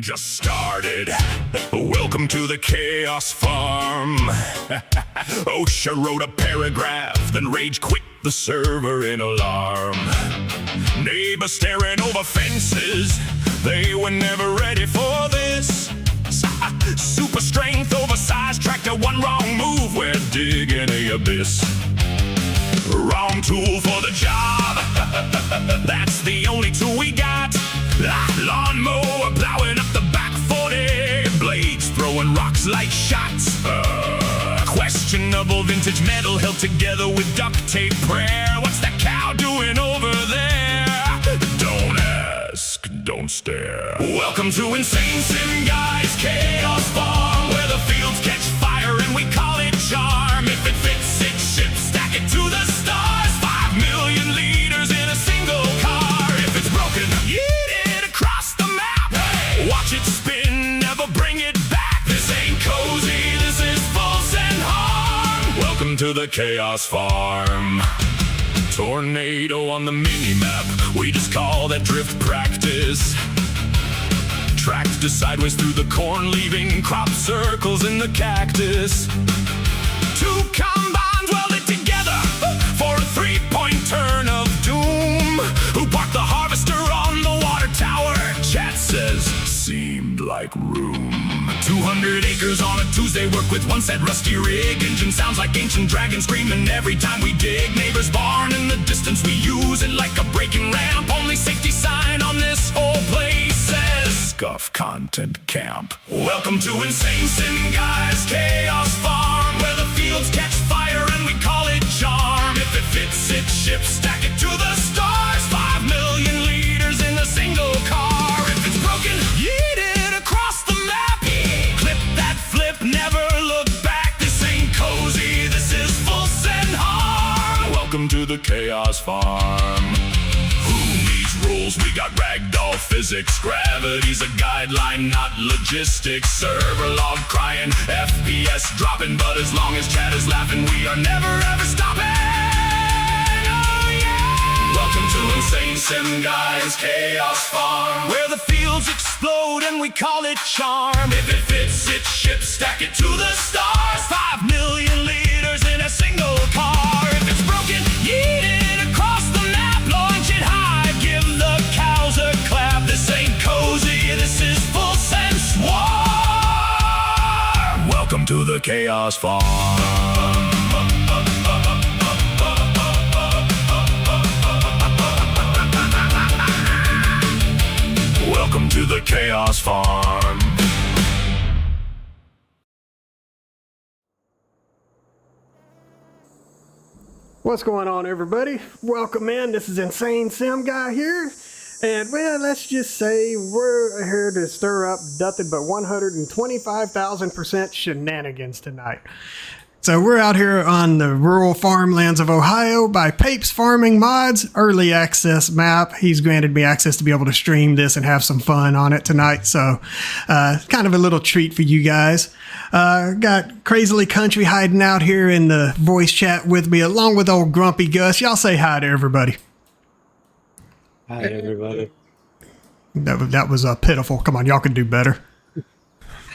just started. Welcome to the Chaos Farm. OSHA wrote a paragraph, then rage quit the server in alarm. Neighbors staring over fences, they were never ready for this. Super strength, oversized tractor, one wrong move, we're digging a abyss. Wrong tool for the job, that's the only tool we got. Lawnmower plowing up the back 40, blades throwing rocks like shots. Questionable vintage metal held together with duct tape prayer. What's that cow doing over there? Don't ask, don't stare. Welcome to InsaneSimGuy's Chaos Farm, where the fields catch fire and we call it charm. If it fits, it ships, stack it to the stars. 5 million liters in a single car. If it's broken, yeet it across the map. Hey! Watch it spin, never bring it back. This ain't cozy, this is false and harm. Welcome to the Chaos Farm. Tornado on the mini-map, we just call that drift practice. Tracked sideways through the corn, leaving crop circles in the cactus. Two combines welded together for a 3-point turn of doom. Who parked the harvester on the water tower? Chat says, seemed like room. 200 acres on a Tuesday, work with one set rusty rig. Engine sounds like ancient dragon screaming every time we dig. Neighbor's barn in the distance, we use it like a braking ramp. Only safety sign on this whole place says Scuff Content Camp. Welcome to InsaneSimGuy's Chaos Farm, where the fields catch fire and we call it charm. If it fits, it ships, stack it to the stars. 5 million liters in a single car. If it's broken, yeet it across the map. Clip that flip, never look back. This ain't cozy, this is full send harm. Welcome to the Chaos Farm. Who needs rules? We got ragdoll physics. Gravity's a guideline, not logistics. Server log crying, FPS dropping, but as long as chat is laughing, we are never ever stopping. Oh yeah! Welcome to InsaneSimGuy's Chaos Farm, where the fields explode and we call it charm. If it fits, it ships, stack it to the stars. 5 million liters in a single car. If it's broken, yeet it across the map. Launch it high, give the cows a clap. This ain't cozy, this is full sense war. Welcome to the Chaos Farm. Welcome to the Chaos Farm. What's going on, everybody? Welcome in. This is InsaneSimGuy here. And, well, let's just say we're here to stir up nothing but 125,000% shenanigans tonight. So we're out here on the rural farmlands of Ohio by Pape's Farming Mods, early access map. He's granted me access to be able to stream this and have some fun on it tonight. So kind of a little treat for you guys. Got Crazily Country hiding out here in the voice chat with me, along with old Grumpy Gus. Y'all say hi to everybody. Hi, everybody. That was pitiful. Come on, y'all can do better.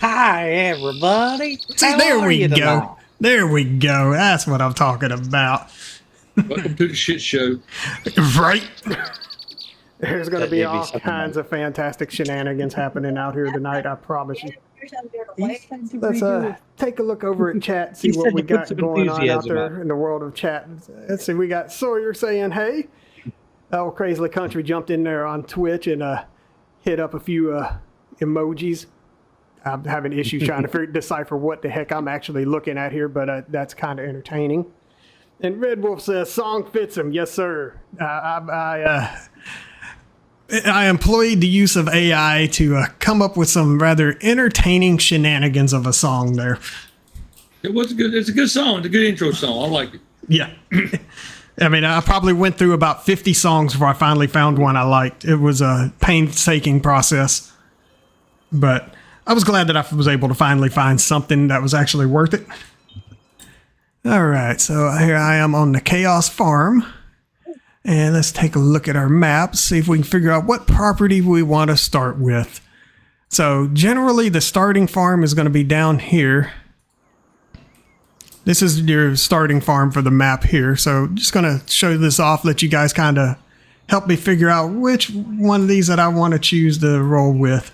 Hi, everybody. See, there we go. There we go. That's what I'm talking about. Welcome to the shit show. Right? There's going to be all kinds of fantastic shenanigans happening out here tonight, I promise you. Let's take a look over at chat, see what we got going on out there in the world of chat. Let's see, we got Sawyer saying, hey. Oh, Crazily Country jumped in there on Twitch and hit up a few emojis. I'm having issues trying to decipher what the heck I'm actually looking at here, but that's kind of entertaining. And Red Wolf says, song fits him. Yes, sir. I employed the use of AI to come up with some rather entertaining shenanigans of a song there. It was good. It's a good song. It's a good intro song. I like it. Yeah. I mean, I probably went through about 50 songs before I finally found one I liked. It was a painstaking process, but I was glad that I was able to finally find something that was actually worth it. All right, so here I am on the Chaos Farm. And let's take a look at our map, see if we can figure out what property we want to start with. So generally the starting farm is going to be down here. This is your starting farm for the map here. So just going to show this off, let you guys kind of help me figure out which one of these that I want to choose to roll with.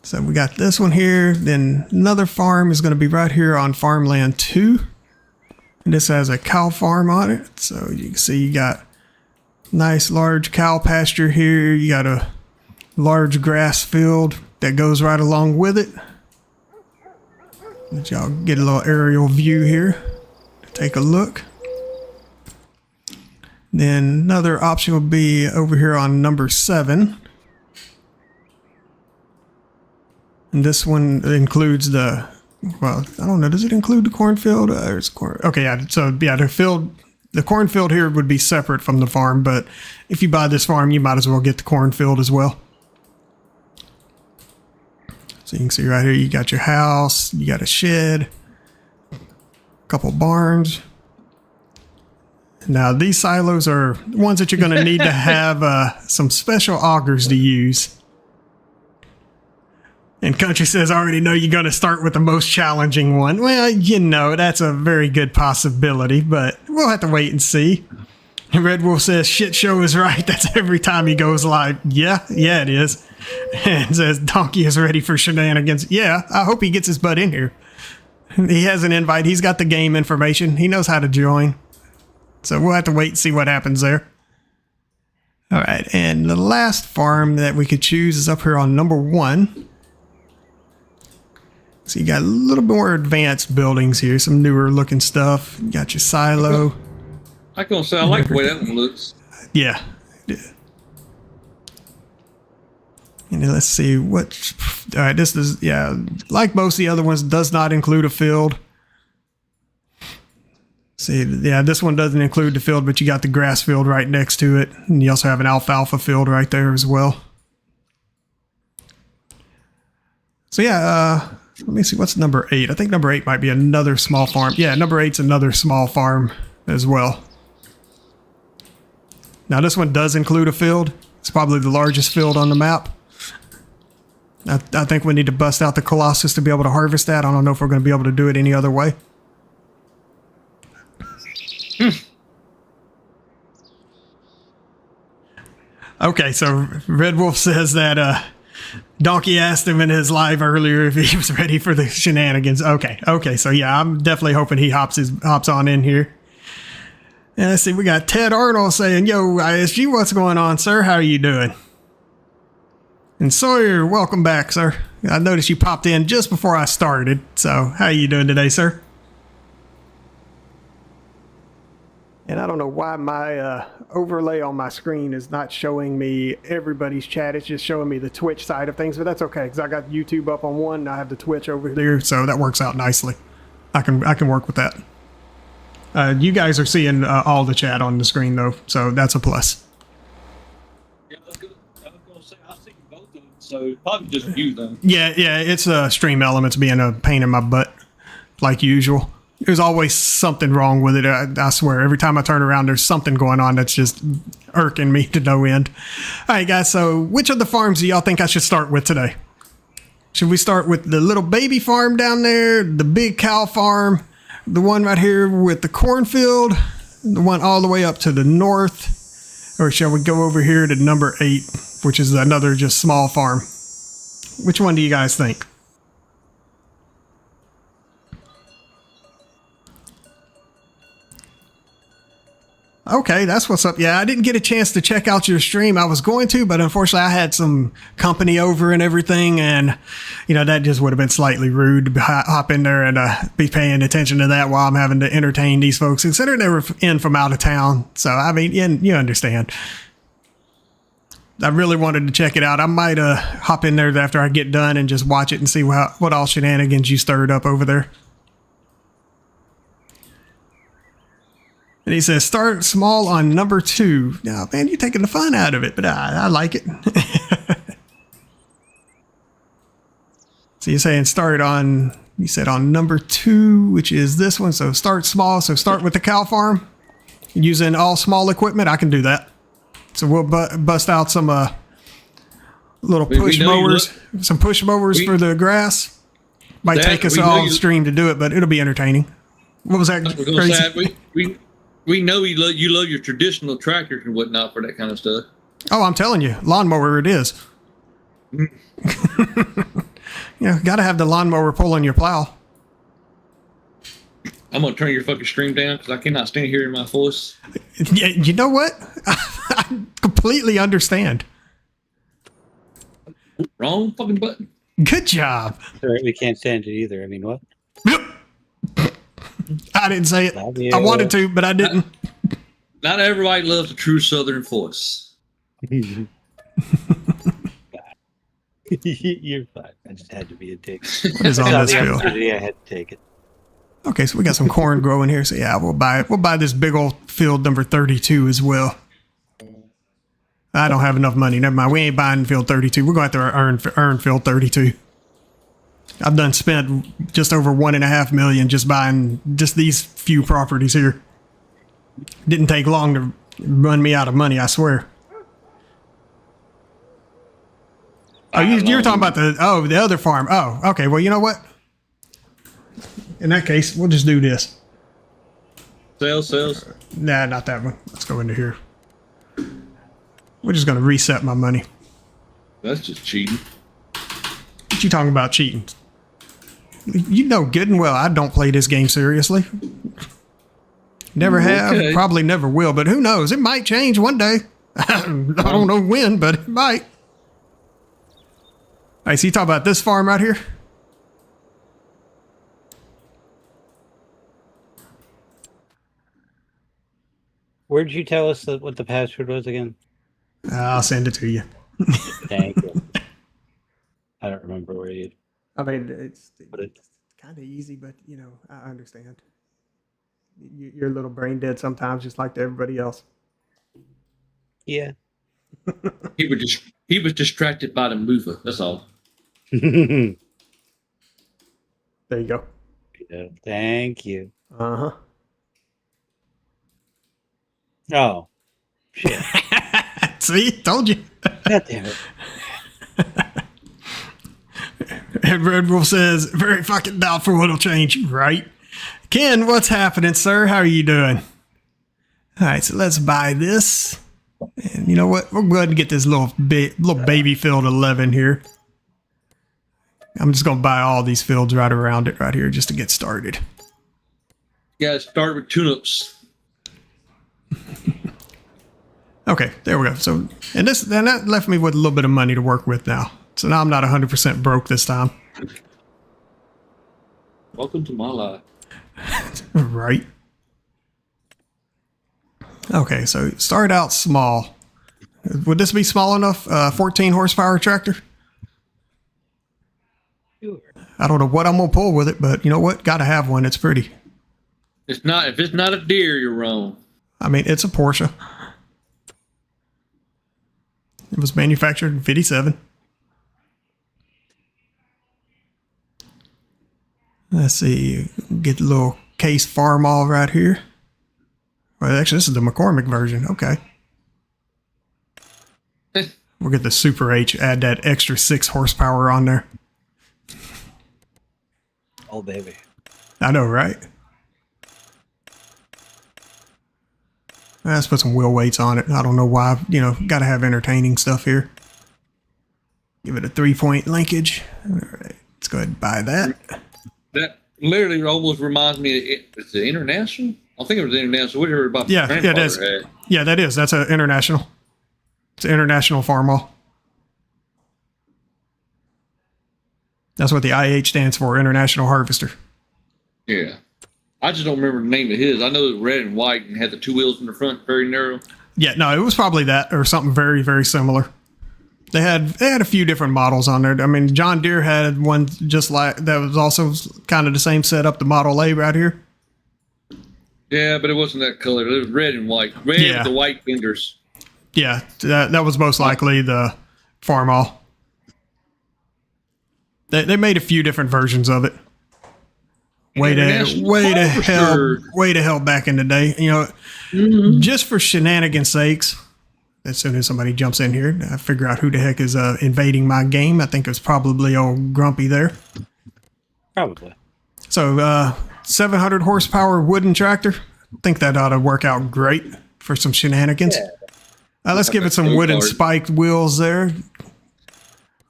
So we got this one here, then another farm is going to be right here on Farmland 2. And this has a cow farm on it. So you can see you got nice large cow pasture here. You got a large grass field that goes right along with it. Let y'all get a little aerial view here. Take a look. Then another option will be over here on number 7. And this one includes the, well, I don't know, does it include the cornfield? There's corn. Okay, yeah, so yeah, the cornfield here would be separate from the farm, but if you buy this farm, you might as well get the cornfield as well. So you can see right here, you got your house, you got a shed, a couple barns. Now these silos are ones that you're going to need to have some special augers to use. And Country says, I already know you're going to start with the most challenging one. Well, you know, that's a very good possibility, but we'll have to wait and see. And Red Wolf says, shit show is right. That's every time he goes live. Yeah, it is. And says, Donkey is ready for shenanigans. Yeah, I hope he gets his butt in here. He has an invite. He's got the game information. He knows how to join. So we'll have to wait and see what happens there. All right, and the last farm that we could choose is up here on number 1. So you got a little more advanced buildings here, some newer looking stuff. You got your silo. I can say I like the way that one looks. Yeah. And then let's see what. All right, this is, yeah, like most of the other ones, does not include a field. See, yeah, this one doesn't include the field, but you got the grass field right next to it. And you also have an alfalfa field right there as well. So yeah, let me see, what's number 8? I think number 8 might be another small farm. Yeah, number 8's another small farm as well. Now this one does include a field. It's probably the largest field on the map. I think we need to bust out the Colossus to be able to harvest that. I don't know if we're going to be able to do it any other way. Okay, so Red Wolf says that Donkey asked him in his live earlier if he was ready for the shenanigans. Okay, so yeah, I'm definitely hoping he hops on in here. And let's see, we got Ted Arnold saying, yo, ISG, what's going on, sir? How are you doing? And Sawyer, welcome back, sir. I noticed you popped in just before I started. So how are you doing today, sir? And I don't know why my overlay on my screen is not showing me everybody's chat. It's just showing me the Twitch side of things, but that's okay because I got YouTube up on one and I have the Twitch over there, so that works out nicely. I can work with that. You guys are seeing all the chat on the screen though, so that's a plus. Yeah, I was going to say, I've seen both of them, so probably just view them. Yeah, it's Stream Elements being a pain in my butt, like usual. There's always something wrong with it. I swear, every time I turn around, there's something going on that's just irking me to no end. All right, guys, so which of the farms do y'all think I should start with today? Should we start with the little baby farm down there, the big cow farm, the one right here with the cornfield, the one all the way up to the north, or shall we go over here to number 8, which is another just small farm? Which one do you guys think? Okay, that's what's up. Yeah, I didn't get a chance to check out your stream. I was going to, but unfortunately I had some company over and everything, and that just would have been slightly rude to hop in there and be paying attention to that while I'm having to entertain these folks, considering they were in from out of town. So, I mean, you understand. I really wanted to check it out. I might hop in there after I get done and just watch it and see what all shenanigans you stirred up over there. And he says, start small on number 2. Now, man, you're taking the fun out of it, but I like it. So you're saying you said on number 2, which is this one. So start small. So start with the cow farm using all small equipment. I can do that. So we'll bust out some little We push know you mowers, some push mowers for the grass. Might take us all the stream to do it, but it'll be entertaining. What was that? I was gonna Crazy? say, we know you love your traditional tractors and whatnot for that kind of stuff. Oh, I'm telling you, lawnmower it is. Yeah, got to have the lawnmower pulling your plow. I'm gonna turn your fucking stream down because I cannot stand hearing my voice. Yeah, you know what? I completely understand. Wrong fucking button. Good job. Sorry, we can't stand it either. I mean, what? I didn't say it. Love you. I wanted to, but I didn't. Not everybody loves a true Southern voice. You're fine. I just had to be a dick. What is on I saw this the field? opportunity, I had to take it. Okay, so we got some corn growing here. So yeah, we'll buy this big old field number 32 as well. I don't have enough money. Never mind. We ain't buying field 32. We're going to have to earn field 32. I've done spent just over $1.5 million just buying just these few properties here. Didn't take long to run me out of money, I swear. Oh, you're talking about the other farm. Oh, okay. Well, you know what? In that case, we'll just do this. Sales. Nah, not that one. Let's go into here. We're just going to reset my money. That's just cheating. What you talking about cheating? You know good and well I don't play this game seriously. Never have, Okay. probably never will, but who knows? It might change one day. I don't know when, but it might. All right, so you talk about this farm right here? Where'd you tell us what the password was again? I'll send it to you. Thank you. I don't remember where you I mean, it's put it. kind of easy, but you know, I understand. You're a little brain dead sometimes, just like to everybody else. Yeah. He was distracted by the mover. That's all. There you go. Yeah, thank you. Uh-huh. Oh, shit. See, told you. God damn it. And Red Wolf says, very fucking doubtful what'll change, right? Ken, what's happening, sir? How are you doing? All right, so let's buy this. And you know what? We'll go ahead and get this little baby field 11 here. I'm just going to buy all these fields right around it right here just to get started. You gotta start with tune-ups. Okay, there we go. So, and that left me with a little bit of money to work with now. So now I'm not 100% broke this time. Welcome to my life. Right. Okay, so start out small. Would this be small enough? 14 horsepower tractor? Sure. I don't know what I'm going to pull with it, but you know what? Got to have one. It's pretty. If it's not a deer, you're wrong. I mean, it's a Porsche. It was manufactured in 57. Let's see. Get the little case Farmall right here. Well, actually, this is the McCormick version. Okay. We'll get the Super H, add that extra 6 horsepower on there. Oh, baby. I know, right? Let's put some wheel weights on it. I don't know why. You know, got to have entertaining stuff here. Give it a 3-point linkage. All right. Let's go ahead and buy that. That literally almost reminds me of it's the International? I think it was the International. Whatever about Yeah, it is. had. Yeah, that is. That's an international. It's an international Farmall. That's what the IH stands for, International Harvester. Yeah. I just don't remember the name of his. I know it was red and white and had the 2 wheels in the front, very narrow. Yeah, no, it was probably that or something very, very similar. They had a few different models on there. I mean, John Deere had one just like that was also kind of the same setup, the Model A right here. Yeah, but it wasn't that color. It was red and white. Red Yeah. with the white fenders. Yeah, that was most likely the Farmall. They made a few different versions of it. Way to hell back in the day. You know, just for shenanigans sakes, as soon as somebody jumps in here, I figure out who the heck is invading my game. I think it's probably old Grumpy there. Probably. So 700 horsepower wooden tractor. I think that ought to work out great for some shenanigans. Yeah. Let's give it some wooden spiked wheels there.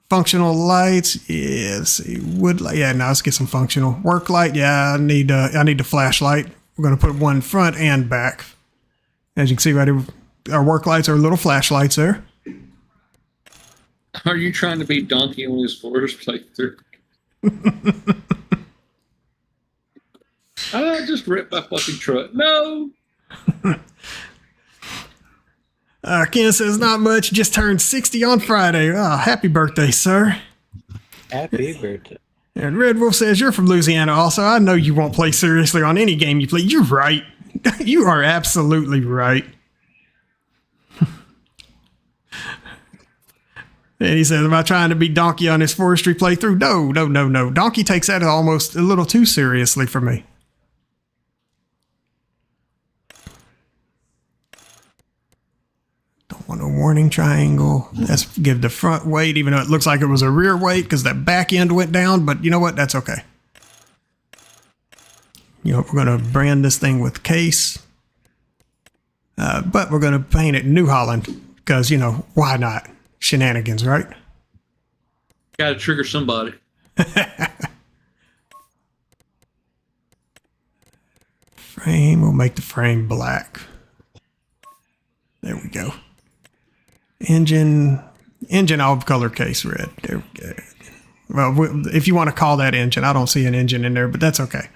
Functional lights. Yeah, let's see. Wood light. Yeah, now let's get some functional. Work light. Yeah, I need the flashlight. We're going to put one front and back. As you can see right here, our work lights are little flashlights there. Are you trying to be Donkey on his first playthrough? I just ripped my fucking truck. No! Ken says, not much, just turned 60 on Friday. Oh, happy birthday, sir. Happy birthday. And Red Wolf says, you're from Louisiana also. I know you won't play seriously on any game you play. You're right. You are absolutely right. And he says, am I trying to be Donkey on his forestry playthrough? No. Donkey takes that almost a little too seriously for me. Don't want a warning triangle. Let's give the front weight, even though it looks like it was a rear weight because that back end went down. But you know what? That's okay. You know, we're going to brand this thing with case. But we're going to paint it New Holland because, you know, why not? Shenanigans, right? Got to trigger somebody. Frame, we'll make the frame black. There we go. Engine, I'll color case red. There we go. Well, if you want to call that engine, I don't see an engine in there, but that's okay.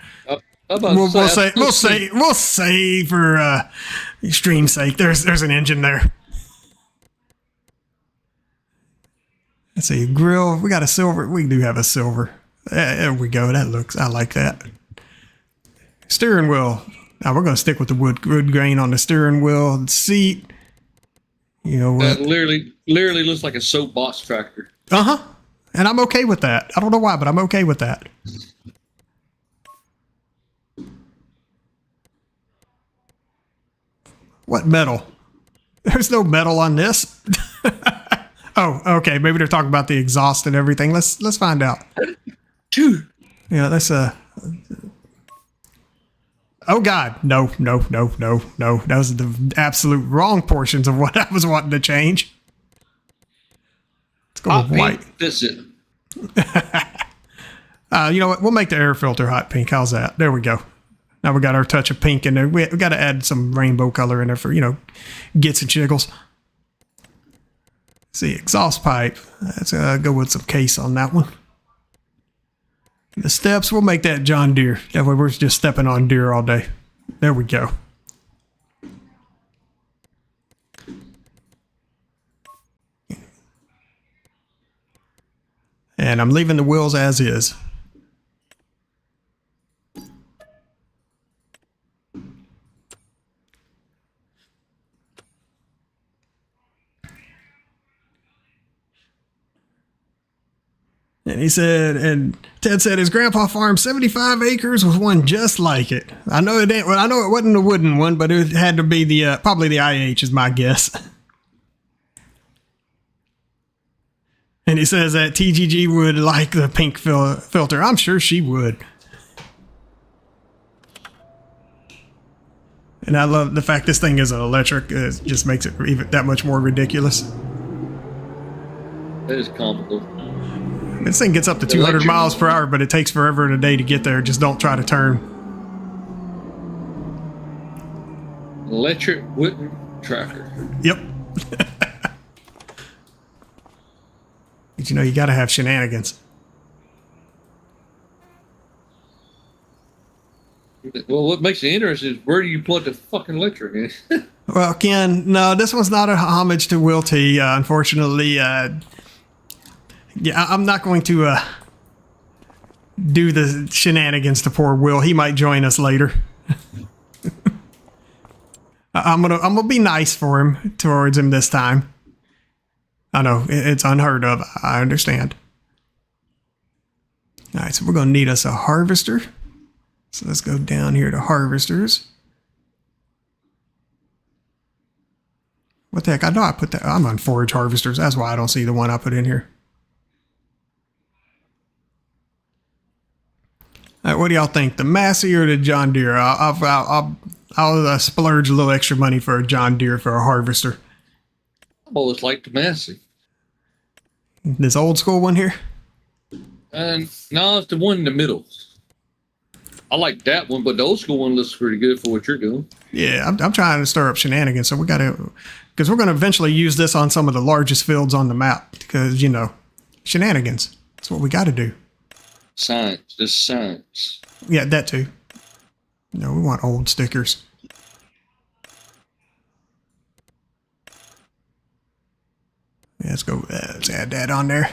We'll say for extreme's sake, there's an engine there. Let's see, grill. We got a silver. We do have a silver. There we go. I like that. Steering wheel. Now we're going to stick with the wood grain on the steering wheel. The seat. You know what? That literally looks like a soapbox tractor. Uh-huh. And I'm okay with that. I don't know why, but I'm okay with that. What metal? There's no metal on this. Oh, okay. Maybe they're talking about the exhaust and everything. Let's find out. Dude. Yeah, that's oh God, no. That was the absolute wrong portions of what I was wanting to change. Let's go with white. That's it. You know what? We'll make the air filter hot pink. How's that? There we go. Now we got our touch of pink in there. We got to add some rainbow color in there for, you know, gets and jiggles. See, exhaust pipe. Let's go with some case on that one. The steps, we'll make that John Deere. That way we're just stepping on deer all day. There we go. And I'm leaving the wheels as is. And he said, and Ted said his grandpa farmed 75 acres with one just like it. I know it ain't. Well, I know it wasn't a wooden one, but it had to be the probably the IH is my guess. And he says that TGG would like the pink filter. I'm sure she would. And I love the fact this thing is an electric. It just makes it even that much more ridiculous. That is comical. This thing gets up to 200 miles per hour, but it takes forever and a day to get there. Just don't try to turn. Electric wooden tractor. Yep. But you know, you got to have shenanigans. Well, what makes it interesting is where do you plug the fucking electric in? Well, Ken, no, this one's not a homage to Will T. Unfortunately, yeah, I'm not going to do the shenanigans to poor Will. He might join us later. I'm gonna be nice for him towards him this time. I know it's unheard of. I understand. All right, so we're gonna need us a harvester. So let's go down here to harvesters. What the heck? I know I put that. I'm on forage harvesters. That's why I don't see the one I put in here. All right, what do y'all think? The Massey or the John Deere? I'll splurge a little extra money for a John Deere for a harvester. I've always liked the Massey. This old school one here? And no, it's the one in the middle. I like that one, but the old school one looks pretty good for what you're doing. Yeah, I'm trying to stir up shenanigans, so we got to, because we're going to eventually use this on some of the largest fields on the map, because, you know, shenanigans. That's what we got to do. Science, this science. Yeah, that too. No, we want old stickers. Yeah, let's go, let's add that on there.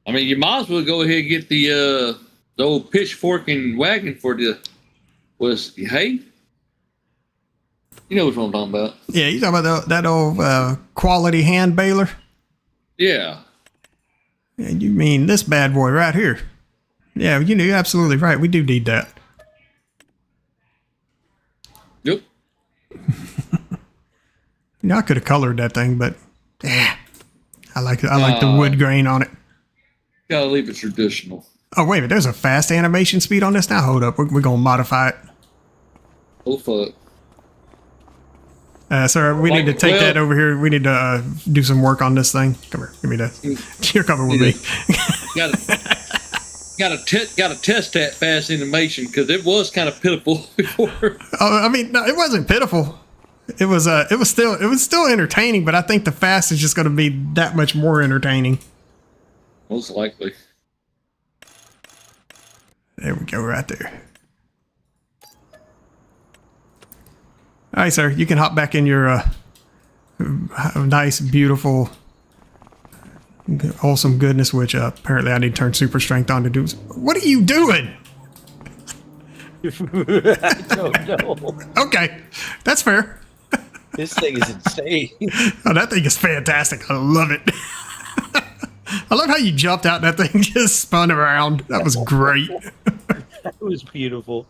I mean, you might as well go ahead and get the old pitchfork and wagon for the hay. You know what I'm talking about? Yeah, you talking about that old quality hand baler? Yeah. Yeah, you mean this bad boy right here? Yeah, you're absolutely right. We do need that. Yep. You know, I could have colored that thing, but I like the wood grain on it. Gotta leave it traditional. Oh wait a minute, there's a fast animation speed on this now. Hold up, we're gonna modify it. Oh fuck. Sir, we need to take that over here. We need to do some work on this thing. Come here, give me that. You're coming with me. Gotta test that fast animation because it was kind of pitiful before. Oh, I mean, no, it wasn't pitiful. It was still entertaining, but I think the fast is just going to be that much more entertaining. Most likely. There we go, right there. All right, sir, you can hop back in your nice, beautiful, wholesome goodness, which apparently I need to turn super strength on to do. What are you doing? I don't know. Okay, that's fair. This thing is insane. Oh, that thing is fantastic. I love it. I love how you jumped out and that thing just spun around. That was great. That was beautiful.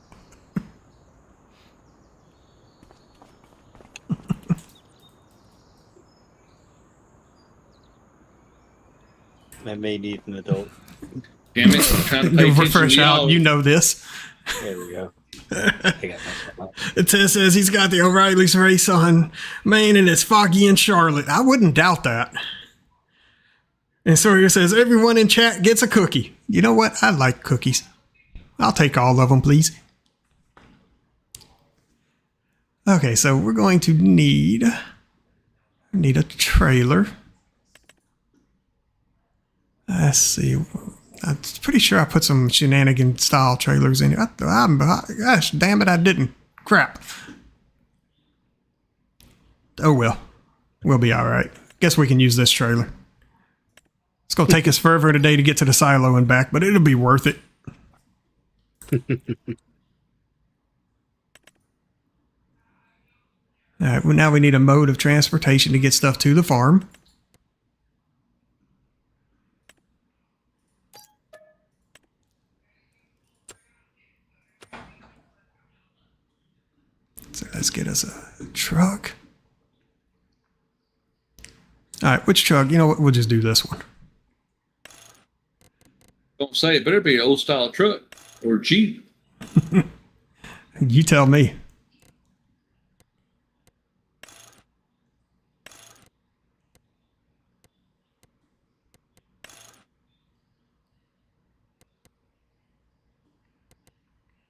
I may need an adult. Damn it! I'm trying to pay You attention refresh to out. y'all. You know this. There we go. I got my Tess says he's got the O'Reilly's race on Maine and it's foggy in Charlotte. I wouldn't doubt that. And Sawyer says everyone in chat gets a cookie. You know what? I like cookies. I'll take all of them, please. Okay, so we're going to need a trailer. Let's see. I'm pretty sure I put some shenanigan style trailers in here. Gosh, damn it, I didn't. Crap. Oh well. We'll be alright. Guess we can use this trailer. It's going to take us forever today to get to the silo and back, but it'll be worth it. Alright, well now we need a mode of transportation to get stuff to the farm. So let's get us a truck. Alright, which truck? You know what? We'll just do this one. Don't say it. Better be an old style truck or Jeep. You tell me.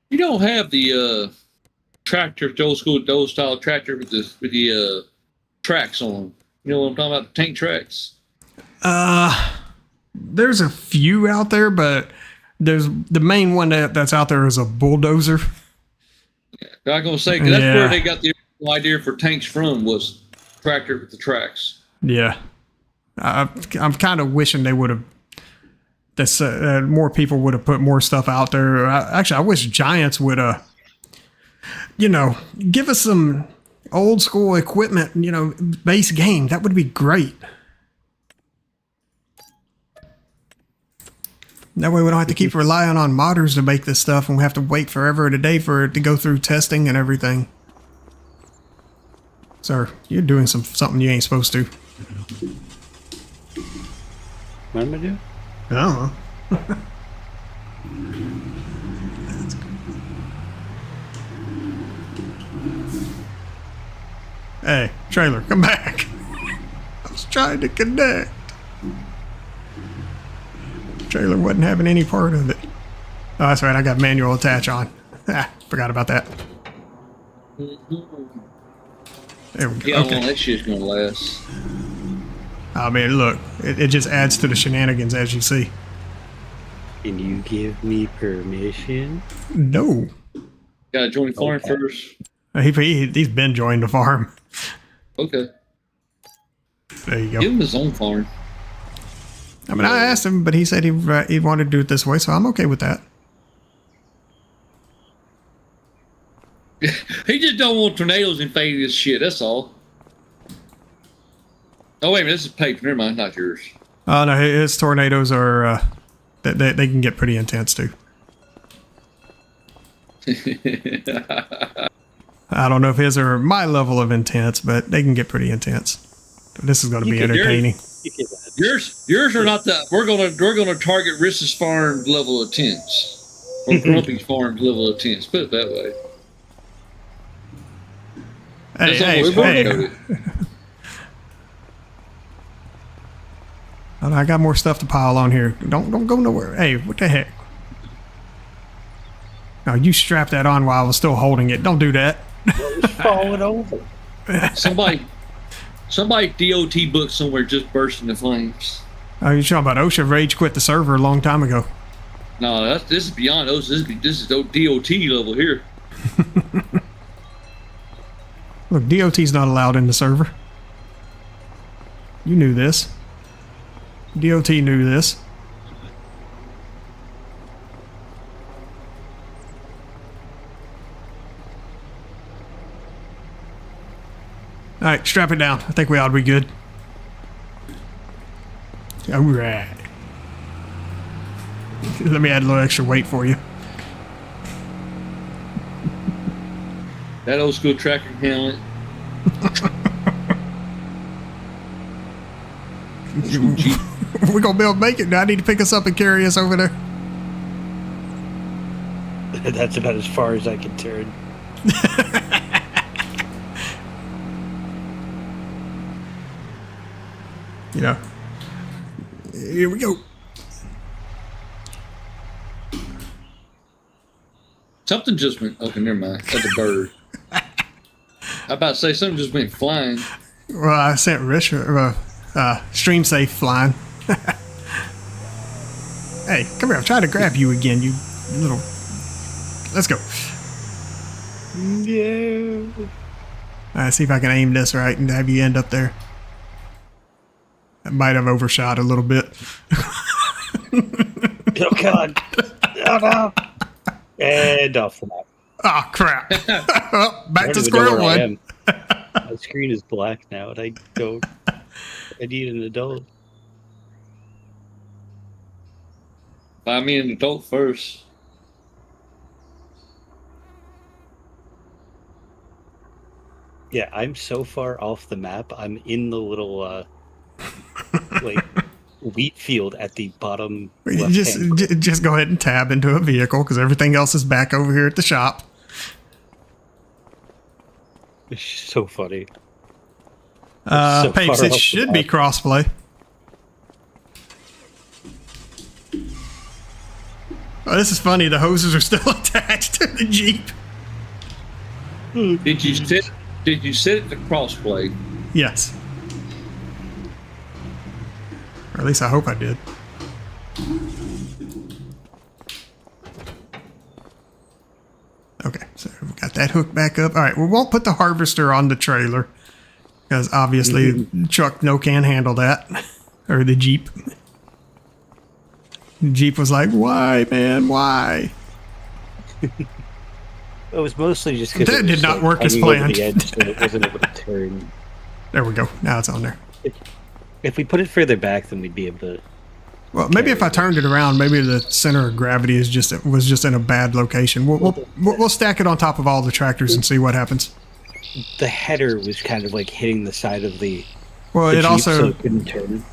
You don't have the tractor, the old style tractor with the tracks on them. You know what I'm talking about? The tank tracks. There's a few out there, but there's the main one that's out there is a bulldozer. Yeah, I'm gonna say 'cause that's Yeah. where they got the idea for tanks from was tractor with the tracks. Yeah. I'm kind of wishing they would have. More people would have put more stuff out there. Actually, I wish Giants would, give us some old school equipment, base game. That would be great. That way we don't have to keep relying on modders to make this stuff and we have to wait forever and a day for it to go through testing and everything. Sir, you're doing something you ain't supposed to. What am I doing? I don't know. Hey, trailer, come back. I was trying to connect. Trailer wasn't having any part of it. Oh, that's right. I got manual attach on. Ah, forgot about that. There we go. Yeah, how Okay. long that shit's gonna last. Oh, man, look. It just adds to the shenanigans, as you see. Can you give me permission? No. Gotta join the farm Okay. first. He's been joined the farm. Okay. There you Give go. him his own farm. I mean, I asked him, but he said he wanted to do it this way, so I'm okay with that. He just don't want tornadoes invading this shit, that's all. Oh, wait a minute, this is Pape. Never mind, not yours. Oh, no, his tornadoes are, they can get pretty intense, too. I don't know if his are my level of intense, but they can get pretty intense. This is going to be entertaining. Yours are not the. We're gonna target Riss's farm level of tense, or Grumpy's farm level of tense. Put it that way. Hey, That's all hey, we're gonna hey. do it. I got more stuff to pile on here. Don't go nowhere. Hey, what the heck? No, you strapped that on while I was still holding it. Don't do that. It's falling over. Somebody DOT book somewhere just burst into flames. Oh, you're talking about OSHA rage quit the server a long time ago. No, this is beyond those. This is DOT level here. Look, DOT's not allowed in the server. You knew this. DOT knew this. All right, strap it down. I think we ought to be good. All right. Let me add a little extra weight for you. That old school tractor helmet. We're gonna be able to make it. Now I need to pick us up and carry us over there. That's about as far as I can turn. You know. Here we go. Something just went. Okay, never mind. That's a bird. I about to say something just went flying. Well, I sent Rich stream safe flying. Hey, come here. I'm trying to grab you again, you little. Let's go. Yeah. See if I can aim this right and have you end up there. I might have overshot a little bit. Oh God. Oh no. And off the map. Oh, crap. Well, back I to don't even know square where I one. am. My screen is black now, and I don't. I need an adult. Buy me an adult first. Yeah, I'm so far off the map. I'm in the little like wheat field at the bottom. Just go ahead and tab into a vehicle because everything else is back over here at the shop. It's so funny. Pape, far it off the should be map. crossplay. Oh, this is funny. The hoses are still attached to the Jeep. Did you set it to crossplay? Yes. Or at least I hope I did. Okay, so we got that hook back up. All right, we won't put the harvester on the trailer because obviously the truck can't handle that, or the Jeep. The Jeep was like, "Why, man? Why?" It was mostly just because That did not work as hanging over planned. the edge, so it wasn't able to turn. There we go. Now it's on there. If we put it further back, then we'd be able to. Well, maybe if I turned it around, maybe the center of gravity was just in a bad location. We'll stack it on top of all the tractors and see what happens. the header was kind of like hitting the side of the Well, it Jeep, so also it couldn't turn.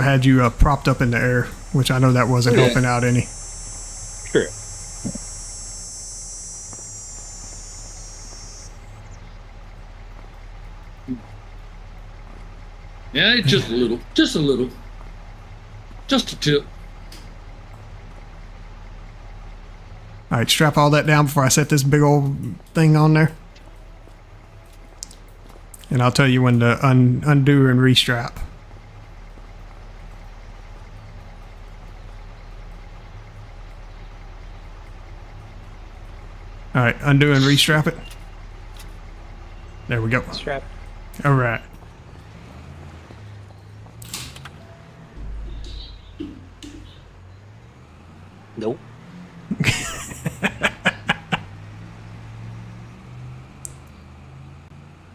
had you propped up in the air, which I know that wasn't helping out any. True. Yeah, it's just a little. Just a little. Just a tip. All right, strap all that down before I set this big old thing on there. And I'll tell you when to undo and restrap. All right, undo and restrap it. There we go. Strap. All right. Nope.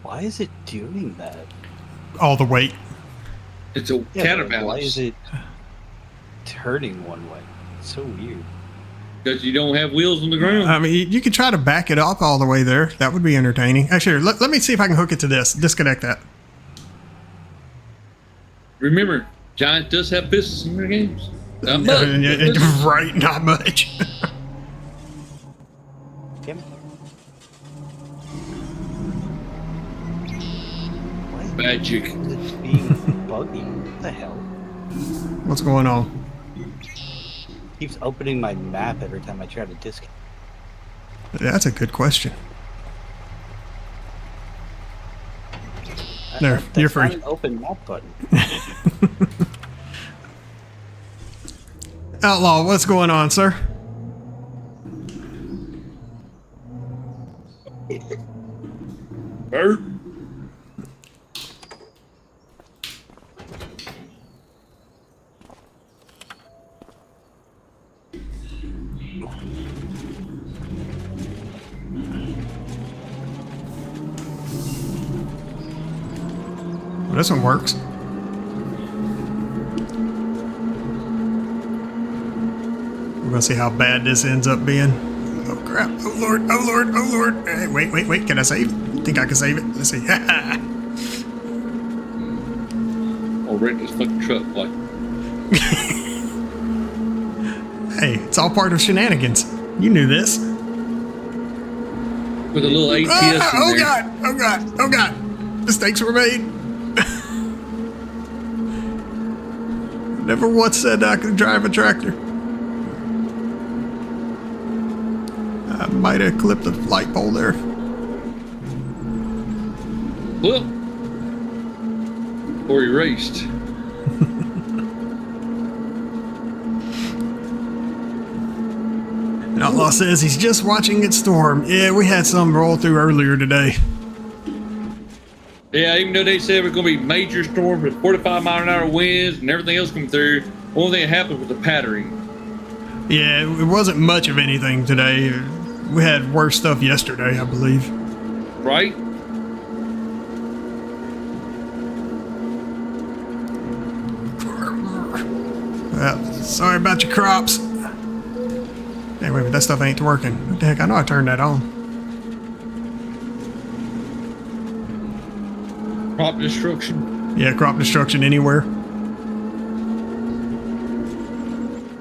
Why is it doing that? All the weight. It's a Yeah, counterbalance. why is it turning one way? It's so weird. Because you don't have wheels on the ground. I mean, you could try to back it up all the way there. That would be entertaining. Actually, let me see if I can hook it to this. Disconnect that. Remember, Giants does have business in their games. Not much. Right, not much. Damn it. Magic. It's being buggy. What the hell? What's going on? Keeps opening my map every time I try to disconnect. That's a good question. There, That's you're free. not an open map button. Outlaw, what's going on, sir? Bert. Well, this one works. We're gonna see how bad this ends up being. Oh crap! Oh lord! Oh lord! Oh lord! Hey, wait! Can I save? Think I can save it? Let's see. Or rent this fucking truck. Like, Hey, it's all part of shenanigans. You knew this. with a little ATS in Oh there. god! Oh god! Oh god! Mistakes were made. Never once said I could drive a tractor. I might have clipped the light pole there. Well, or erased. Outlaw says he's just watching it storm. Yeah, we had some roll through earlier today. Yeah, even though they said it was going to be major storms with 45-mile-an-hour winds and everything else coming through, only thing that happened was the patterning. Yeah, it wasn't much of anything today. We had worse stuff yesterday, I believe. Right? Well, sorry about your crops. Hey, wait, but that stuff ain't working. What the heck? I know I turned that on. Crop destruction. Yeah, crop destruction anywhere.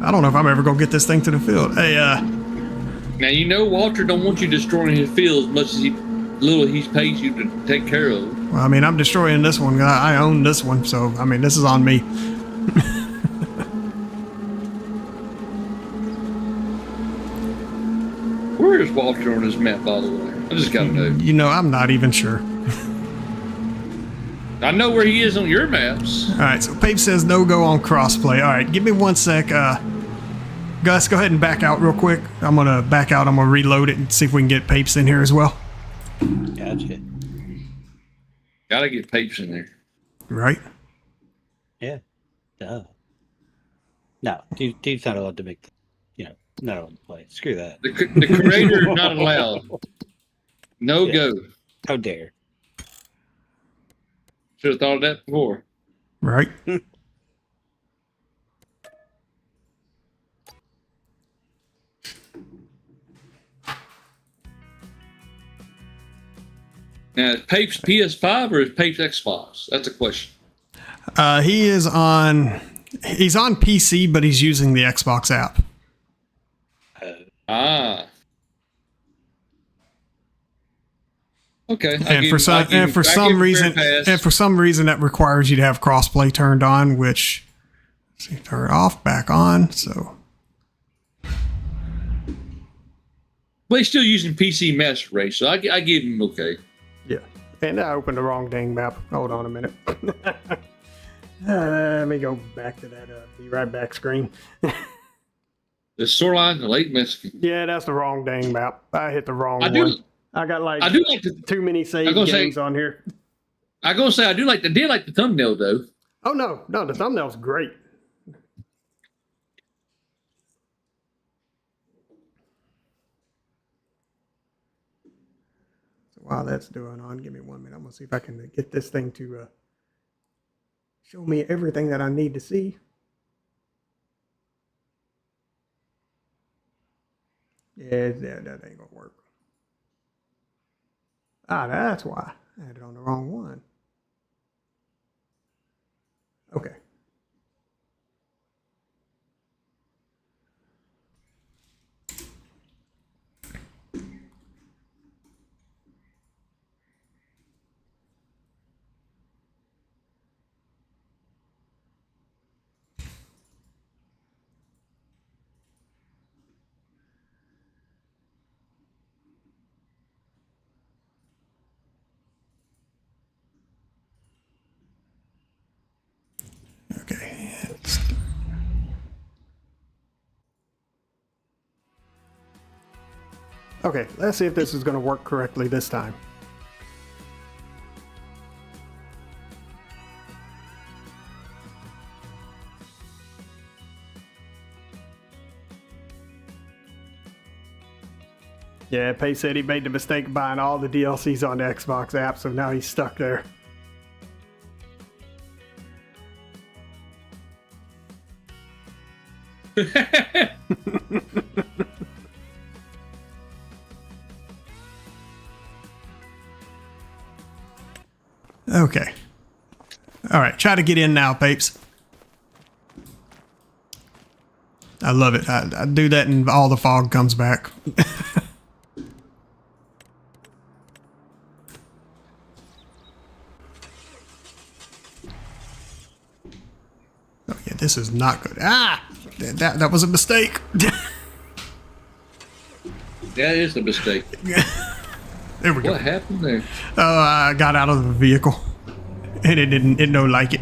I don't know if I'm ever gonna get this thing to the field. Hey, Now, you know Walter don't want you destroying his field as much as little he pays you to take care of. well, I mean, I'm destroying this one. I own this one, so I mean, this is on me. Where is Walter on this map, by the way? I just gotta know. You know, I'm not even sure. I know where he is on your maps. All right, so Pape says no go on crossplay. All right, give me 1 sec. Gus, go ahead and back out real quick. I'm gonna back out. I'm gonna reload it and see if we can get Papes in here as well. Gotcha. Gotta get Papes in there. Right? Yeah. Duh. No, dude's not allowed to make, not allowed to play. Screw that. The creator is not allowed. No Yeah. go. How dare. Should have thought of that before. Right? Now, is Pape's PS5 or is Pape's Xbox? That's a question. He's on PC, but he's using the Xbox app. Okay. And for some reason that requires you to have crossplay turned on, which see, turn it off, back on. So, but he's still using PC Master Race, so I give him okay. yeah. And I opened the wrong dang map. Hold on a minute. Let me go back to that be right back screen. The Shoreline, the Lake Michigan. Yeah, that's the wrong dang map. I hit the wrong one. I got too many save games on here. I did like the thumbnail though. Oh no, the thumbnail's great. So while that's going on, give me 1 minute. I'm gonna see if I can get this thing to show me everything that I need to see. Yeah, that ain't gonna work. Ah, that's why. I had it on the wrong one. Okay. Okay. Okay, let's see if this is going to work correctly this time. Yeah, Pape said he made the mistake of buying all the DLCs on the Xbox app, so now he's stuck there. Okay. All right, try to get in now, Papes. I love it. I do that and all the fog comes back. Oh yeah, this is not good. Ah! That was a mistake. That is the mistake. There we go. What happened there? I got out of the vehicle, and it don't like it.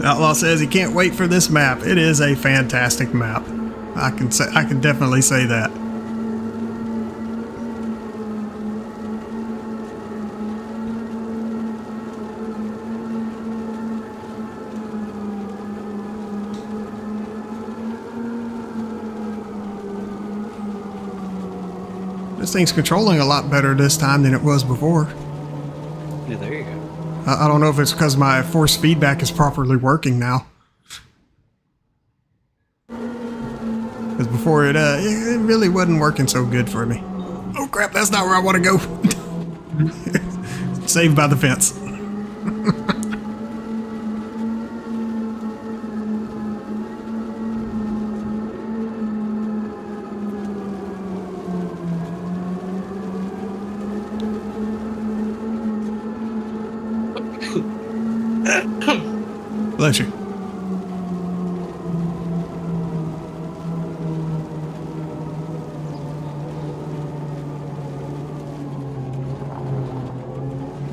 Outlaw says he can't wait for this map. It is a fantastic map. I can definitely say that. This thing's controlling a lot better this time than it was before. Yeah, there you go. I don't know if it's because my force feedback is properly working now. Because before it really wasn't working so good for me. Oh crap, that's not where I want to go. Saved by the fence. Bless you.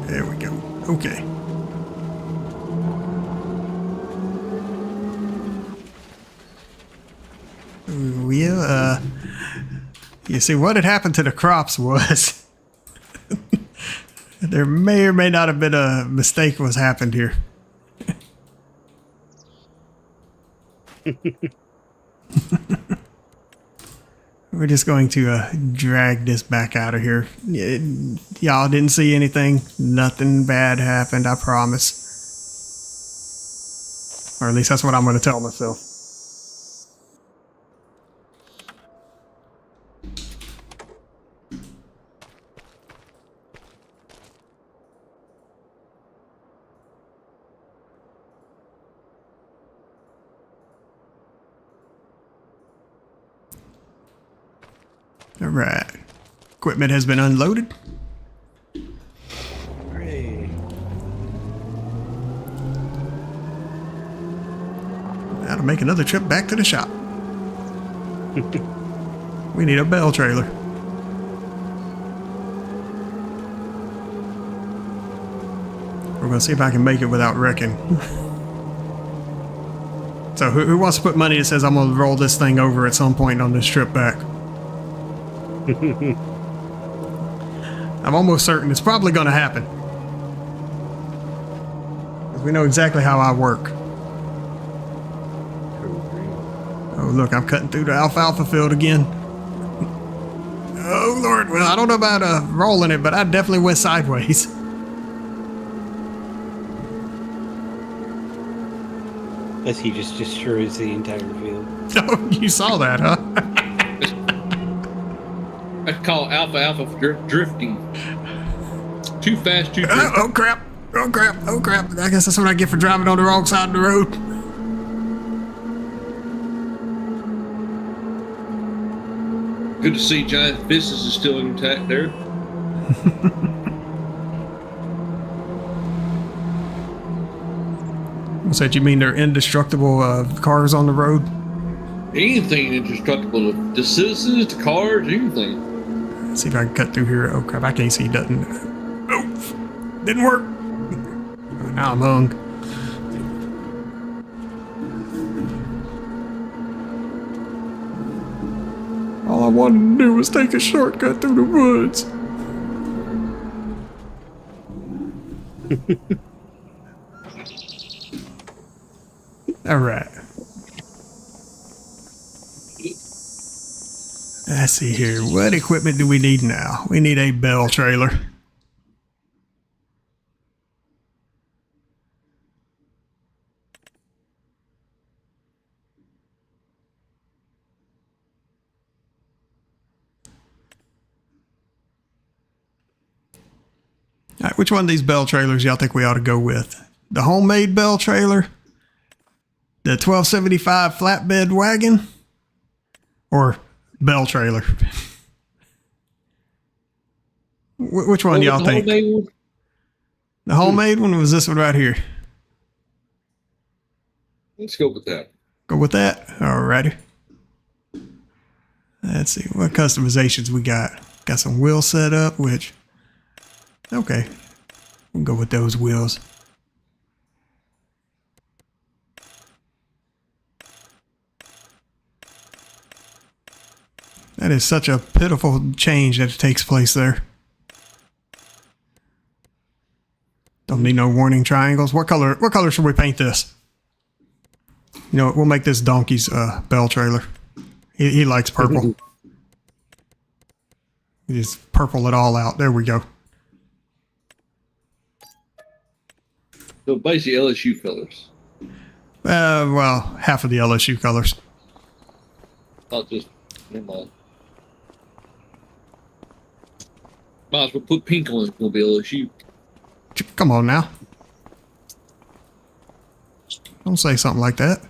There we go. Okay. Well, you see, what had happened to the crops was there may or may not have been a mistake was happened here. We're just going to drag this back out of here. Y'all didn't see anything. Nothing bad happened, I promise. Or at least that's what I'm going to tell myself. All right. Equipment has been unloaded. Hooray. Now to make another trip back to the shop. We need a bell trailer. We're going to see if I can make it without wrecking. So who wants to put money that says I'm going to roll this thing over at some point on this trip back? I'm almost certain it's probably going to happen. 'Cause we know exactly how I work. Oh, look, I'm cutting through the alfalfa field again. Oh, Lord. Well, I don't know about rolling it, but I definitely went sideways. As he just destroys the entire field. Oh, you saw that, huh? That's called alpha drifting. Too fast, too drifting. Oh, crap. Oh, crap. Oh, crap. I guess that's what I get for driving on the wrong side of the road. Good to see Giant Business is still intact there. What's that? You mean they're indestructible cars on the road? Anything indestructible. The citizens, the cars, anything. Let's see if I can cut through here. Oh, crap. I can't see nothing. Oh, didn't work. Now I'm hung. All I wanted to do was take a shortcut through the woods. All right. Let's see here. What equipment do we need now? We need a bell trailer. All right, which one of these bell trailers y'all think we ought to go with? The homemade bell trailer? The 1275 flatbed wagon? Or bell trailer? Which one do y'all think? The homemade one was this one right here. Let's go with that. Go with that? Alrighty. Let's see, what customizations we got? Got some wheels set up, which... Okay. We'll go with those wheels. That is such a pitiful change that takes place there. Don't need no warning triangles. What color should we paint this? You know what, we'll make this Donkey's bell trailer. He likes purple. You just purple it all out. There we go. So basically LSU colors. Well, half of the LSU colors. Not just, never mind. Might as well put pink on it. It's going to be LSU. Come on now. Don't say something like that.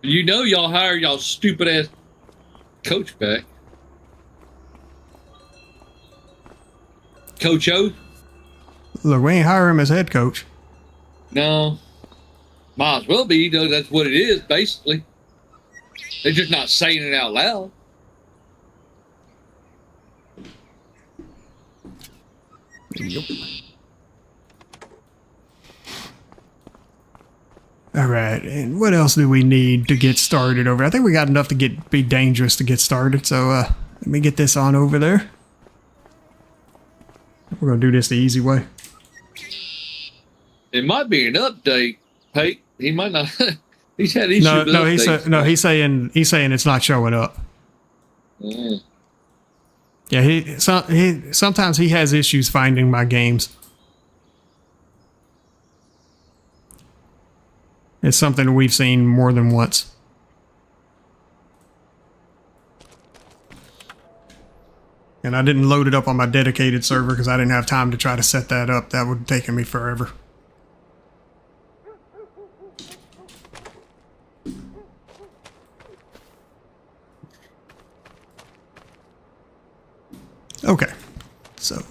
You know y'all hire y'all stupid ass coach back. Coach O? Look, we ain't hire him as head coach. No. Might as well be, though. That's what it is, basically. They're just not saying it out loud. Yep. All right, and what else do we need to get started over? I think we got enough to be dangerous to get started. So let me get this on over there. We're gonna do this the easy way. It might be an update, Pape. He might not. He's had issues No, with no, updates. he's saying it's not showing up. Mm. Yeah, sometimes he has issues finding my games. It's something we've seen more than once. And I didn't load it up on my dedicated server because I didn't have time to try to set that up. That would have taken me forever. Okay. So,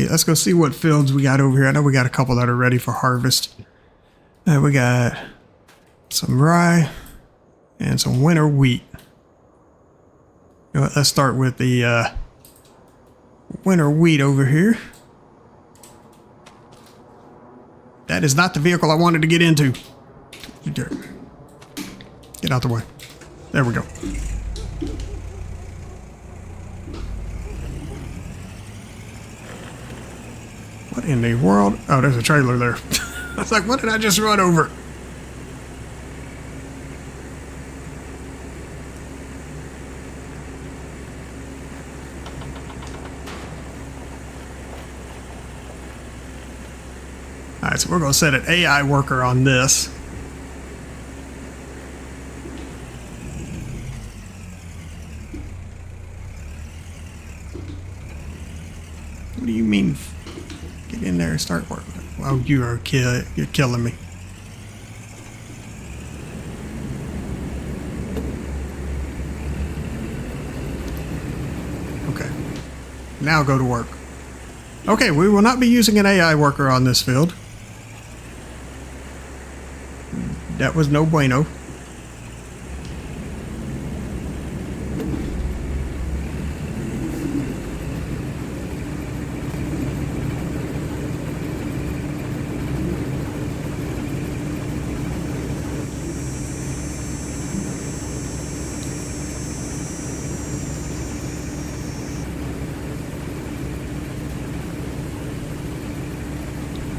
let's go see what fields we got over here. I know we got a couple that are ready for harvest. We got some rye and some winter wheat. You know what, let's start with the winter wheat over here. That is not the vehicle I wanted to get into. Get out the way. There we go. What in the world? Oh, there's a trailer there. I was like, what did I just run over? Alright, so we're going to set an AI worker on this. What do you mean? Get in there and start working. Well, you're killing me. Okay. Now go to work. Okay, we will not be using an AI worker on this field. That was no bueno.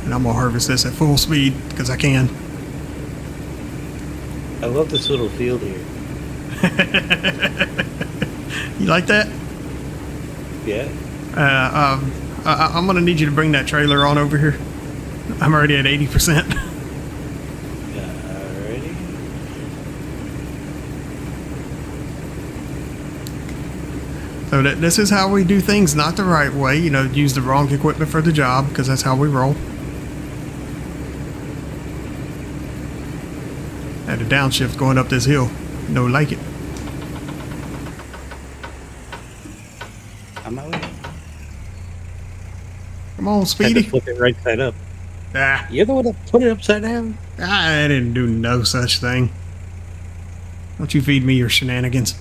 And I'm gonna harvest this at full speed because I can. I love this little field here. You like that? Yeah. I'm gonna need you to bring that trailer on over here. I'm already at 80%. Alrighty. So this is how we do things not the right way. You know, use the wrong equipment for the job because that's how we roll. Had a downshift going up this hill. No like it. On my way. Come on, Had to Speedy. flip it right side up. Ah, You're the one that put it upside down. I didn't do no such thing. Don't you feed me your shenanigans.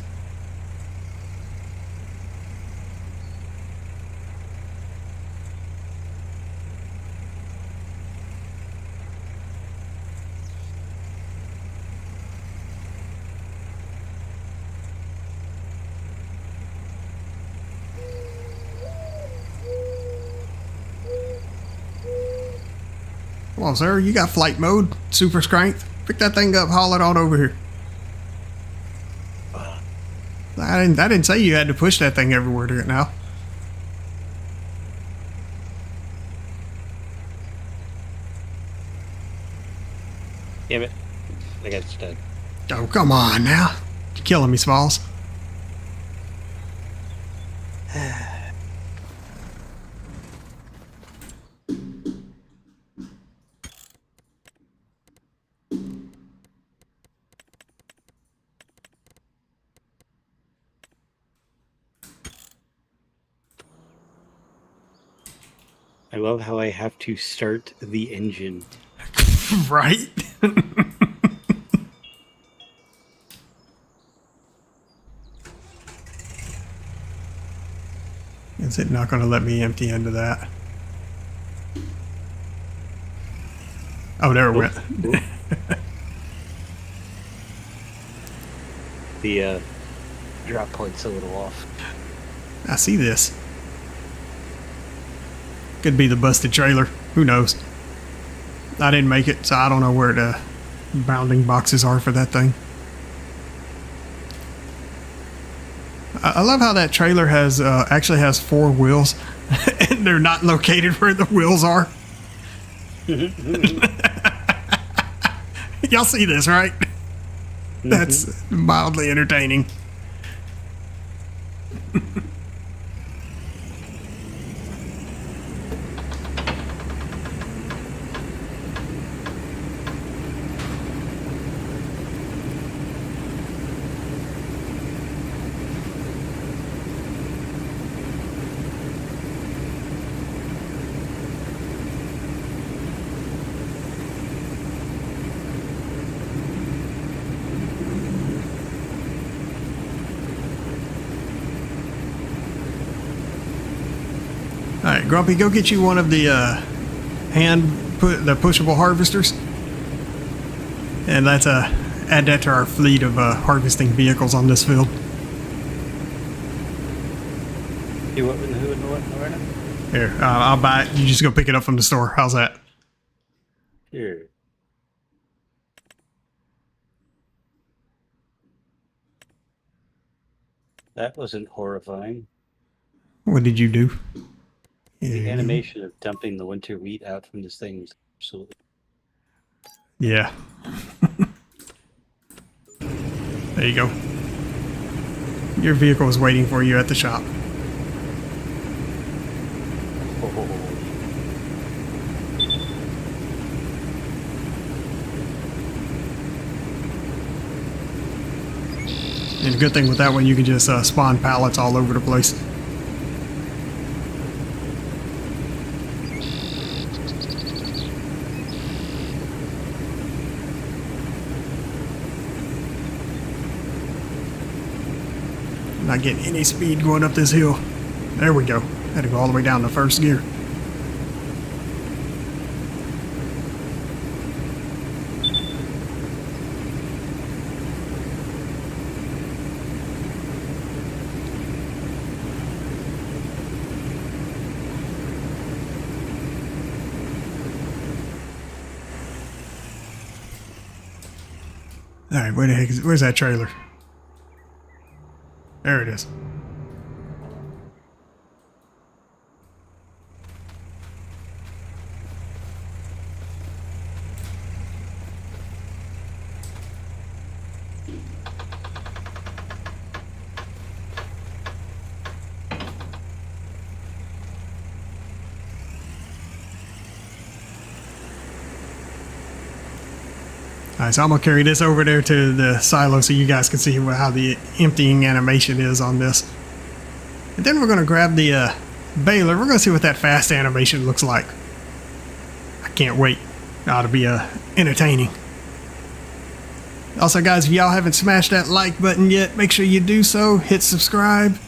Come on, sir. You got flight mode, super strength. Pick that thing up, haul it on over here. I didn't say you had to push that thing everywhere to it now. Damn it. I got stuck. Oh, come on now. You're killing me, Smalls. I love how I have to start the engine. Right? Is it not going to let me empty into that? Oh, there it went. The drop point's a little off. I see this. Could be the busted trailer. Who knows? I didn't make it, so I don't know where bounding boxes are for that thing. I love how that trailer has actually has 4 wheels, and they're not located where the wheels are. Y'all see this, right? That's mildly entertaining. All right, Grumpy, go get you one of the the pushable harvesters, and let's add that to our fleet of harvesting vehicles on this field. You what? Who in the what? Right now? Here, I'll buy it. You just go pick it up from the store. How's that? Here. That wasn't horrifying. What did you do? The animation of dumping the winter wheat out from this thing was absolutely... Yeah. There you go. Your vehicle is waiting for you at the shop. And the good thing with that one, you can just spawn pallets all over the place. Not getting any speed going up this hill. There we go. Had to go all the way down to first gear. All right, where the heck is? Where's that trailer? There it is. Alright, so I'm going to carry this over there to the silo so you guys can see how the emptying animation is on this. And then we're going to grab the baler. We're going to see what that fast animation looks like. I can't wait. It ought to be entertaining. Also, guys, if y'all haven't smashed that like button yet, make sure you do so. Hit subscribe.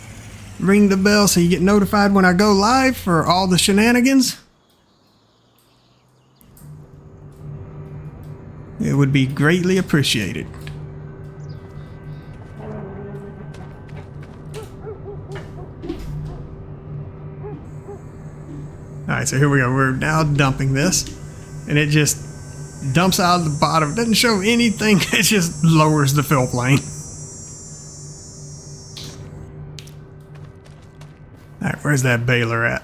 Ring the bell so you get notified when I go live for all the shenanigans. It would be greatly appreciated. Alright, so here we go. We're now dumping this. And it just dumps out of the bottom. It doesn't show anything. It just lowers the fill plane. Alright, where's that baler at?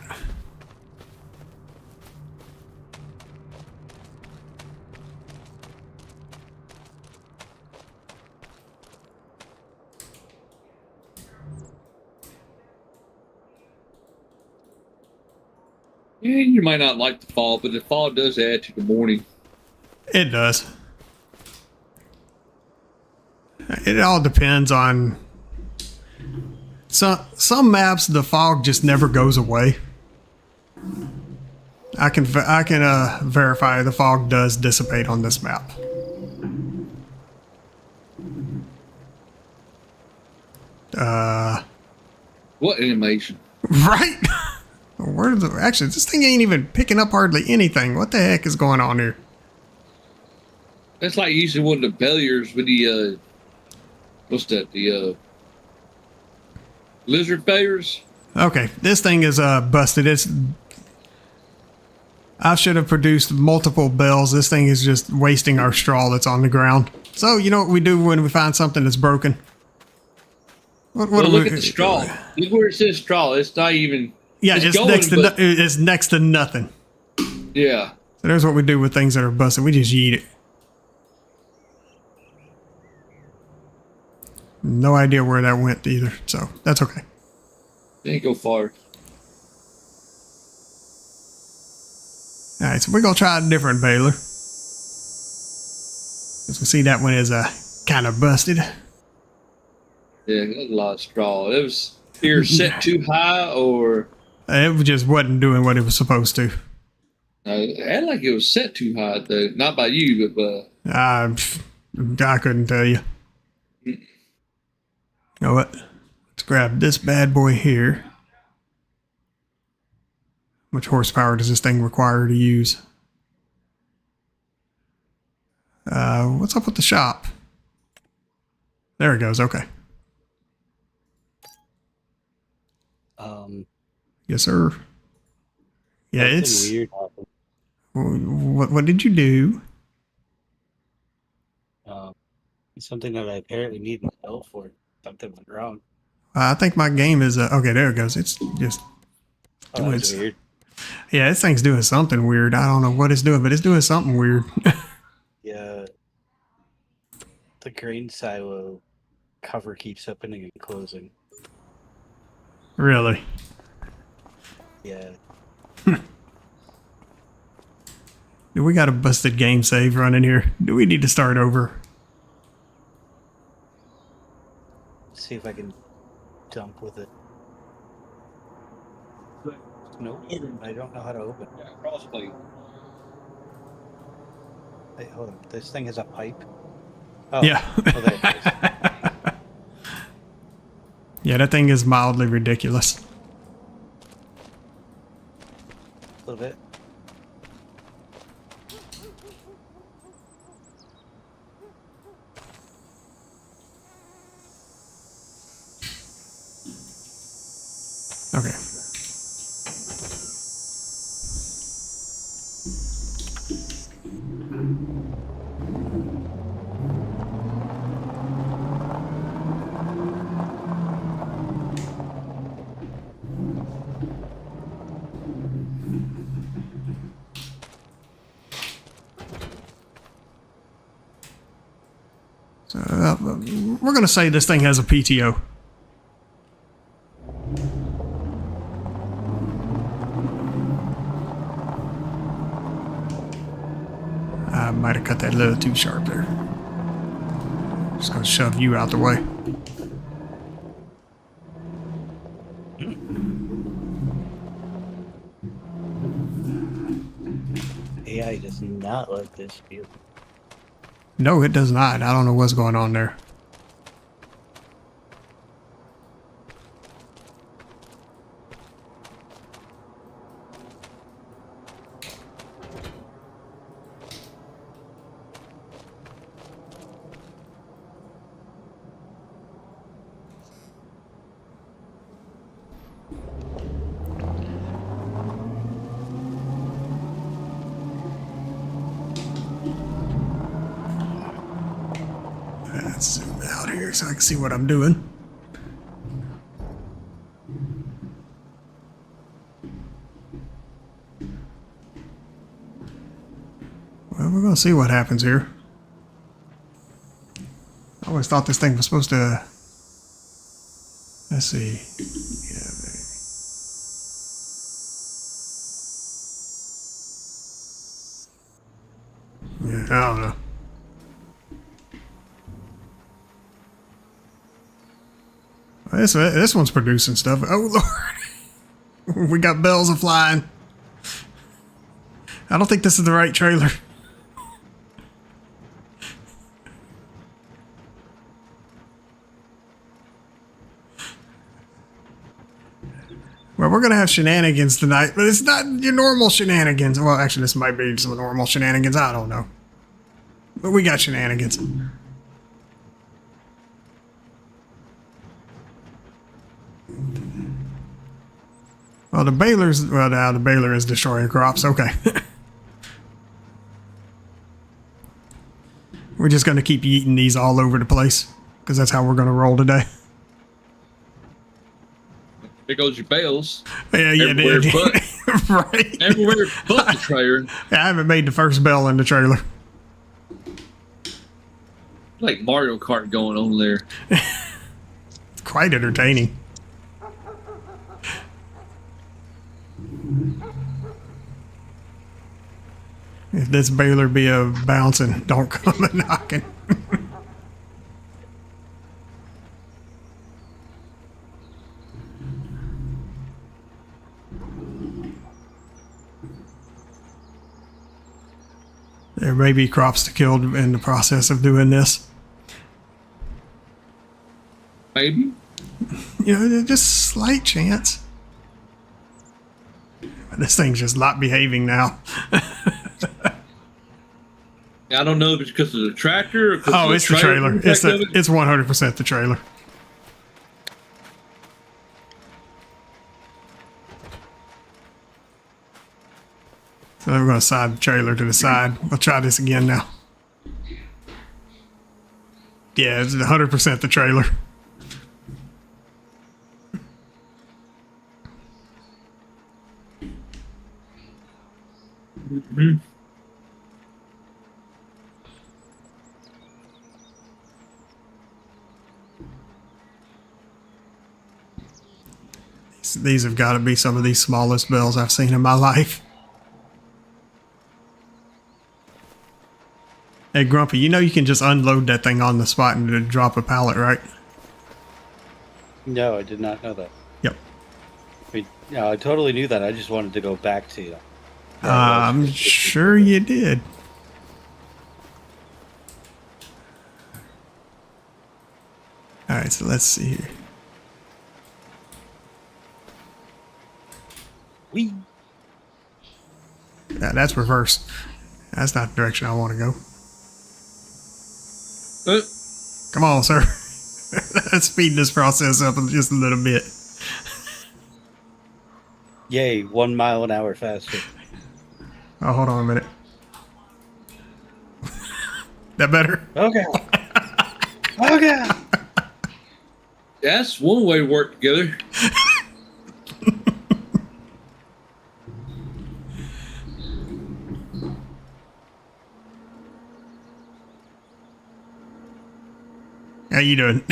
Yeah, you might not like the fall, but the fall does add to the morning. It does. It all depends on... Some maps, the fog just never goes away. I can verify the fog does dissipate on this map. What animation? Right? Actually, this thing ain't even picking up hardly anything. What the heck is going on here? That's like using one of the failures with the what's that? The lizard failures. Okay, this thing is busted. I should have produced multiple bells. This thing is just wasting our straw that's on the ground. So, you know what we do when we find something that's broken? What Well, do look we- at the straw. Look where it says straw. It's not even. Yeah, it's going, next to but- it's next to nothing. Yeah. So there's what we do with things that are busted. We just yeet it. No idea where that went either, so that's okay. Didn't go far. All right, so we're gonna try a different baler. As we see, that one is kind of busted. Yeah, that's a lot of straw. It was either set too high or It just wasn't doing what it was supposed to. it had like it was set too high though. Not by you, but I couldn't tell you. You know what? Let's grab this bad boy here. How much horsepower does this thing require to use? What's up with the shop? There it goes. Okay. Yes, sir. Yeah, something it's weird happened. what did you do? Something that I apparently need an L for. Something went wrong. I think my game is okay. There it goes. It's just Oh, doing that's weird. yeah. This thing's doing something weird. I don't know what it's doing, but it's doing something weird. Yeah. The grain silo cover keeps opening and closing. Really. Yeah. Do we got a busted game save running here? Do we need to start over? See if I can dump with it. Nope. I don't know how to open it. yeah, crossplay. Wait, hold on. This thing has a pipe. Oh, Yeah. Oh, there it is. Yeah, that thing is mildly ridiculous. A little bit. Okay. So, we're going to say this thing has a PTO. I might have cut that a little too sharp there. Just going to shove you out the way. AI does not like this field. No, it does not. I don't know what's going on there. Let's zoom out here so I can see what I'm doing. Well, we're going to see what happens here. I always thought this thing was supposed to... Let's see. Yeah, I don't know. This one's producing stuff. Oh, Lord. We got bells a-flying. I don't think this is the right trailer. Well, we're going to have shenanigans tonight, but it's not your normal shenanigans. Well, actually, this might be some normal shenanigans. I don't know. But we got shenanigans. Well, the baler is destroying crops. Okay. We're just going to keep eating these all over the place because that's how we're going to roll today. There goes your bales. Yeah, you Everywhere did. but- Right. Everywhere but the trailer. I haven't made the first bell in the trailer. Like Mario Kart going on there. It's quite entertaining. If this baler be a bouncing, don't come a knocking. There may be crops to kill in the process of doing this. Maybe. You know, just slight chance. This thing's just not behaving now. I don't know if it's because of the tractor or because Oh, of it's the trailer. It's effect of it. it's 100% the trailer. So we're going to side the trailer to the side. We'll try this again now. Yeah, it's 100% the trailer. These have got to be some of the smallest bells I've seen in my life. Hey, Grumpy, you know you can just unload that thing on the spot and drop a pallet, right? No, I did not know that. Yep. I mean, no, I totally knew that. I just wanted to go back to you. I'm sure you did. All right, so let's see here. We Yeah, that's reverse. That's not the direction I want to go. Come on, sir. Let's speed this process up just a little bit. Yay, 1 mile an hour faster. Oh, hold on a minute. That better? Okay. Okay. That's one way to work together. How you doing?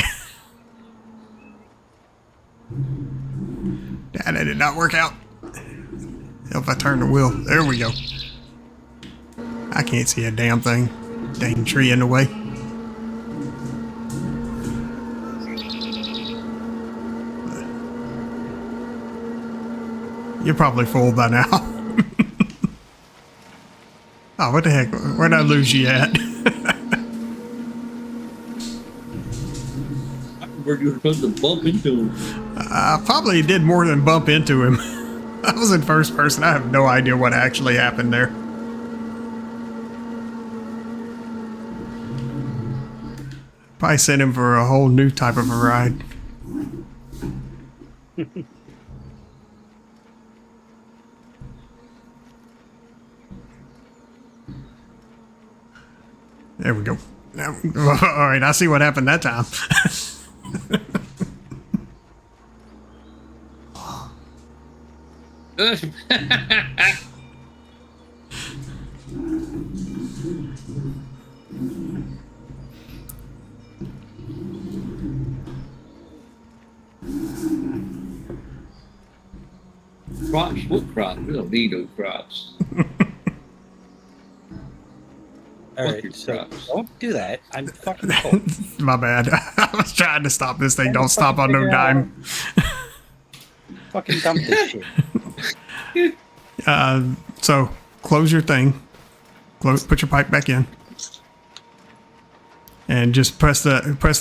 That did not work out. If I turn the wheel. There we go. I can't see a damn thing. Dang tree in the way. You're probably full by now. Oh, what the heck? Where'd I lose you at? Where you were supposed to bump into him. I probably did more than bump into him. I was in first person. I have no idea what actually happened there. Probably sent him for a whole new type of a ride. There we go. Now, all right, I see what happened that time. Crops? What crops? We don't need no crops. All Fuck right, your so crops. don't do that. I'm fucking cold. My bad. I was trying to stop this thing. Don't stop on no dime. Fucking dump this shit. So close your thing. Put your pipe back in, and just press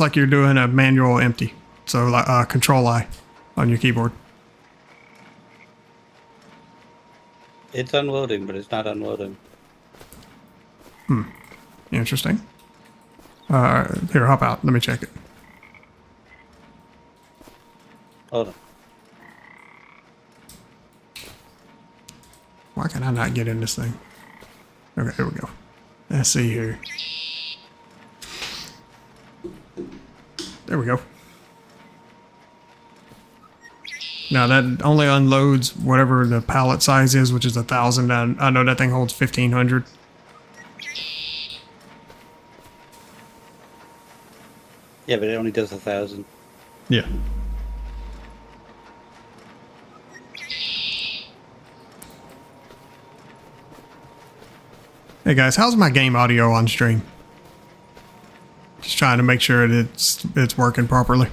like you're doing a manual empty. So Control I on your keyboard. It's unloading, but it's not unloading. Interesting. Here, hop out. Let me check it. Hold on. Why can I not get in this thing? Okay, here we go. Let's see here. There we go. Now that only unloads whatever the pallet size is, which is 1,000. I know that thing holds 1,500. Yeah, but it only does 1,000. Yeah. Hey guys, how's my game audio on stream? Just trying to make sure that it's working properly.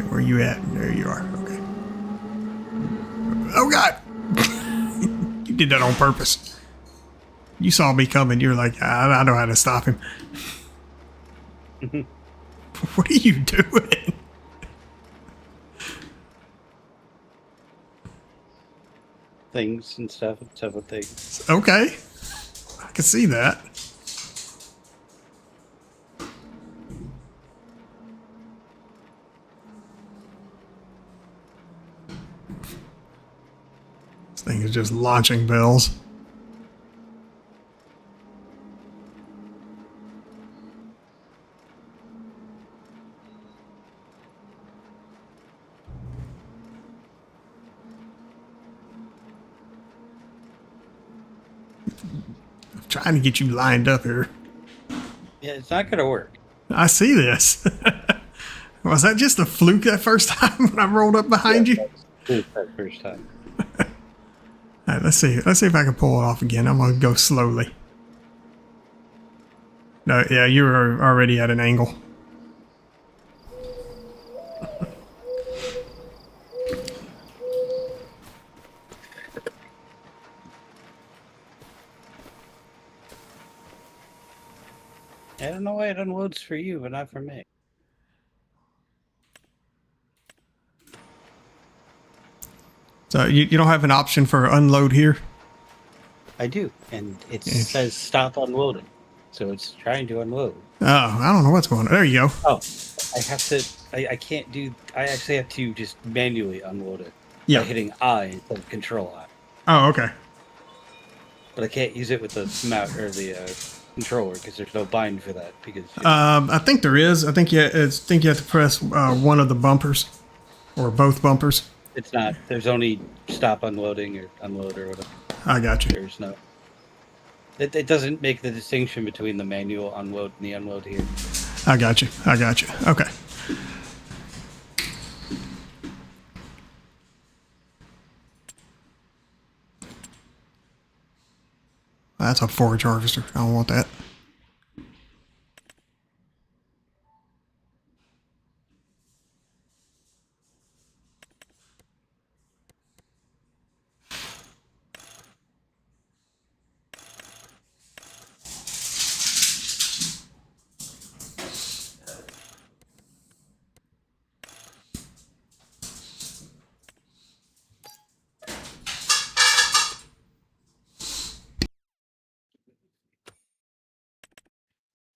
Where you at? There you are. Okay. Oh God! You did that on purpose. You saw me coming. You're like, I know how to stop him. What are you doing? Things and stuff, and several things. Okay. I can see that. This thing is just launching bells. I'm trying to get you lined up here. Yeah, it's not going to work. I see this. Was that just a fluke that first time when I rolled up behind you? That first time. All right, let's see. Let's see if I can pull it off again. I'm gonna go slowly. No, yeah, you were already at an angle. I don't know why it unloads for you, but not for me. So you don't have an option for unload here? I do, and it Yeah. says stop unloading. So it's trying to unload. Oh, I don't know what's going on. There you go. Oh, I have to, I can't do, I actually have to just manually unload it Yeah. by hitting I instead of control I. Oh, okay. But I can't use it with the mouse or the controller because there's no bind for that. Because I think there is. I think you have to press one of the bumpers or both bumpers. it's not, there's only stop unloading or unload or whatever. I got you. There's no, it doesn't make the distinction between the manual unload and the unload here. I got you. I got you. Okay. That's a forage harvester. I don't want that.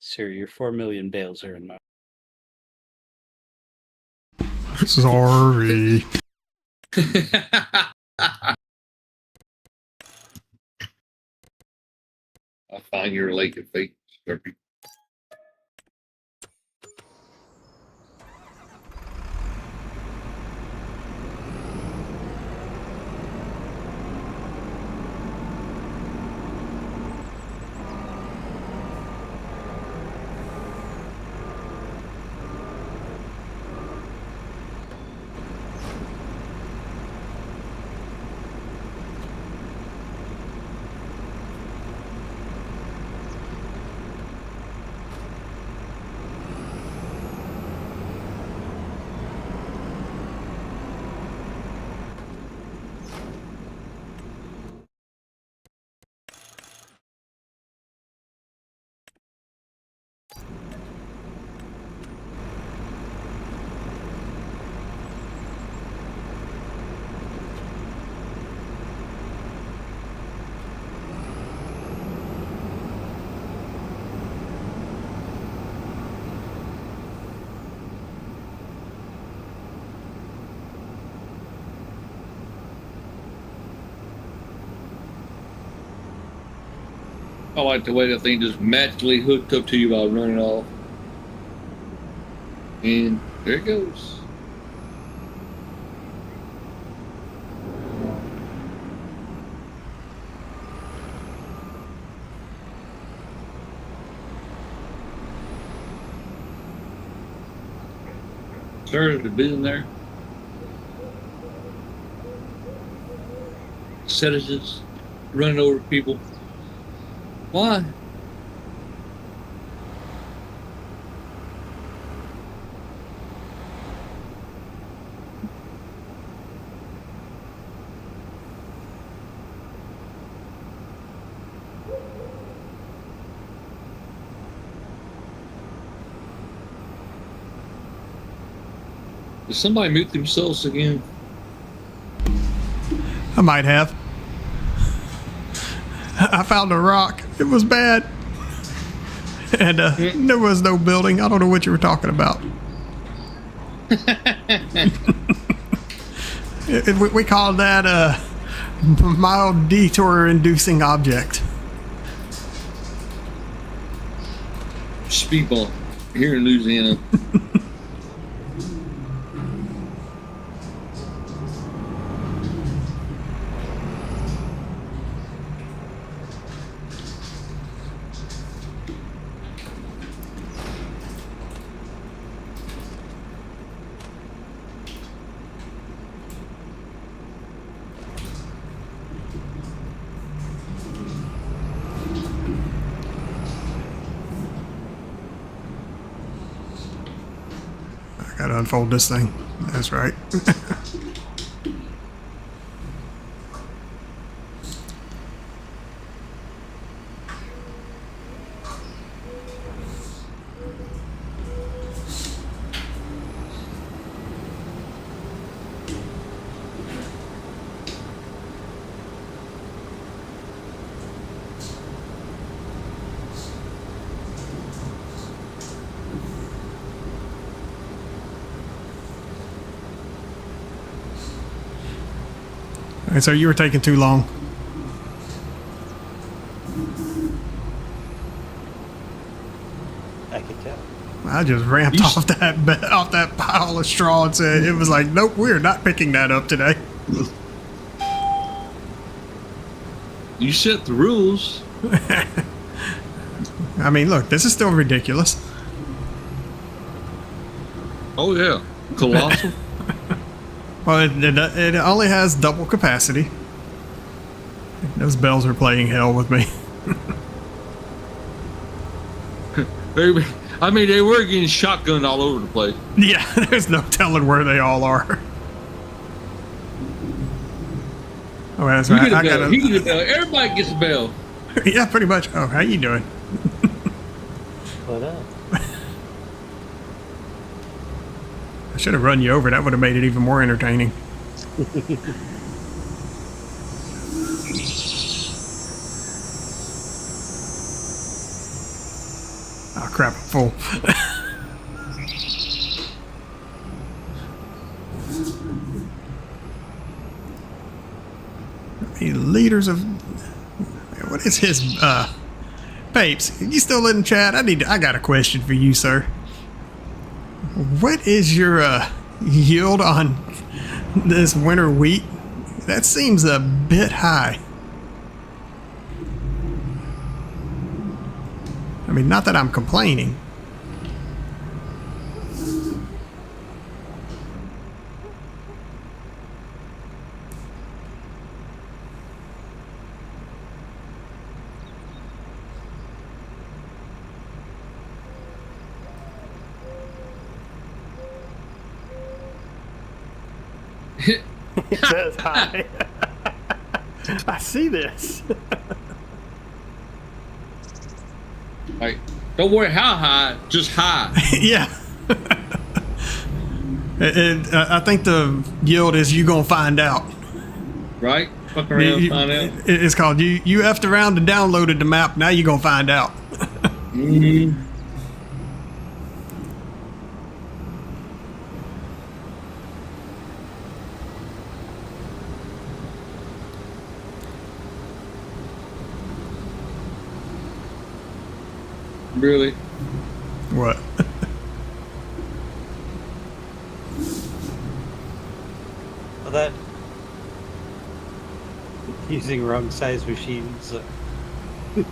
Sir, your 4 million bales are in my. Sorry. I find your lake of fate. I like the way that thing just magically hooked up to you while running off. And there it goes. Sir, the bit in there. Sedatives, running over people. Why? Did somebody mute themselves again? I might have. I found a rock. It was bad. And there was no building. I don't know what you were talking about. We call that a mild detour-inducing object. Speed bump here in Louisiana. Gotta unfold this thing. That's right. And so you were taking too long. I could tell. I just ramped off that pile of straw and said it was like, nope, we're not picking that up today. You set the rules. I mean, look, this is still ridiculous. Oh yeah, colossal. Well, it only has double capacity. Those bells are playing hell with me. I mean, they were getting shotgunned all over the place. Yeah, there's no telling where they all are. Oh, that's You right. get a bell. You get a bell. Everybody gets a bell. Yeah, pretty much. Oh, how you doing? What up? I should have run you over. That would have made it even more entertaining. Oh, crap. I'm full. The leaders of... What is his... Papes, you still in chat? I got a question for you, sir. What is your yield on this winter wheat? That seems a bit high. I mean, not that I'm complaining. It says high. I see this. Like, don't worry how high, just high. Yeah. I think the yield is you gonna find out. Right? Fuck around, find out. It's called you effed around and downloaded the map. Now you gonna find out. Mm-hmm. Really? What? Well, that using wrong size machines.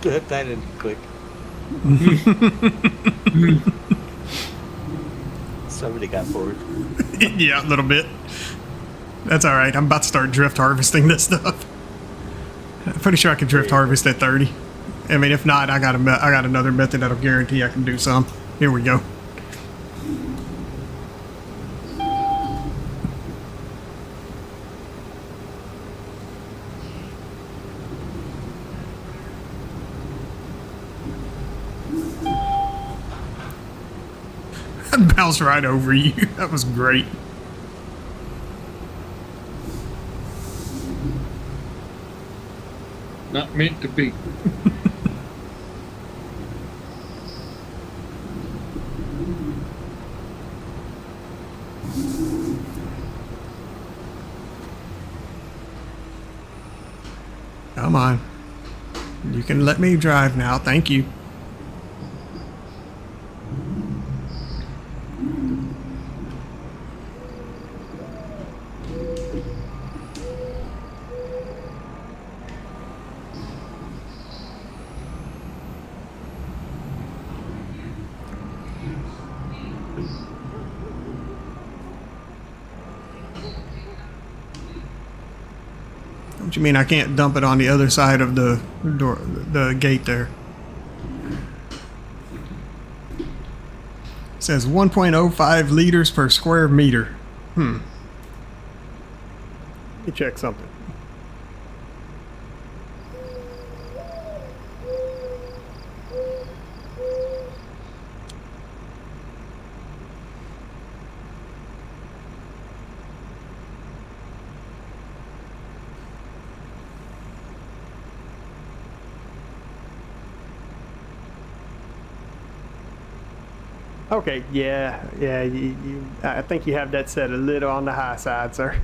That didn't click. Somebody got bored. Yeah, a little bit. That's all right. I'm about to start drift harvesting this stuff. I'm pretty sure I can drift harvest at 30. I mean, if not, I got another method that'll guarantee I can do some. Here we go. I bounced right over you. That was great. Not meant to be. Come on. You can let me drive now. Thank you. What you mean I can't dump it on the other side of the door, the gate there? It says 1.05 liters per square meter. Let me check something. Okay, yeah, I think you have that set a little on the high side, sir.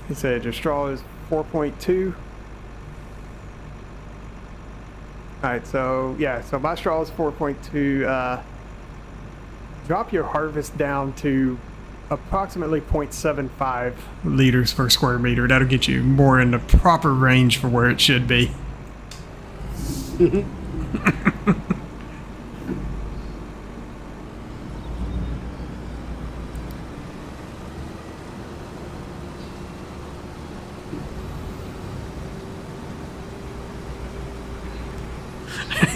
He said your straw is 4.2. All right, so yeah, so my straw is 4.2. Drop your harvest down to approximately 0.75 liters per square meter. That'll get you more in the proper range for where it should be.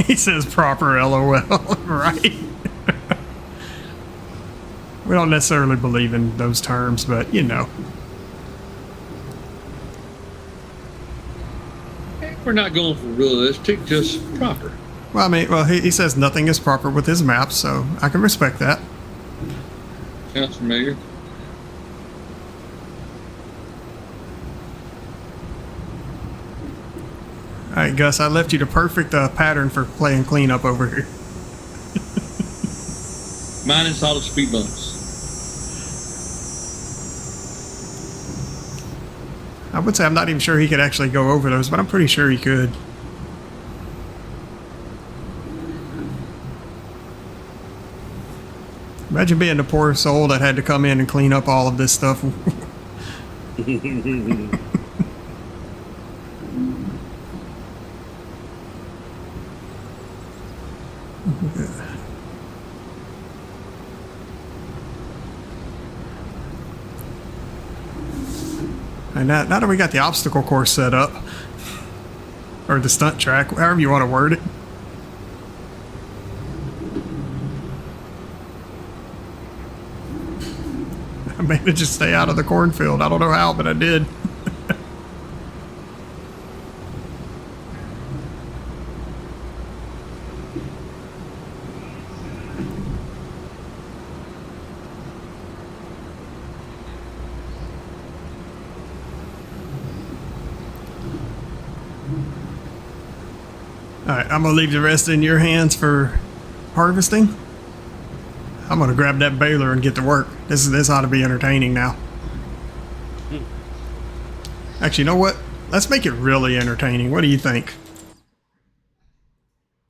He says proper LOL, right? We don't necessarily believe in those terms, but you know. We're not going for realistic, just proper. Well, I mean, he says nothing is proper with his maps, so I can respect that. Sounds familiar. All right, Gus, I left you the perfect pattern for playing cleanup over here. Minus all the speed bumps. I would say I'm not even sure he could actually go over those, but I'm pretty sure he could. Imagine being the poor soul that had to come in and clean up all of this stuff. And now that we got the obstacle course set up, or the stunt track, however you want to word it. I managed to stay out of the cornfield. I don't know how, but I did. All right, I'm gonna leave the rest in your hands for harvesting. I'm gonna grab that baler and get to work. This ought to be entertaining now. Actually, you know what? Let's make it really entertaining. What do you think?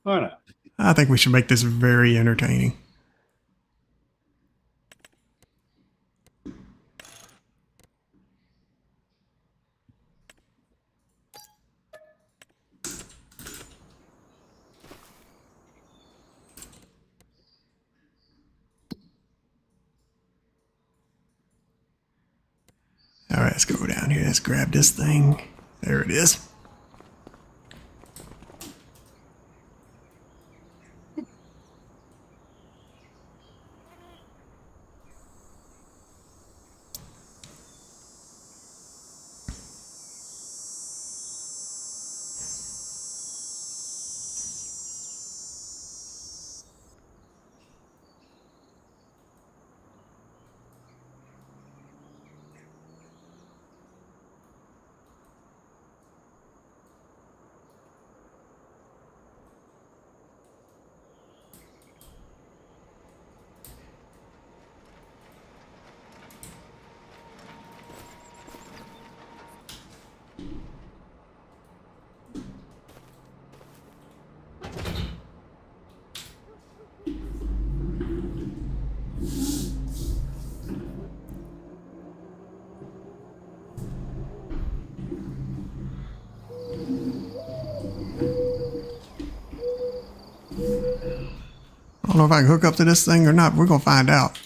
Why not? I think we should make this very entertaining. All right, let's go down here. Let's grab this thing. There it is. I don't know if I can hook up to this thing or not. We're gonna find out.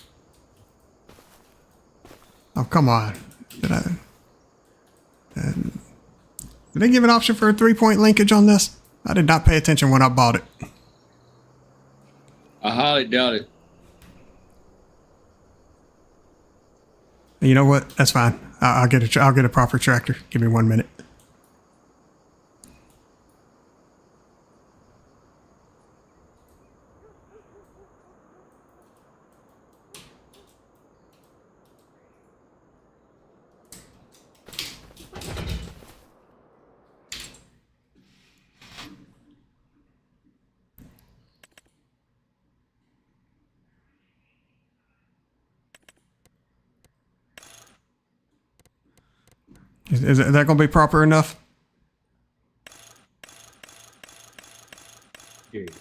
Oh, come on. Did they give an option for a 3-point linkage on this? I did not pay attention when I bought it. I highly doubt it. You know what? That's fine. I'll get a proper tractor. Give me 1 minute. Is that going to be proper enough? Here you go.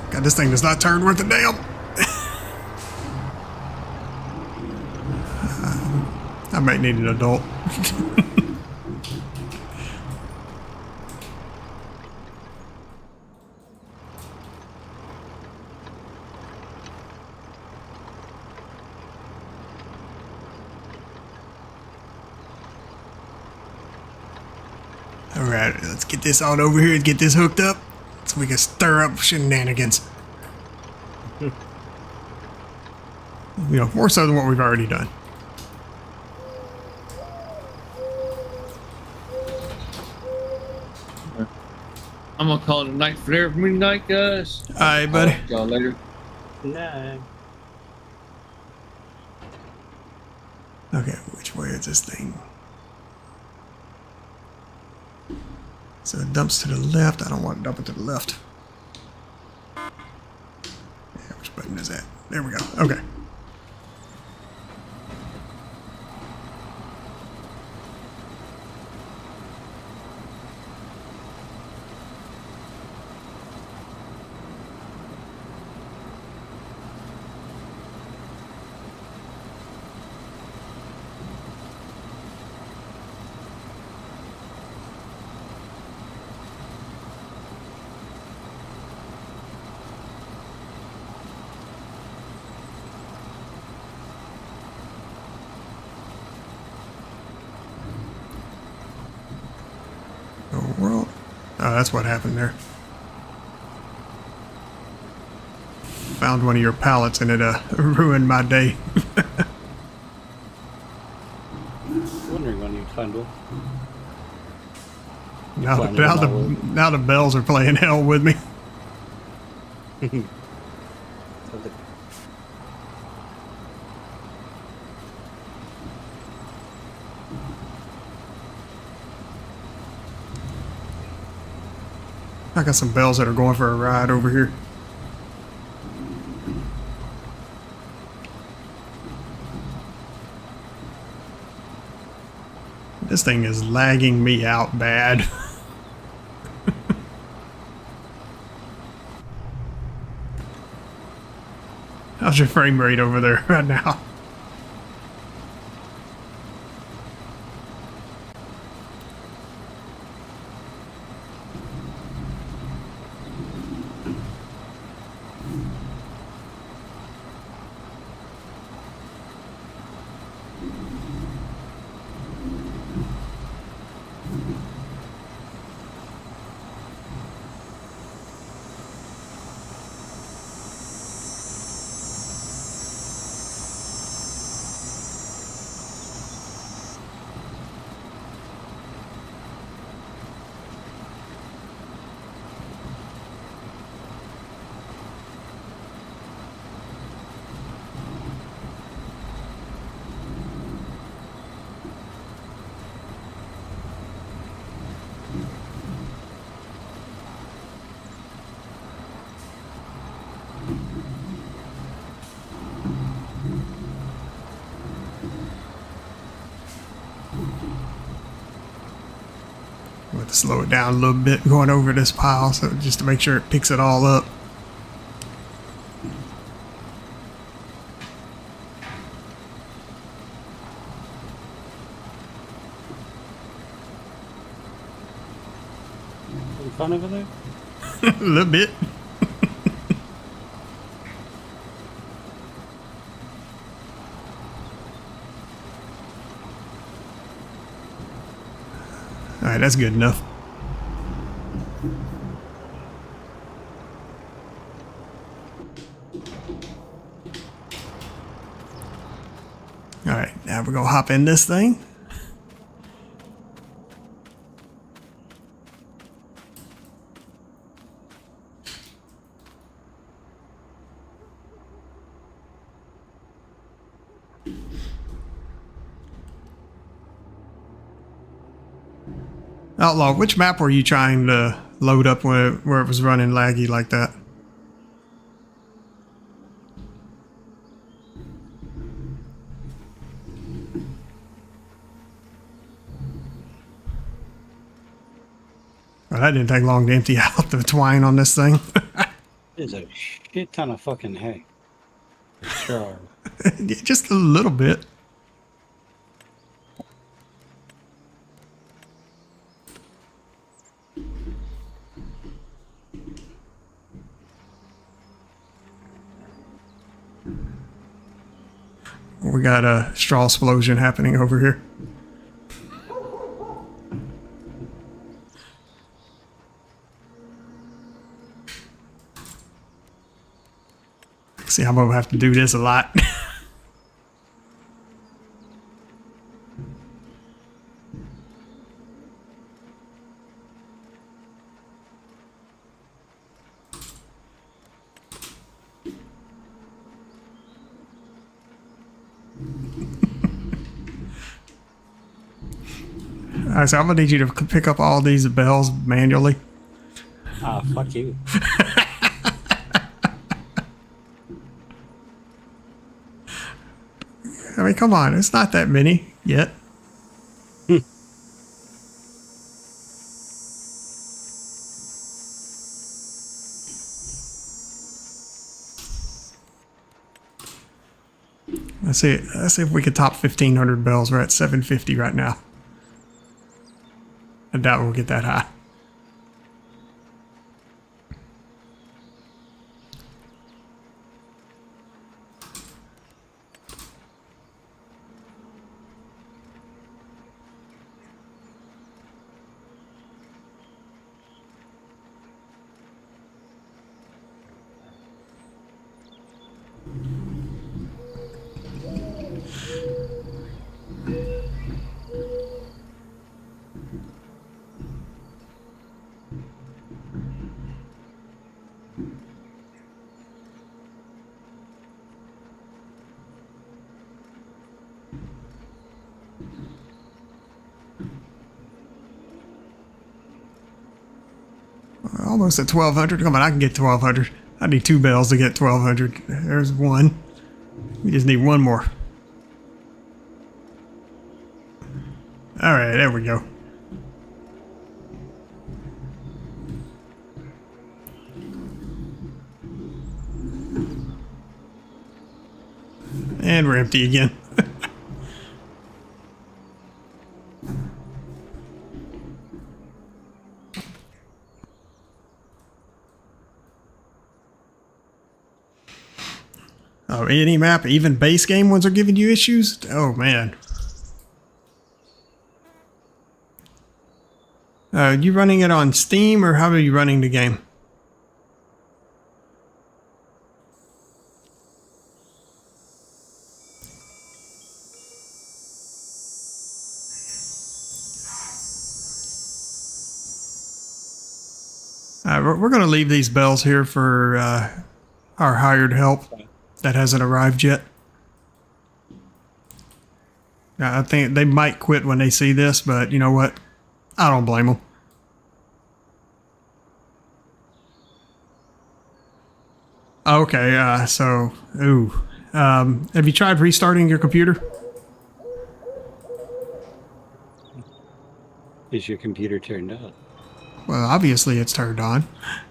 God, this thing does not turn worth a damn. I might need an adult. All right, let's get this on over here and get this hooked up so we can stir up shenanigans. You know, more so than what we've already done. I'm gonna call it a night for there for me tonight, guys. All right, buddy. Talk to y'all later. Nah. Okay, which way is this thing? So it dumps to the left. I don't want to dump it to the left. Yeah, which button is that? There we go. Okay. World. Oh, that's what happened there. Found one of your pallets and it ruined my day. find one. Now, Finding them all over. now the bells are playing hell with me. I got some bells that are going for a ride over here. This thing is lagging me out bad. How's your frame rate over there right now? I'm going to slow it down a little bit going over this pile, so just to make sure it picks it all up. Having fun over there? A little bit. Alright, that's good enough. Alright, now we're gonna hop in this thing. Outlaw, which map were you trying to load up where it was running laggy like that? Well, that didn't take long to empty out the twine on this thing. There's a shit ton of fucking hay. For sure. Just a little bit. We got a straw explosion happening over here. See, I'm gonna have to do this a lot. Alright, so I'm gonna need you to pick up all these bells manually. Ah, fuck you. I mean, come on, it's not that many yet. Let's see if we could top 1,500 bells. We're at 750 right now. I doubt we'll get that high. Almost at 1,200. Come on, I can get 1,200. I need 2 bells to get 1,200. There's one. We just need one more. Alright, there we go. And we're empty again. Oh, any map, even base game ones are giving you issues? Oh, man. You running it on Steam, or how are you running the game? We're going to leave these bells here for our hired help that hasn't arrived yet. I think they might quit when they see this, but you know what? I don't blame them. Okay, have you tried restarting your computer? Is your computer turned on? Well, obviously it's turned on. I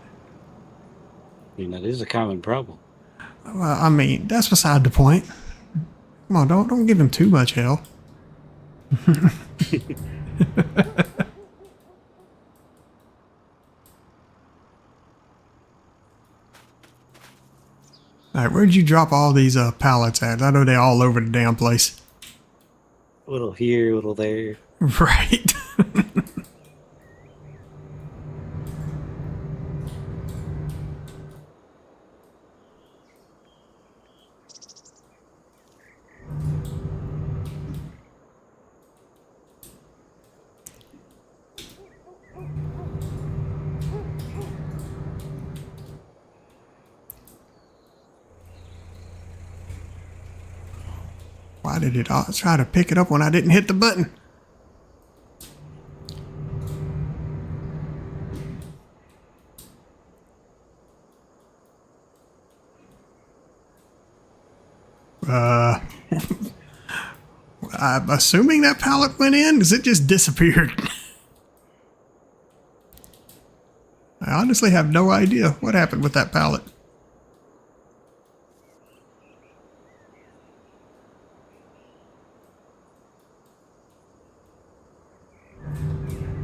mean, that is a common problem. Well, I mean, that's beside the point. Come on, don't give him too much hell. Alright, where'd you drop all these pallets at? I know they're all over the damn place. A little here, a little there. Right. Why did it try to pick it up when I didn't hit the button? I'm assuming that pallet went in because it just disappeared. I honestly have no idea what happened with that pallet.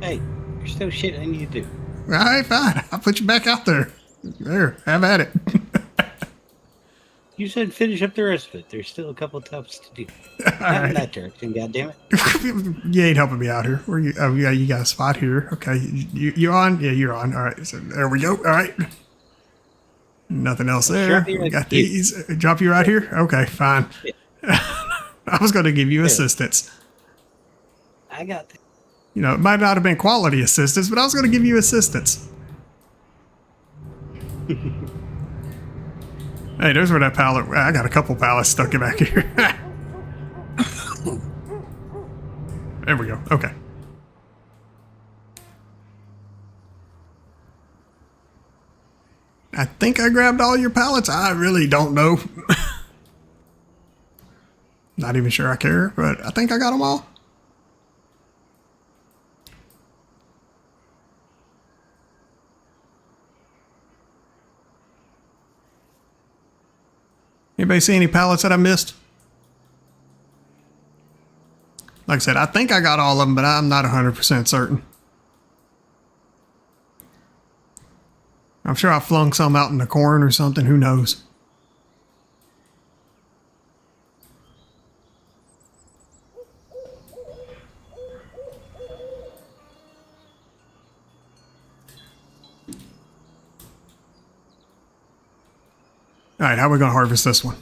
Hey, there's still shit I need to do. All right, fine. I'll put you back out there. There, have at it. You said finish up the rest of it. There's still a couple tubs to do. Not in that direction, goddammit. You ain't helping me out here. Where you? Oh, yeah, you got a spot here. Okay, you on? Yeah, you're on. All right, so there we go. All right. Nothing else there. We got these. Drop you right here? Okay, fine. Yeah. I was going to give you assistance. I got this. You know, it might not have been quality assistance, but I was going to give you assistance. Hey, there's where that pallet... I got a couple pallets stuck in back here. There we go. Okay. I think I grabbed all your pallets. I really don't know. Not even sure I care, but I think I got them all. Anybody see any pallets that I missed? Like I said, I think I got all of them, but I'm not 100% certain. I'm sure I flung some out in the corn or something. Who knows? All right, how are we going to harvest this one?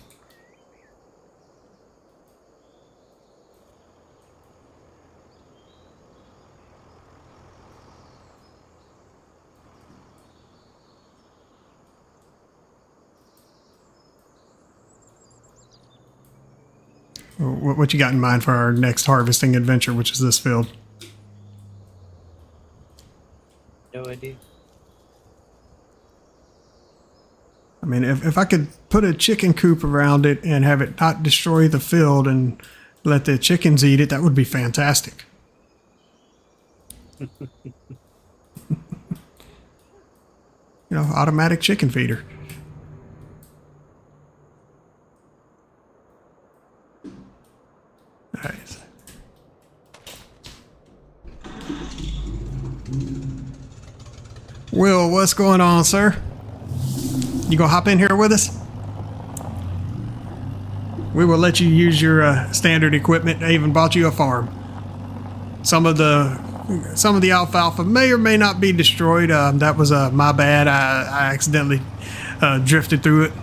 What you got in mind for our next harvesting adventure, which is this field? No idea. mean, if I could put a chicken coop around it and have it not destroy the field and let the chickens eat it, that would be fantastic. Automatic chicken feeder. Nice. Will, what's going on, sir? You gonna hop in here with us? We will let you use your standard equipment. I even bought you a farm. Some of the alfalfa may or may not be destroyed. That was my bad. I accidentally drifted through it.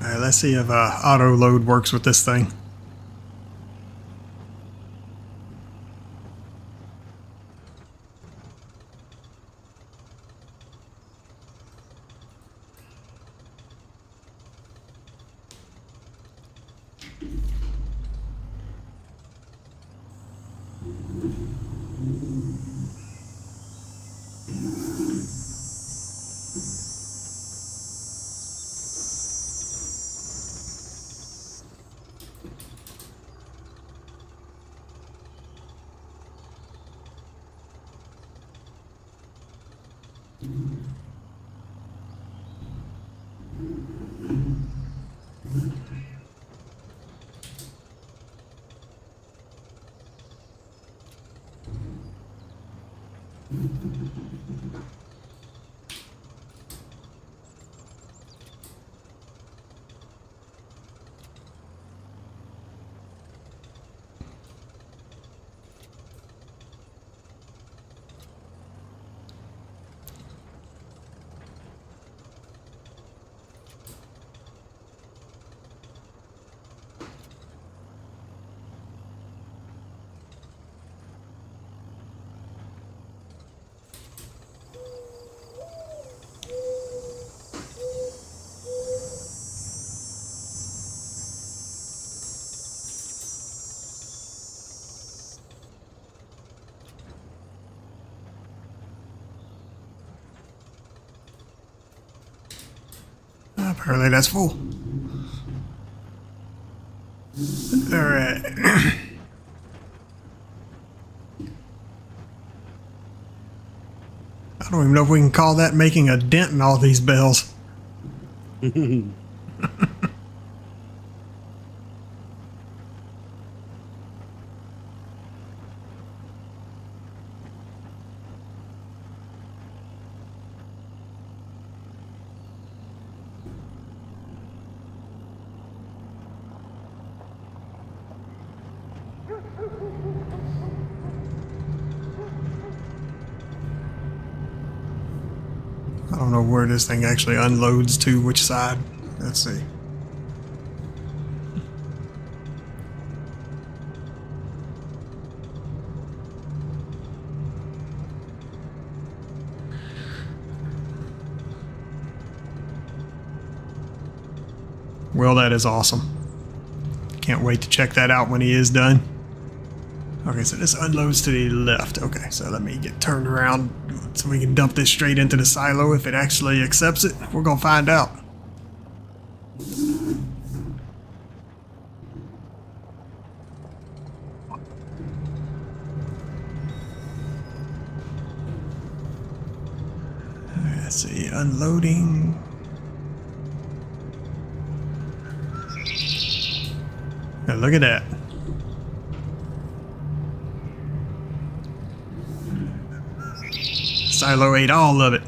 All right, let's see if auto load works with this thing. Apparently that's full. Alright. I don't even know if we can call that making a dent in all these bells. I don't know where this thing actually unloads to, which side. Let's see. Well, that is awesome. Can't wait to check that out when he is done. Okay, so this unloads to the left. Okay, so let me get turned around so we can dump this straight into the silo if it actually accepts it. We're gonna find out. Let's see, unloading. And look at that. Silo ate all of it.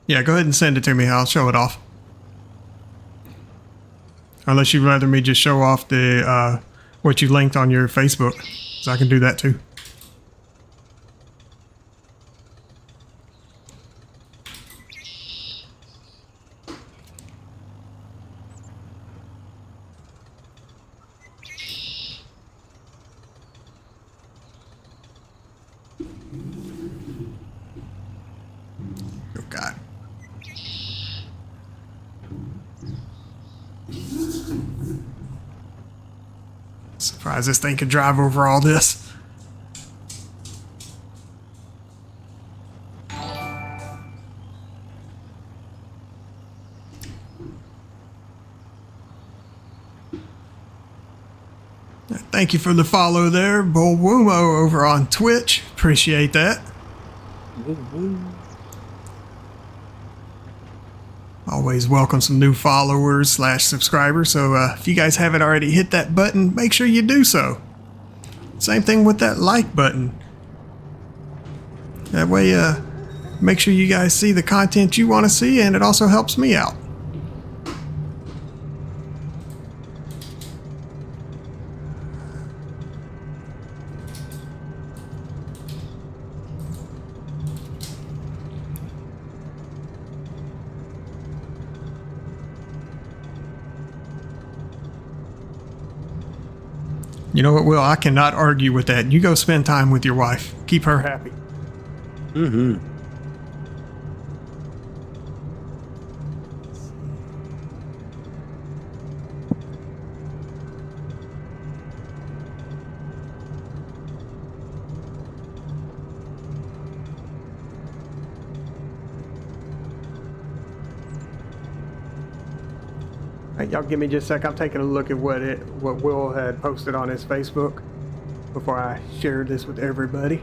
Yeah, go ahead and send it to me. I'll show it off. Unless you'd rather me just show off the what you linked on your Facebook, so I can do that too. Oh God. Surprised this thing could drive over all this. Thank you for the follow there, Bolwumo over on Twitch. Appreciate that. Always welcome some new followers / subscribers. So if you guys haven't already hit that button, make sure you do so. Same thing with that like button. That way, make sure you guys see the content you want to see, and it also helps me out. You know what, Will? I cannot argue with that. You go spend time with your wife. Keep her happy. Mm-hmm. Hey, y'all give me just a sec. I'm taking a look at what Will had posted on his Facebook before I share this with everybody.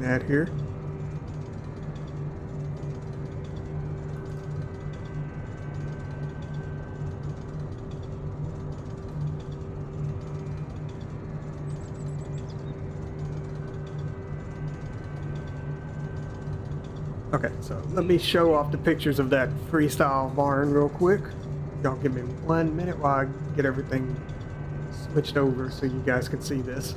At here. Okay, so let me show off the pictures of that freestyle barn real quick. Y'all give me 1 minute while I get everything switched over so you guys can see this.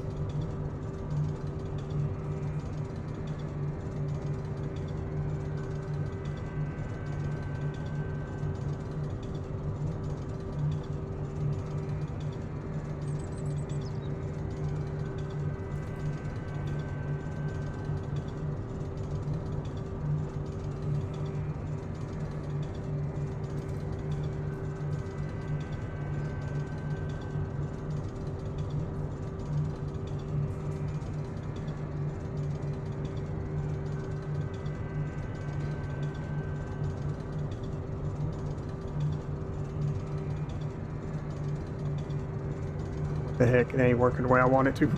The heck, it ain't working the way I want it to.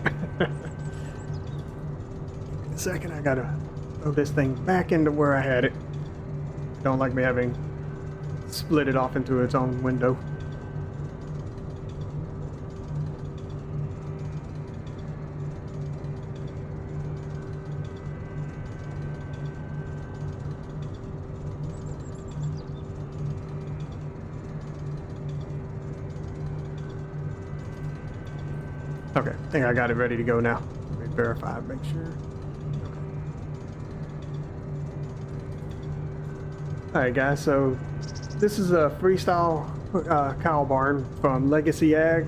A second, I gotta throw this thing back into where I had it. Don't like me having split it off into its own window. Okay, I think I got it ready to go now. Let me verify, make sure. Alright guys, so this is a freestyle cow barn from Legacy Ag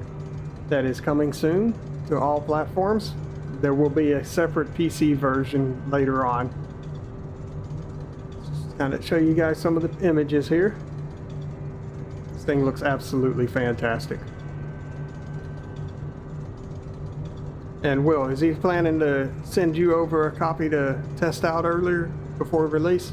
that is coming soon to all platforms. There will be a separate PC version later on. Just kind of show you guys some of the images here. This thing looks absolutely fantastic. And Will, is he planning to send you over a copy to test out earlier before release?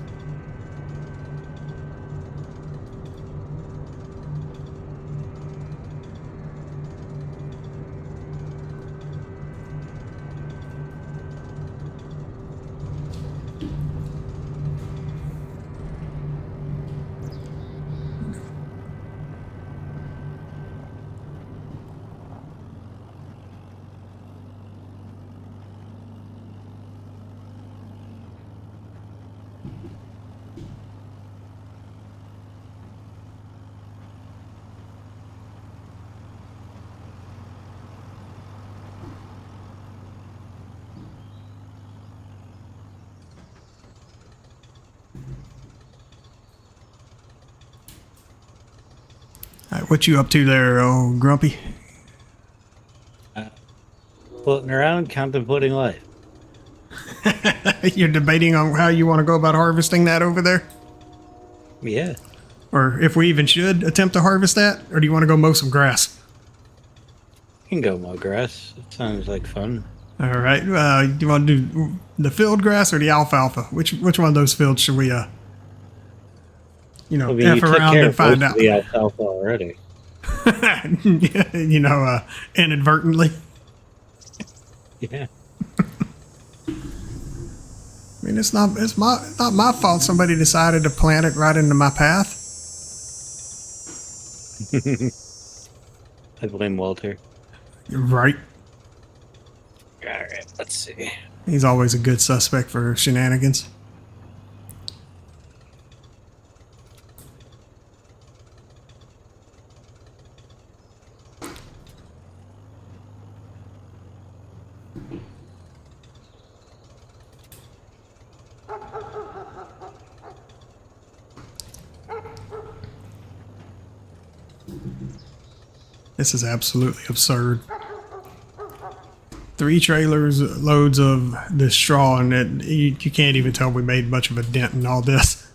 All right, what you up to there, old Grumpy? Floating around, contemplating life. You're debating on how you want to go about harvesting that over there? Yeah. Or if we even should attempt to harvest that? Or do you want to go mow some grass? You can go mow grass. It sounds like fun. All right. Do you want to do the field grass or the alfalfa? Which one of those fields should we, I mean, F you took around care and of find most out? of the alfalfa already. Inadvertently. Yeah. I mean, it's not my fault somebody decided to plant it right into my path. I blame Walter. You're right. All right, let's see. He's always a good suspect for shenanigans. This is absolutely absurd. 3 trailers loads of this straw, and you can't even tell we made much of a dent in all this.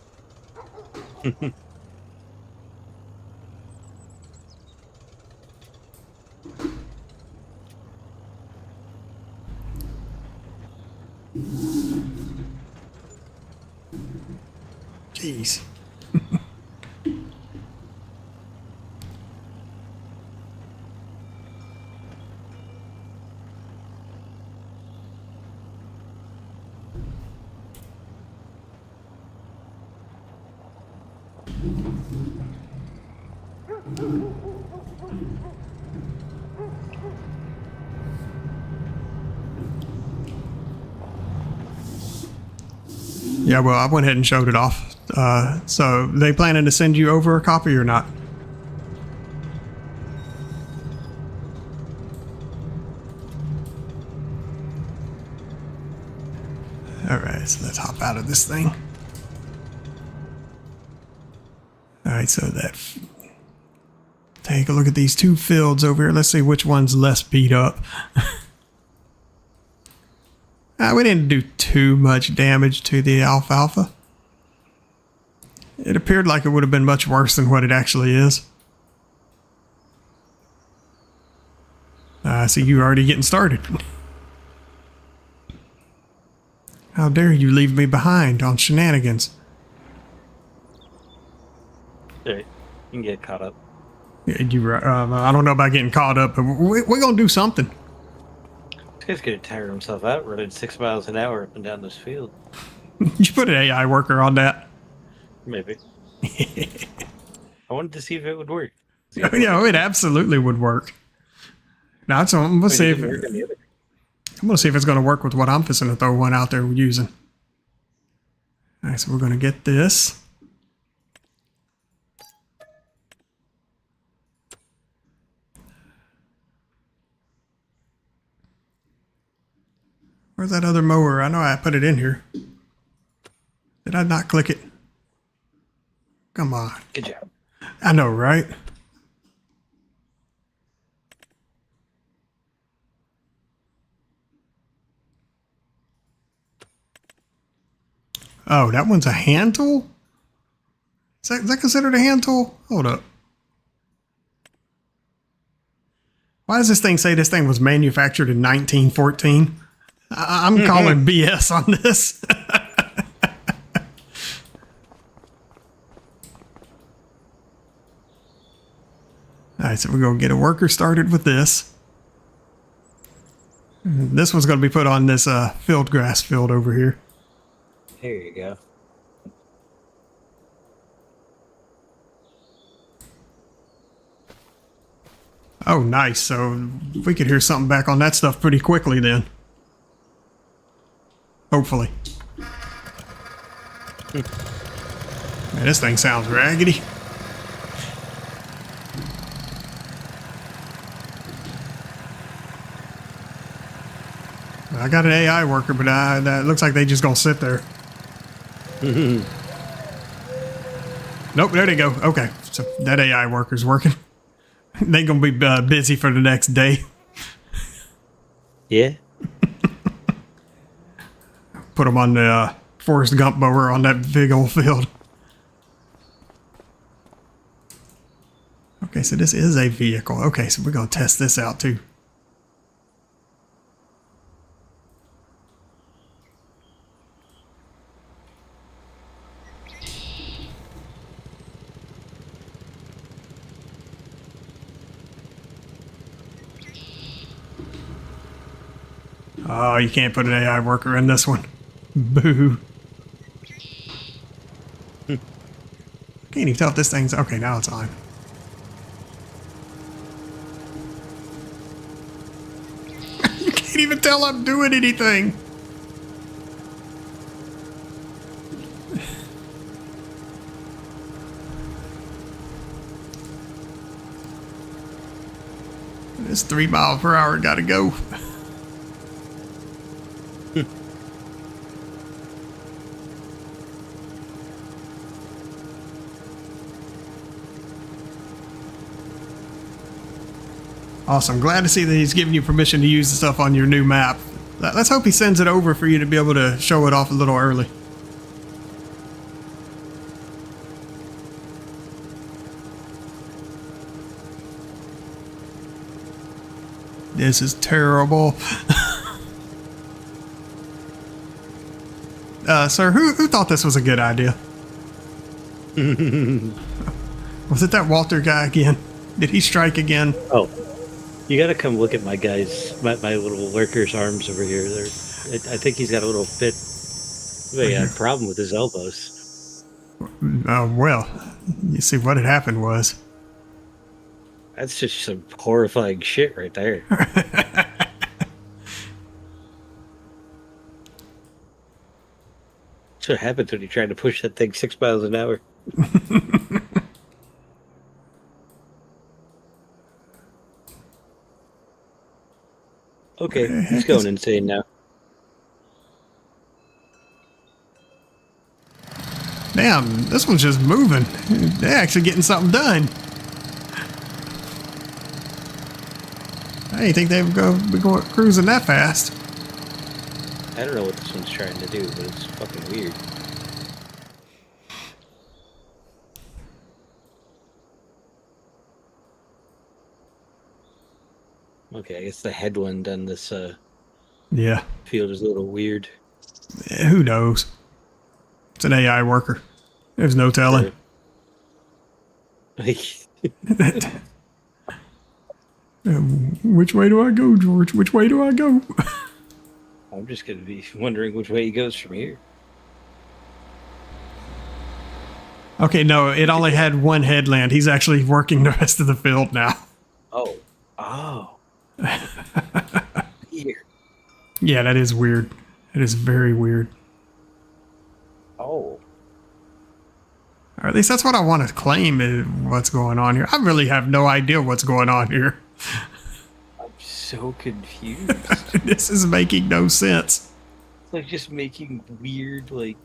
Jeez. Yeah, well, I went ahead and showed it off. So they planning to send you over a copy or not? All right, so let's hop out of this thing. All right, so take a look at these 2 fields over here. Let's see which one's less beat up. We didn't do too much damage to the alfalfa. It appeared like it would have been much worse than what it actually is. So you're already getting started. How dare you leave me behind on shenanigans? All right, you can get caught up. Yeah, I don't know about getting caught up, but we're going to do something. This guy's gonna tire himself out running 6 miles an hour up and down this field. You put an AI worker on that. Maybe. I wanted to see if it would work. Yeah, it absolutely would work. Now, so I'm going to see if it's going to work with what I'm fixing to throw one out there using. All right, so we're going to get this. Where's that other mower? I know I put it in here. Did I not click it? Come on. Good job. I know, right? Oh, that one's a hand tool? Is that considered a hand tool? Hold up. Why does this thing say this thing was manufactured in 1914? I'm calling BS on this. All right, so we're going to get a worker started with this. This one's going to be put on this field grass field over here. There you go. Oh, nice. So we could hear something back on that stuff pretty quickly then. Hopefully. Man, this thing sounds raggedy. I got an AI worker, but that looks like they just gonna sit there. Nope, there they go. Okay, so that AI worker's working. They gonna be busy for the next day. Yeah. Put them on the Forrest Gump mower on that big old field. Okay, so this is a vehicle. Okay, so we're gonna test this out too. Oh, you can't put an AI worker in this one. Boo. Can't even tell if this thing's... Okay, now it's on. You can't even tell I'm doing anything. This 3 miles per hour gotta go. Awesome. Glad to see that he's giving you permission to use the stuff on your new map. Let's hope he sends it over for you to be able to show it off a little early. This is terrible. Sir, who thought this was a good idea? Was it that Walter guy again? Did he strike again? Oh, you got to come look at my guy's, my little worker's arms over here. I think he's got a little bit of a problem with his elbows. Well, you see what had happened was. That's just some horrifying shit right there. That's what happens when you try to push that thing 6 miles an hour. Okay, he's going insane now. Damn, this one's just moving. They're actually getting something done. I didn't think they would be going cruising that fast. I don't know what this one's trying to do, but it's fucking weird. Okay, I guess the headwind on this Yeah. field is a little weird. Who knows? It's an AI worker. There's no telling. Which way do I go, George? Which way do I go? I'm just going to be wondering which way he goes from here. Okay, no, it only had one headland. He's actually working the rest of the field now. Oh. Oh. Here. Yeah, that is weird. It is very weird. Oh. Or at least that's what I want to claim is what's going on here. I really have no idea what's going on here. I'm so confused. This is making no sense. It's like just making weird, like...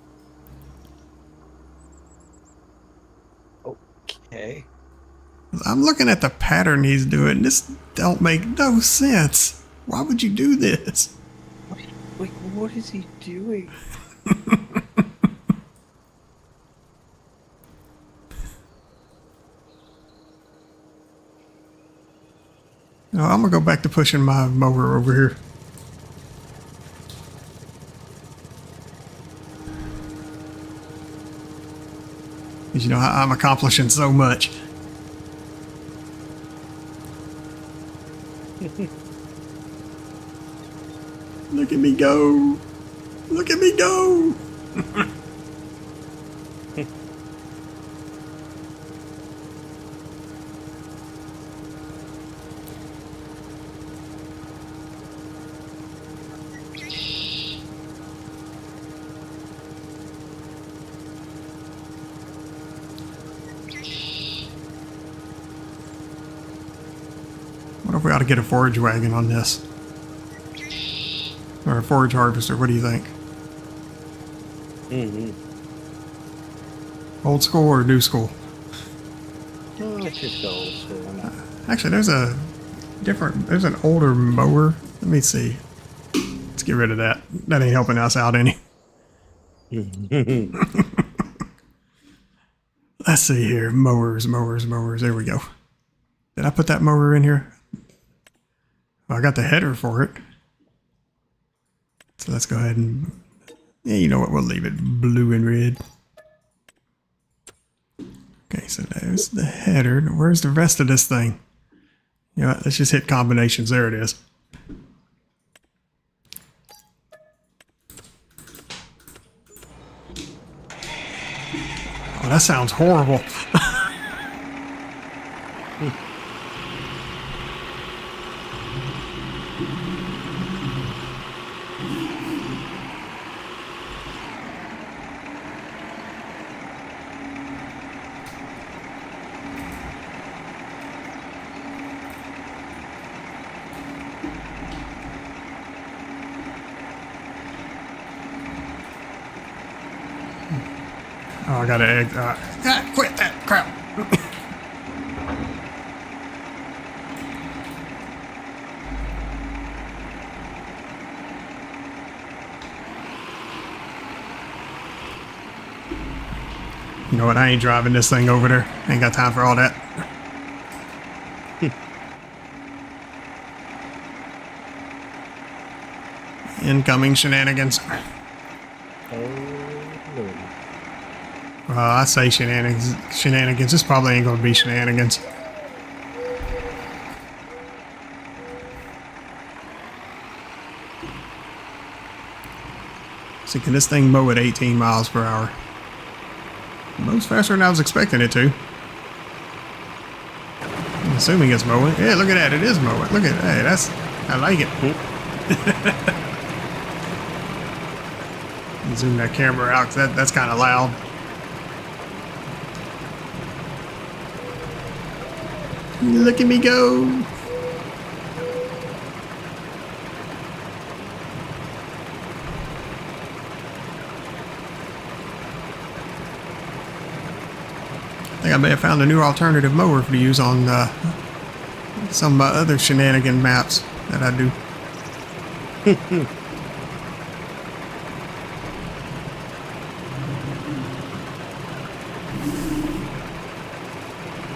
Okay. I'm looking at the pattern he's doing. This don't make no sense. Why would you do this? Like, what is he doing? No, I'm gonna go back to pushing my mower over here. Because you know I'm accomplishing so much. Look at me go! Look at me go! What if we ought to get a forage wagon on this? Or a forage harvester, what do you think? Mm-hmm. Old school or new school? Oh, let's just go old school. Actually, there's an older mower. Let me see. Let's get rid of that. That ain't helping us out any. Let's see here. Mowers. There we go. Did I put that mower in here? Well, I got the header for it. So let's go ahead and... Yeah, you know what? We'll leave it blue and red. Okay, so there's the header. Where's the rest of this thing? You know what? Let's just hit combinations. There it is. Oh, that sounds horrible. Oh, I got an egg. Quit that crap. You know what? I ain't driving this thing over there. Ain't got time for all that. Incoming shenanigans. Well, I say shenanigans. Shenanigans. This probably ain't gonna be shenanigans. See, can this thing mow at 18 miles per hour? It mows faster than I was expecting it to. I'm assuming it's mowing. Yeah, look at that. It is mowing. Look at that. Hey, that's... I like it. Zoom that camera out, 'cause that's kind of loud. Look at me go. I think I may have found a new alternative mower to use on some other shenanigan maps that I do.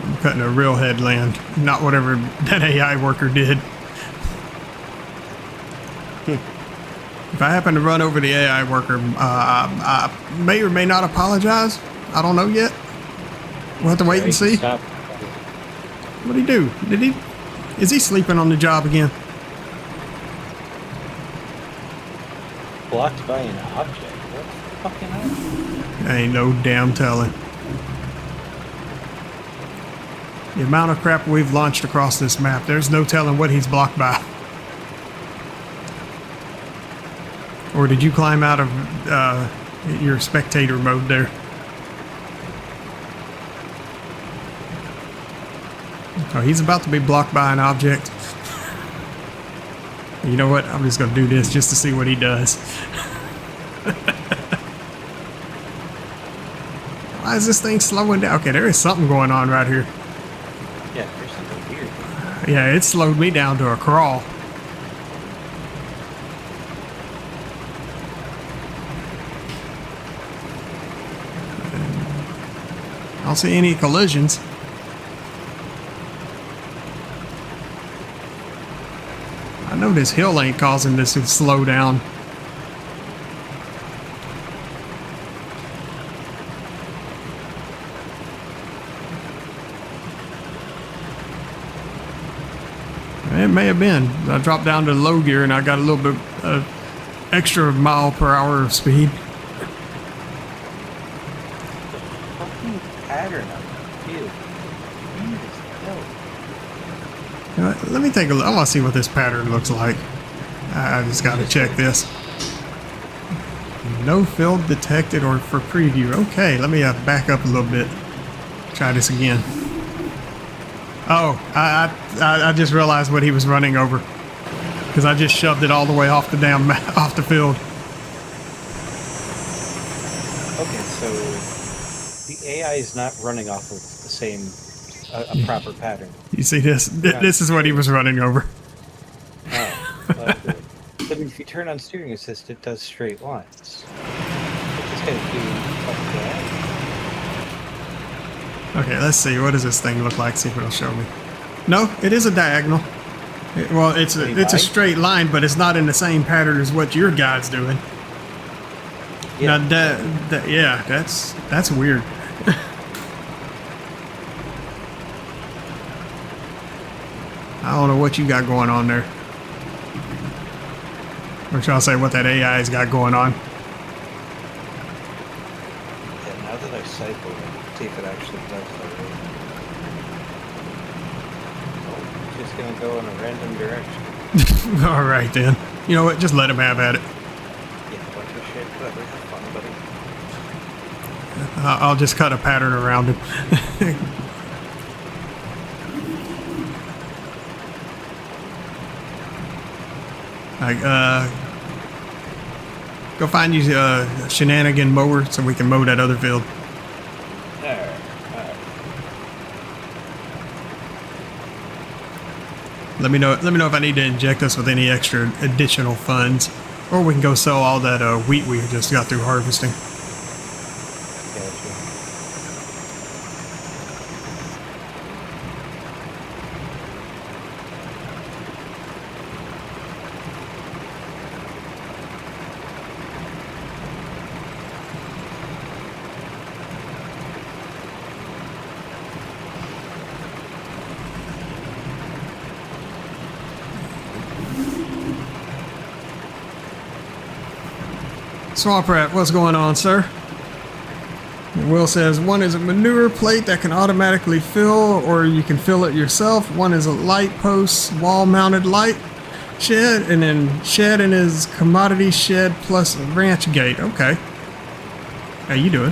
I'm cutting a real headland, not whatever that AI worker did. If I happen to run over the AI worker, I may or may not apologize. I don't know yet. We'll have to wait and see. Stop. What'd he do? Did he? Is he sleeping on the job again? Blocked by an object. What the fucking hell? Ain't no damn telling. The amount of crap we've launched across this map, there's no telling what he's blocked by. Or did you climb out of your spectator mode there? Oh, he's about to be blocked by an object. You know what? I'm just going to do this just to see what he does. Why is this thing slowing down? Okay, there is something going on right here. Yeah, there's something weird. Yeah, it slowed me down to a crawl. I don't see any collisions. I know this hill ain't causing this to slow down. It may have been. I dropped down to low gear and I got a little bit extra mile per hour of speed. Fucking pattern of it. Ew. Weird as hell. You know what, let me take a look. I want to see what this pattern looks like. I just got to check this. No field detected or for preview. Okay, let me back up a little bit. Try this again. Oh, I just realized what he was running over. Because I just shoved it all the way off the damn off the field. Okay, so the AI is not running off of the same a proper pattern. You see this? This is what he was running over. Oh, okay. But if you turn on steering assist, it does straight lines. But this guy's doing fucking that. Okay, let's see. What does this thing look like? See if it'll show me. No, it is a diagonal. Well, it's a straight line, but it's not in the same pattern as what your guy's doing. Yeah, Now, yeah, that's weird. I don't know what you got going on there. Or shall I say what that AI's got going on. yeah, now that I cycle it, see if it actually does that. Oh, it's just gonna go in a random direction. All right, then. You know what? Just let him have at it. Yeah, bunch of shit. Whatever, have fun, buddy. I'll just cut a pattern around him. Like, go find you a shenanigan mower so we can mow that other field. Alright. Let me know if I need to inject us with any extra additional funds, or we can go sell all that wheat we just got through harvesting. Gotcha. Swamp Rat, what's going on, sir? Will says, one is a manure plate that can automatically fill, or you can fill it yourself. One is a light post, wall-mounted light shed, and then shed in his commodity shed plus a ranch gate. Okay. How you doing?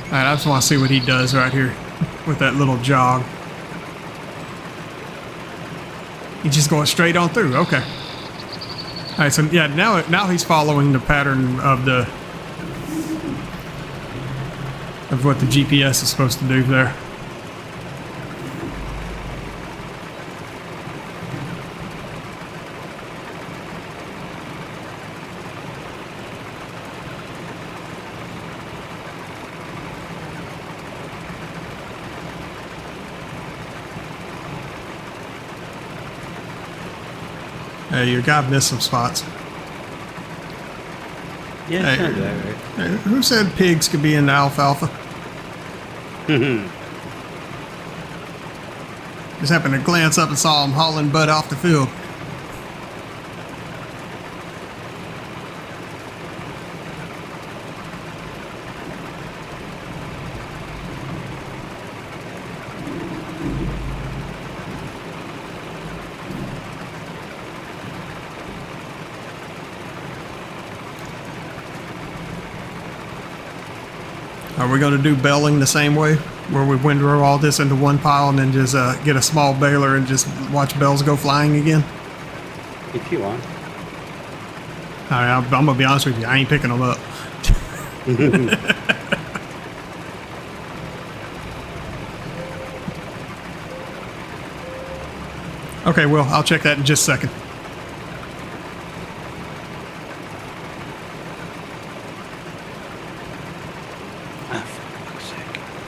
Alright, I just want to see what he does right here with that little jog. He's just going straight on through. Okay. All right. So yeah, now he's following the pattern of what the GPS is supposed to do there. Hey, your guy missed some spots. Yeah, Hey. it turns out, right? Hey, who said pigs could be in the alfalfa? Just happened to glance up and saw him hauling Bud off the field. Are we going to do Baling the same way, where we windrow all this into one pile and then just get a small baler and just watch bells go flying again? If you want. All right, I'm going to be honest with you. I ain't picking them up. Okay, well, I'll check that in just a second.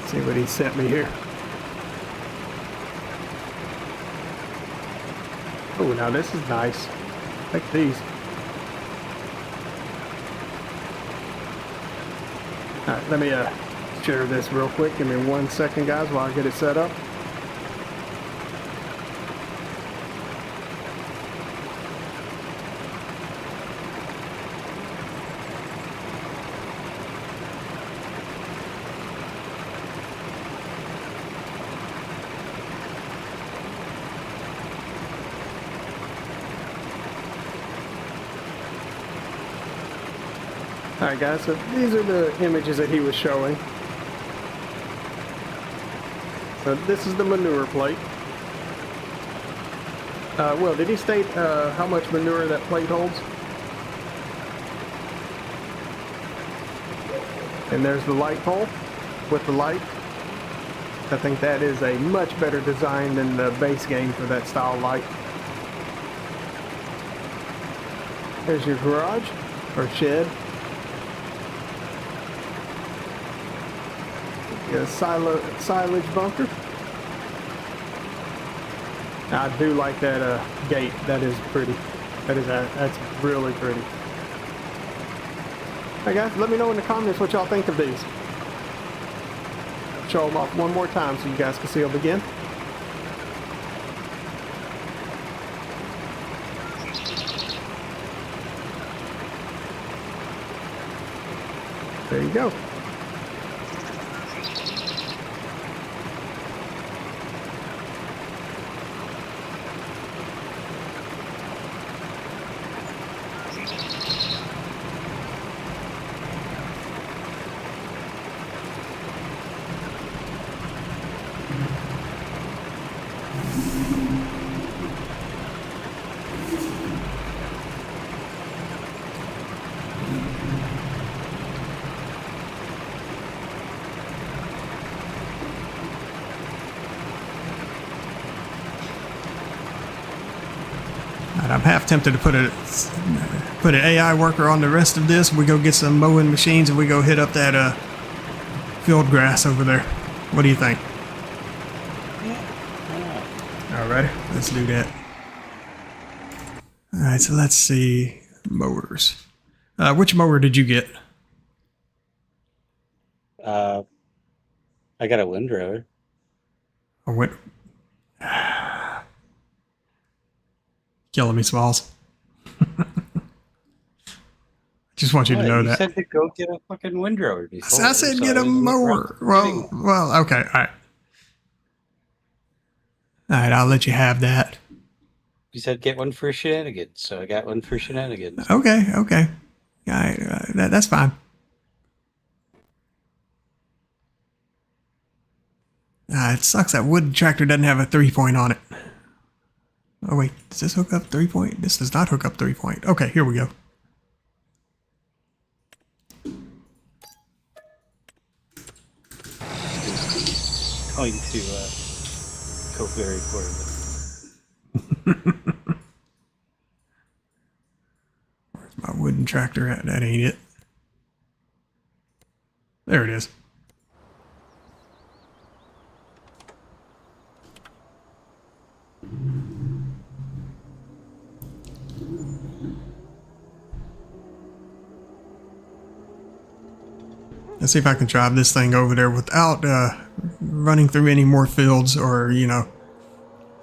See what he sent me here. Oh, now this is nice. Take these. All right, let me share this real quick. Give me 1 second, guys, while I get it set up. Alright guys, so these are the images that he was showing. So this is the manure plate. Well, did he state how much manure that plate holds? And there's the light pole with the light. I think that is a much better design than the base game for that style light. There's your garage, or shed. A silage bunker. I do like that gate. That is pretty. That's really pretty. Hey guys, let me know in the comments what y'all think of these. Show them off one more time so you guys can see them again. There you go. I'm half tempted to put an AI worker on the rest of this. We go get some mowing machines and we go hit up that field grass over there. What do you think? Yeah. Alrighty, let's do that. Alright, so let's see. Mowers. Which mower did you get? I got a windrower. A wind. Killing me, Smalls. Just want you to know that. You said to go get a fucking windrower before. I said get a mower. Well, okay, all right. All right, I'll let you have that. You said get one for shenanigans, so I got one for shenanigans. Okay. All right, that's fine. It sucks that wood tractor doesn't have a 3-point on it. Oh wait, does this hook up 3-point? This does not hook up 3-point. Okay, here we go. Going to Cope very poorly. Where's my wooden tractor at? That ain't it. There it is. Let's see if I can drive this thing over there without running through any more fields or, you know,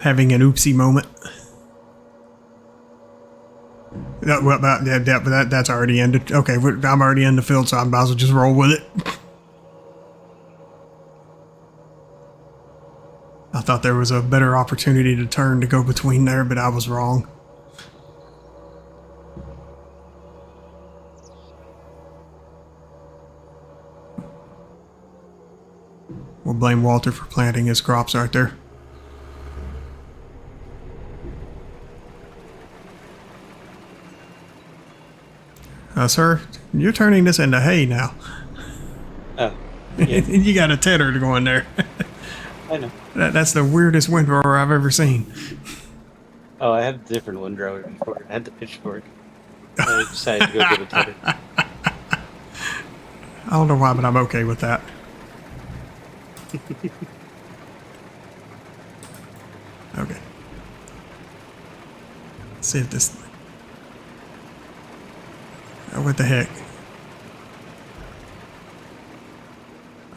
having an oopsie moment. That's already ended. Okay, I'm already in the field, so I might as well just roll with it. I thought there was a better opportunity to turn to go between there, but I was wrong. We'll blame Walter for planting his crops right there. Sir, you're turning this into hay now. Oh, yeah. You got a tedder to go in there. I know. That's the weirdest windrower I've ever seen. Oh, I had a different windrower before. I had the pitchfork. I decided to go get a tedder. I don't know why, but I'm okay with that. Okay. Let's see if this... Oh, what the heck?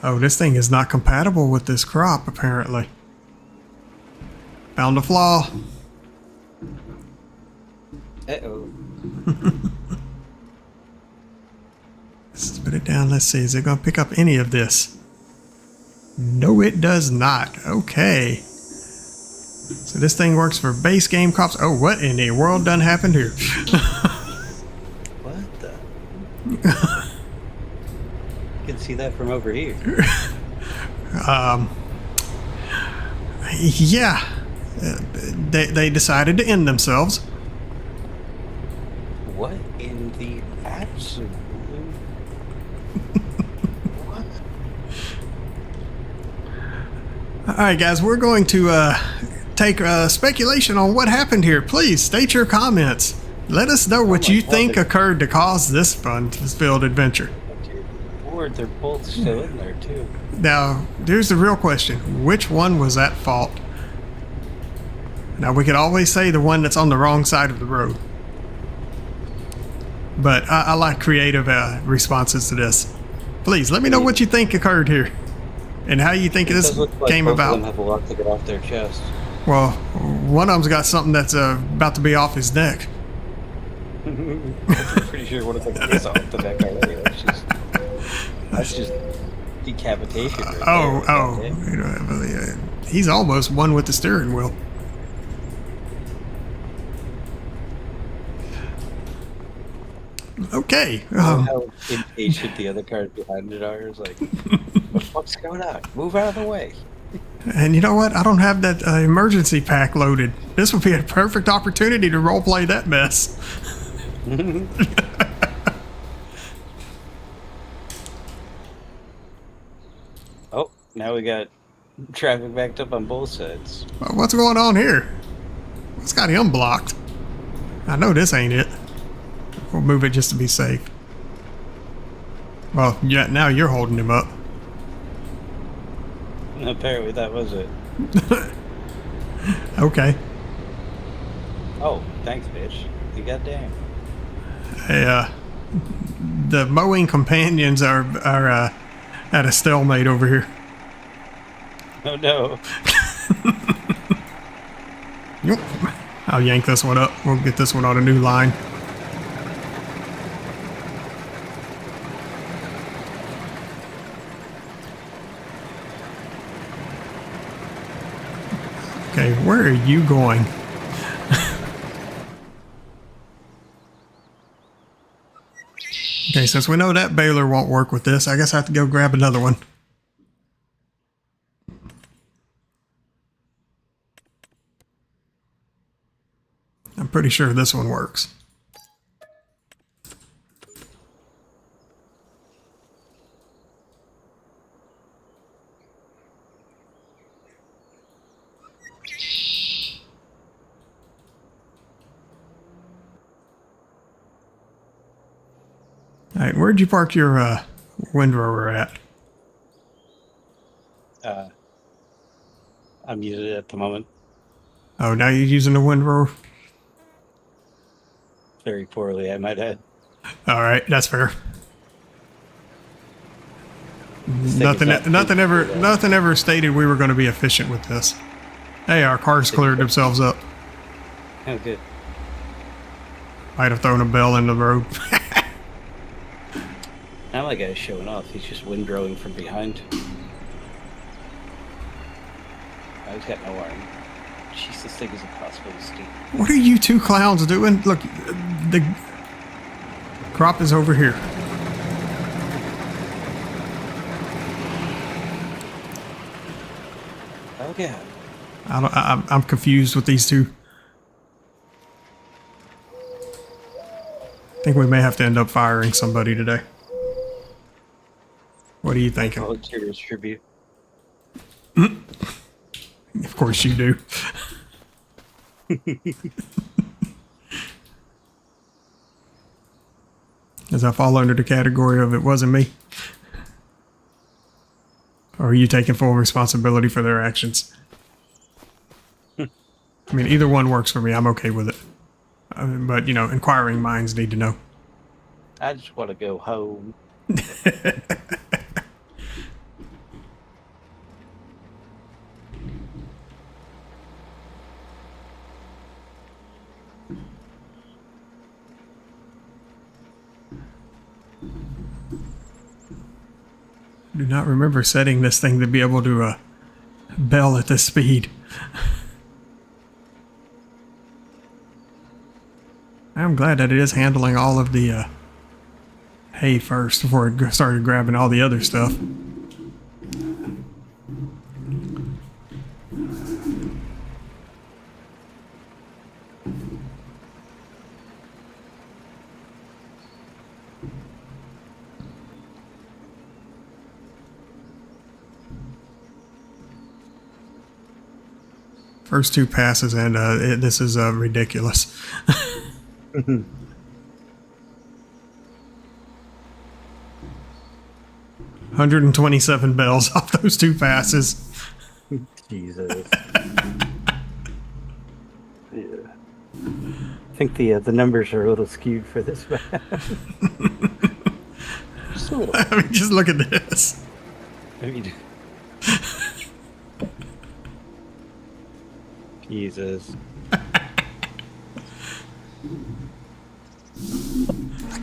Oh, this thing is not compatible with this crop, apparently. Found a flaw. Uh-oh. Let's put it down. Let's see. Is it going to pick up any of this? No, it does not. Okay. So this thing works for base game crops. Oh, what in the world done happened here? What the? You can see that from over here. Yeah. They decided to end themselves. What in the absolute? What? All right, guys, we're going to take speculation on what happened here. Please state your comments. Let us know what you think occurred to cause this fun-filled adventure. Lord, they're both still in there too. Now, here's the real question. Which one was at fault? Now, we could always say the one that's on the wrong side of the road. But I like creative responses to this. Please, let me know what you think occurred here. And how you think this came about. Both of them have a lot to get off their chest. Well, one of them's got something that's about to be off his neck. I'm pretty sure one of them is off the neck already. That's just decapitation. Right there. He's almost one with the steering wheel. Okay. How impatient the other cars behind it are. It's like, what the fuck's going on? Move out of the way. And you know what? I don't have that emergency pack loaded. This would be a perfect opportunity to roleplay that mess. Oh, now we got traffic backed up on both sides. What's going on here? What's got him blocked? I know this ain't it. We'll move it just to be safe. Well, yeah, now you're holding him up. Apparently that was it. Okay. Oh, thanks, bitch. You goddamn. Hey, the mowing companions are at a stalemate over here. Oh no. Yep. I'll yank this one up. We'll get this one on a new line. Okay, where are you going? Okay, since we know that baler won't work with this, I guess I have to go grab another one. I'm pretty sure this one works. All right, where'd you park your windrower at? I'm using it at the moment. Oh, now you're using the windrower? Very poorly, I might add. All right, that's fair. Nothing ever stated we were going to be efficient with this. Hey, our cars cleared themselves up. Oh, good. Might have thrown a bell in the road. Now my guy's showing off. He's just windrowing from behind. Oh, he's got no arm. Jeez, this thing is impossible to steep. What are you two clowns doing? Look, the crop is over here. Oh, yeah. I'm confused with these two. I think we may have to end up firing somebody today. What are you thinking? Volunteers tribute. Of course you do. Does that fall under the category of it wasn't me? Or are you taking full responsibility for their actions? I mean, either one works for me. I'm okay with it. But, you know, inquiring minds need to know. I just want to go home. Do not remember setting this thing to be able to bell at this speed. I'm glad that it is handling all of the hay first before it started grabbing all the other stuff. First two passes, and this is ridiculous. 127 bells off those two passes. Jesus. Yeah. I think the numbers are a little skewed for this map. Just a little. I mean, just look at this. I mean, Jesus. I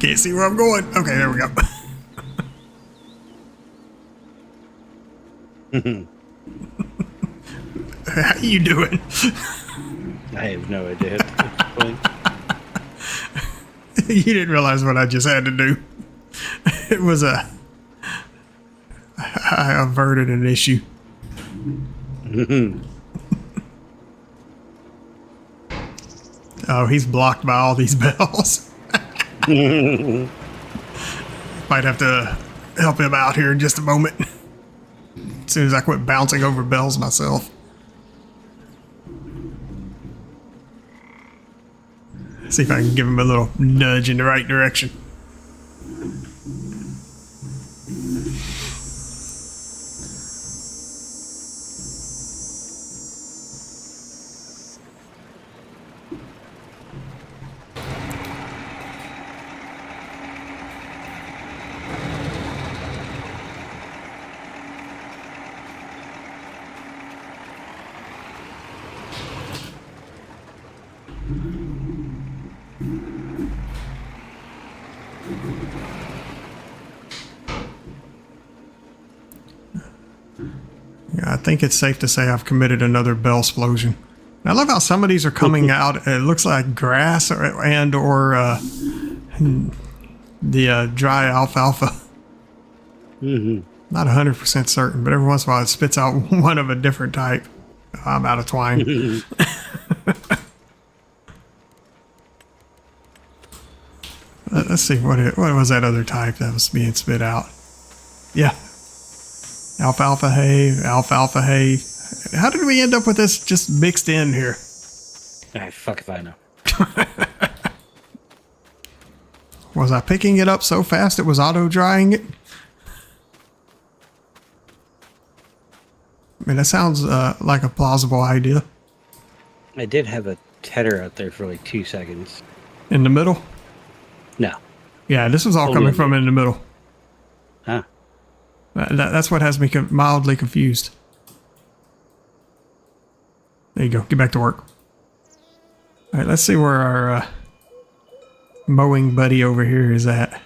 can't see where I'm going. Okay, there we go. How you doing? I have no idea at this point. You didn't realize what I just had to do. It was I averted an issue. Oh, he's blocked by all these bells. Might have to help him out here in just a moment. As soon as I quit bouncing over bells myself. See if I can give him a little nudge in the right direction. I think it's safe to say I've committed another bell explosion. I love how some of these are coming out. It looks like grass or the dry alfalfa. Not 100% certain, but every once in a while it spits out one of a different type. I'm out of twine. Let's see, what was that other type that was being spit out? Yeah. Alfalfa hay. How did we end up with this just mixed in here? Fuck if I know. Was I picking it up so fast it was auto-drying it? I mean, that sounds like a plausible idea. I did have a tedder out there for like 2 seconds. In the middle? No. Yeah, this was all coming from in the middle. Huh. That's what has me mildly confused. There you go. Get back to work. All right, let's see where our mowing buddy over here is at.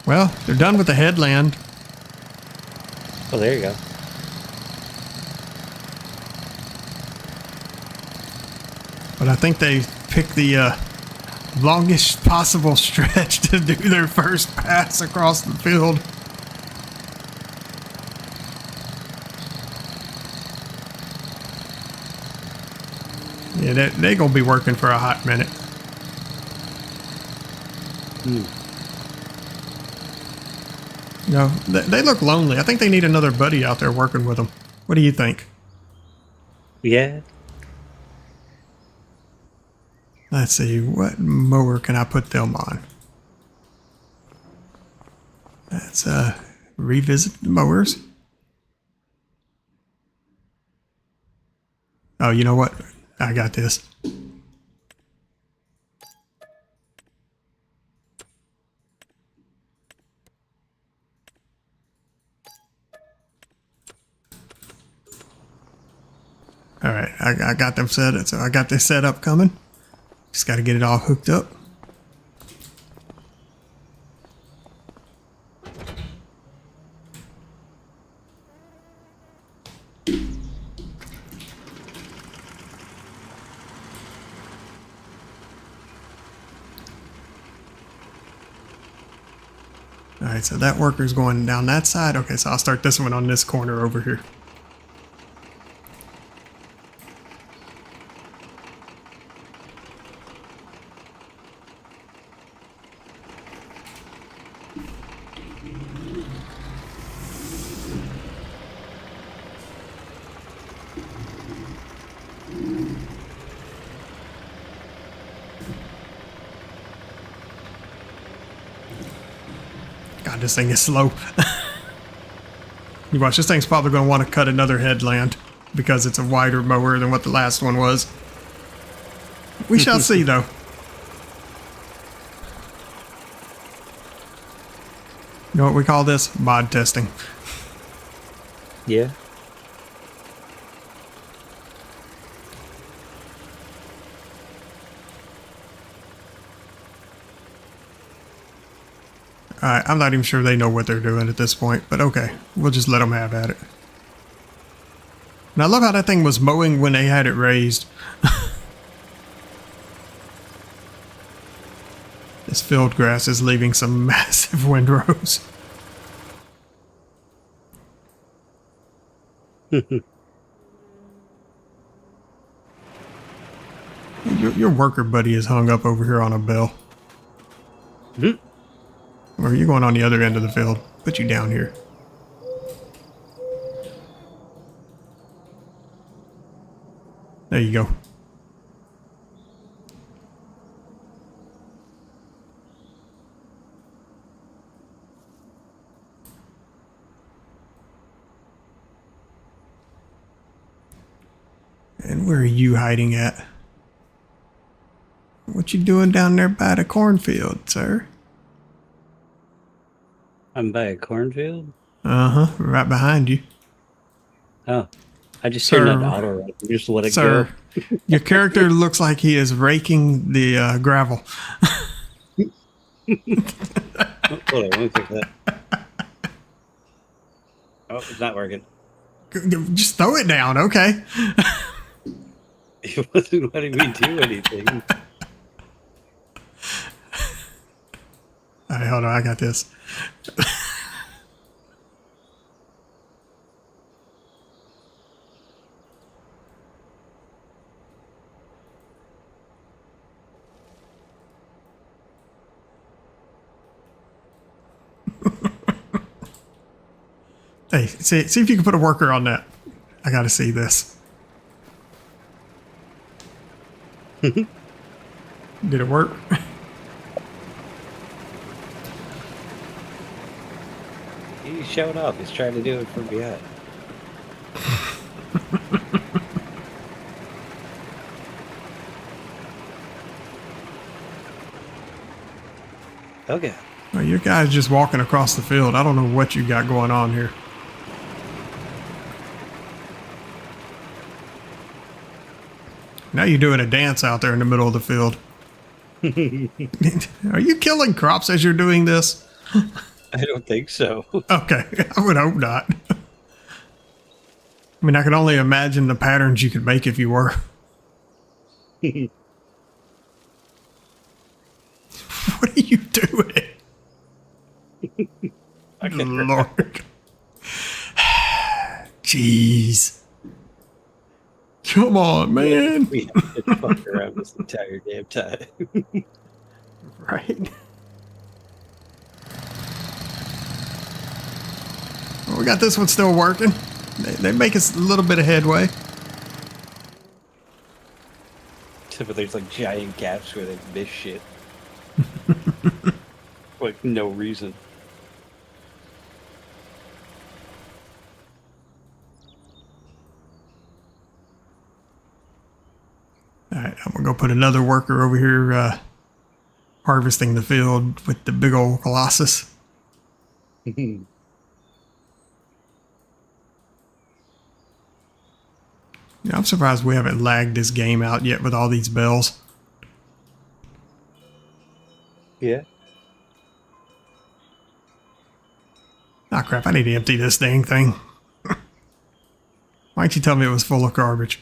Well, they're done with the headland. Oh, there you go. But I think they picked the longest possible stretch to do their first pass across the field. Yeah, they're going to be working for a hot minute. No, they look lonely. I think they need another buddy out there working with them. What do you think? Yeah. Let's see, what mower can I put them on? Let's revisit the mowers. Oh, you know what? I got this. All right, I got them set. So I got this setup coming. Just got to get it all hooked up. All right, so that worker's going down that side. Okay, so I'll start this one on this corner over here. God, this thing is slow. You watch, this thing's probably going to want to cut another headland because it's a wider mower than what the last one was. We shall see, though. You know what we call this? Mod testing. Yeah. Alright, I'm not even sure they know what they're doing at this point, but okay. We'll just let them have at it. And I love how that thing was mowing when they had it raised. This field grass is leaving some massive windrows. Your worker buddy is hung up over here on a bell. Or are you going on the other end of the field? Put you down here. There you go. And where are you hiding at? What you doing down there by the cornfield, sir? I'm by a cornfield? Uh-huh, right behind you. Oh. I just turned on auto run. Just let it Sir, go. Your character looks like he is raking the gravel. Oh, hold on, let me fix that. Oh, it's not working. Just throw it down, okay? It wasn't letting me do anything. All right, hold on, I got this. Hey, see if you can put a worker on that. I gotta see this. Did it work? He's showing off. He's trying to do it from behind. Okay. Well, your guy's just walking across the field. I don't know what you got going on here. Now you're doing a dance out there in the middle of the field. Are you killing crops as you're doing this? I don't think so. Okay, I would hope not. I mean, I can only imagine the patterns you could make if you were. What are you doing? Lord. Jeez. Come on, man. We have been fucking around this entire damn time. Right. Well, we got this one still working. They make us a little bit of headway. Except for there's like giant gaps where they miss shit. Like no reason. All right, I'm gonna go put another worker over here harvesting the field with the big old Colossus. Yeah, I'm surprised we haven't lagged this game out yet with all these bells. Yeah. Ah, crap, I need to empty this dang thing. Why didn't you tell me it was full of garbage?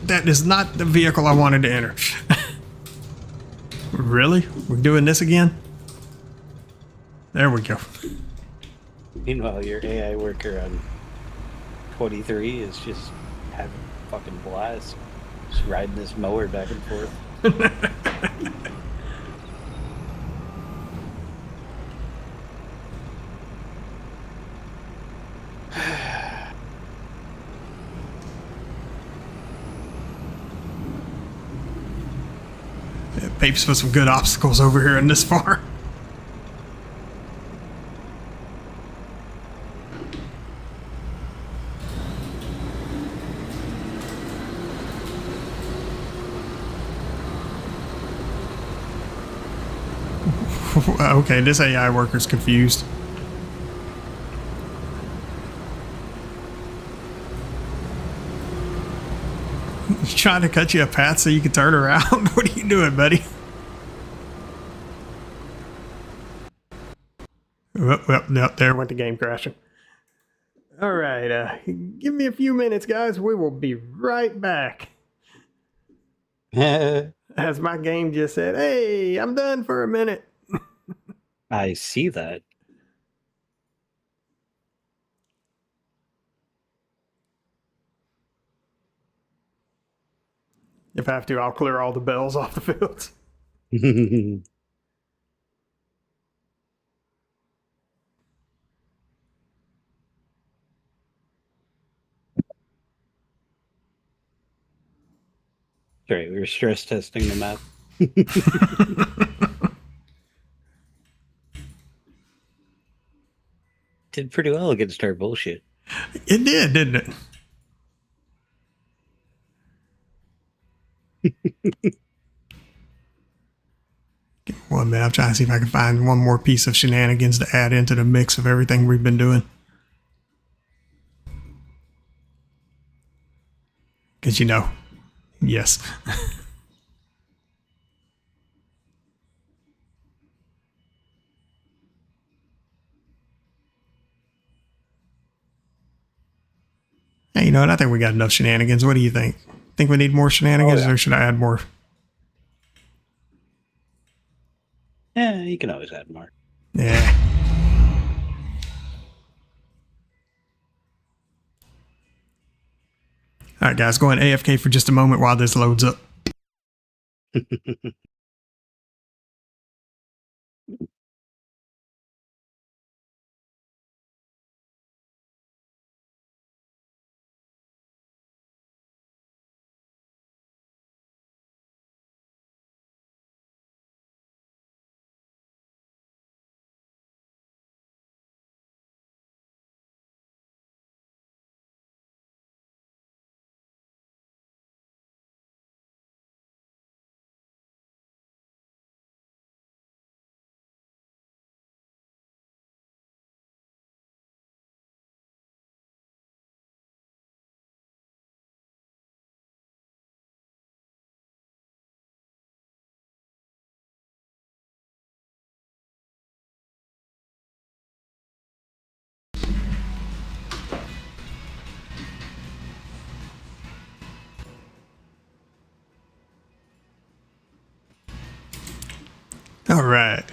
That is not the vehicle I wanted to enter. Really? We're doing this again? There we go. Meanwhile, your AI worker on 23 is just having a fucking blast. Just riding this mower back and forth. Yeah, Pape's put some good obstacles over here in this farm. Okay, this AI worker's confused. He's trying to cut you a path so you can turn around. What are you doing, buddy? Well, no, there went the game crashing. All right, give me a few minutes, guys. We will be right back. As my game just said, hey, I'm done for a minute. I see that. If I have to, I'll clear all the bells off the fields. Sorry, we were stress testing the map. Did pretty well against our bullshit. It did, didn't it? One minute, I'm trying to see if I can find one more piece of shenanigans to add into the mix of everything we've been doing. Because you know, yes. Hey, you know what? I think we got enough shenanigans. What do you think? Think we need more shenanigans, or should I add more? Yeah, you can always add more. Yeah. All right, guys, going AFK for just a moment while this loads up. All right.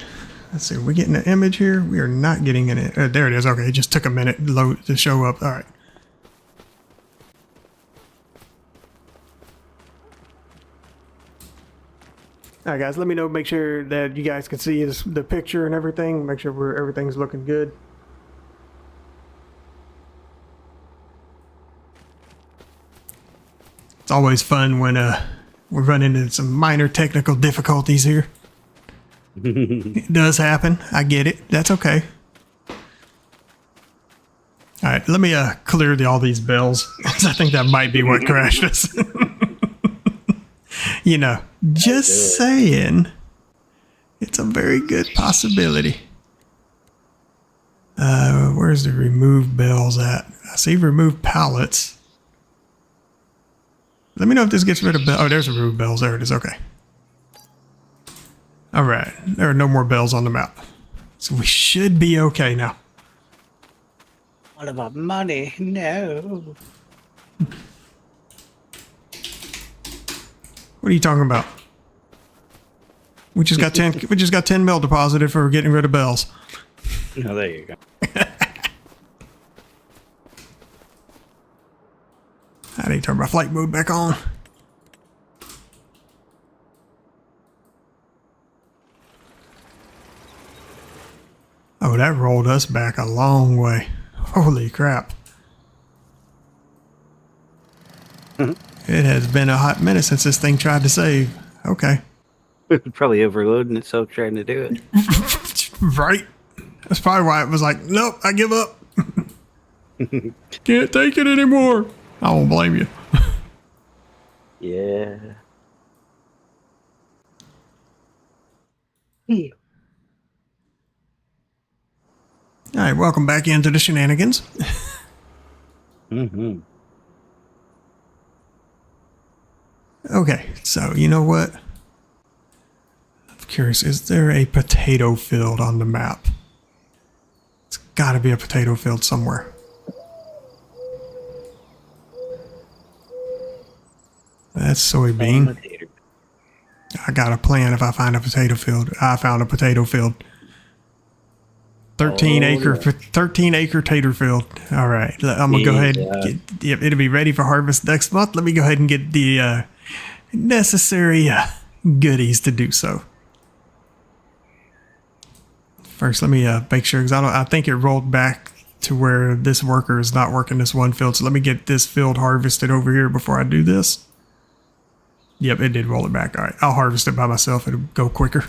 Let's see. Are we getting an image here? We are not getting an image. There it is. Okay. It just took a minute to show up. All right. All right, guys. Let me know. Make sure that you guys can see the picture and everything. Make sure everything's looking good. It's always fun when we run into some minor technical difficulties here. It does happen. I get it. That's okay. All right, let me clear all these bells. I think that might be what crashed us. You know, just saying. It's a very good possibility. Where's the remove bells at? I see remove pallets. Let me know if this gets rid of bells. Oh, there's remove bells. There it is. Okay. All right. There are no more bells on the map. So we should be okay now. What about money? No. What are you talking about? We just got 10. We just got 10 mil deposited for getting rid of bells. Oh, there you go. I need to turn my flight mode back on. Oh, that rolled us back a long way. Holy crap. It has been a hot minute since this thing tried to save. Okay. Probably overloading itself trying to do it. Right? That's probably why it was like, nope, I give up. Can't take it anymore. I won't blame you. Yeah. All right, welcome back into the shenanigans. Mm-hmm. Okay, so you know what? I'm curious, is there a potato field on the map? It's got to be a potato field somewhere. That's soybean. I got a plan if I find a potato field. I found a potato field. 13 acre tater field. All right, I'm gonna go ahead and it'll be ready for harvest next month. Let me go ahead and get the necessary goodies to do so. First, let me make sure, because I think it rolled back to where this worker is not working this one field. So let me get this field harvested over here before I do this. Yep, it did roll it back. All right, I'll harvest it by myself. It'll go quicker.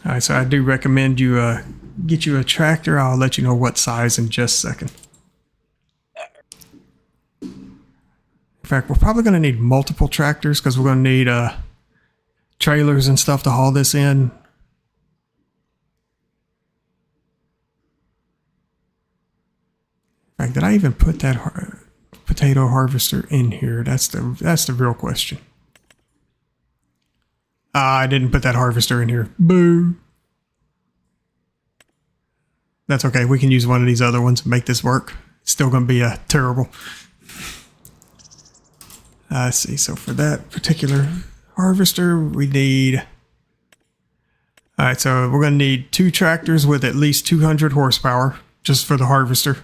All right, so I do recommend you get you a tractor. I'll let you know what size in just a second. In fact, we're probably going to need multiple tractors because we're going to need trailers and stuff to haul this in. In fact, did I even put that potato harvester in here? That's the real question. I didn't put that harvester in here. Boo. That's okay. We can use one of these other ones and make this work. It's still going to be terrible. I see. So for that particular harvester, we need... All right, so we're going to need 2 tractors with at least 200 horsepower just for the harvester.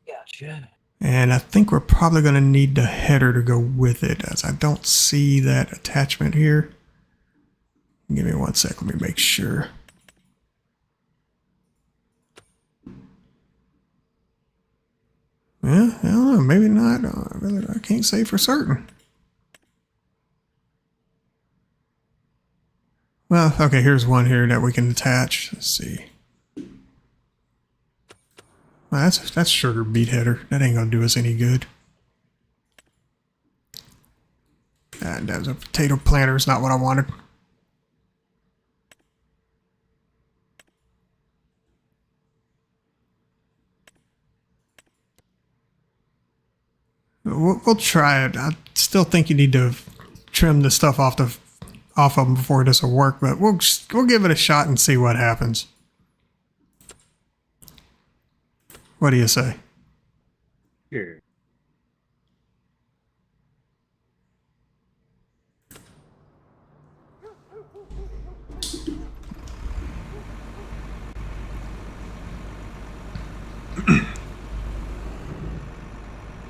Gotcha. And I think we're probably going to need the header to go with it, as I don't see that attachment here. Give me 1 sec. Let me make sure. Yeah, I don't know. Maybe not. I can't say for certain. Well, okay, here's one here that we can attach. Let's see. Well, that's sugar beet header. That ain't gonna do us any good. And that was a potato planter. It's not what I wanted. We'll try it. I still think you need to trim the stuff off of them before this will work, but we'll give it a shot and see what happens. What do you say? Sure.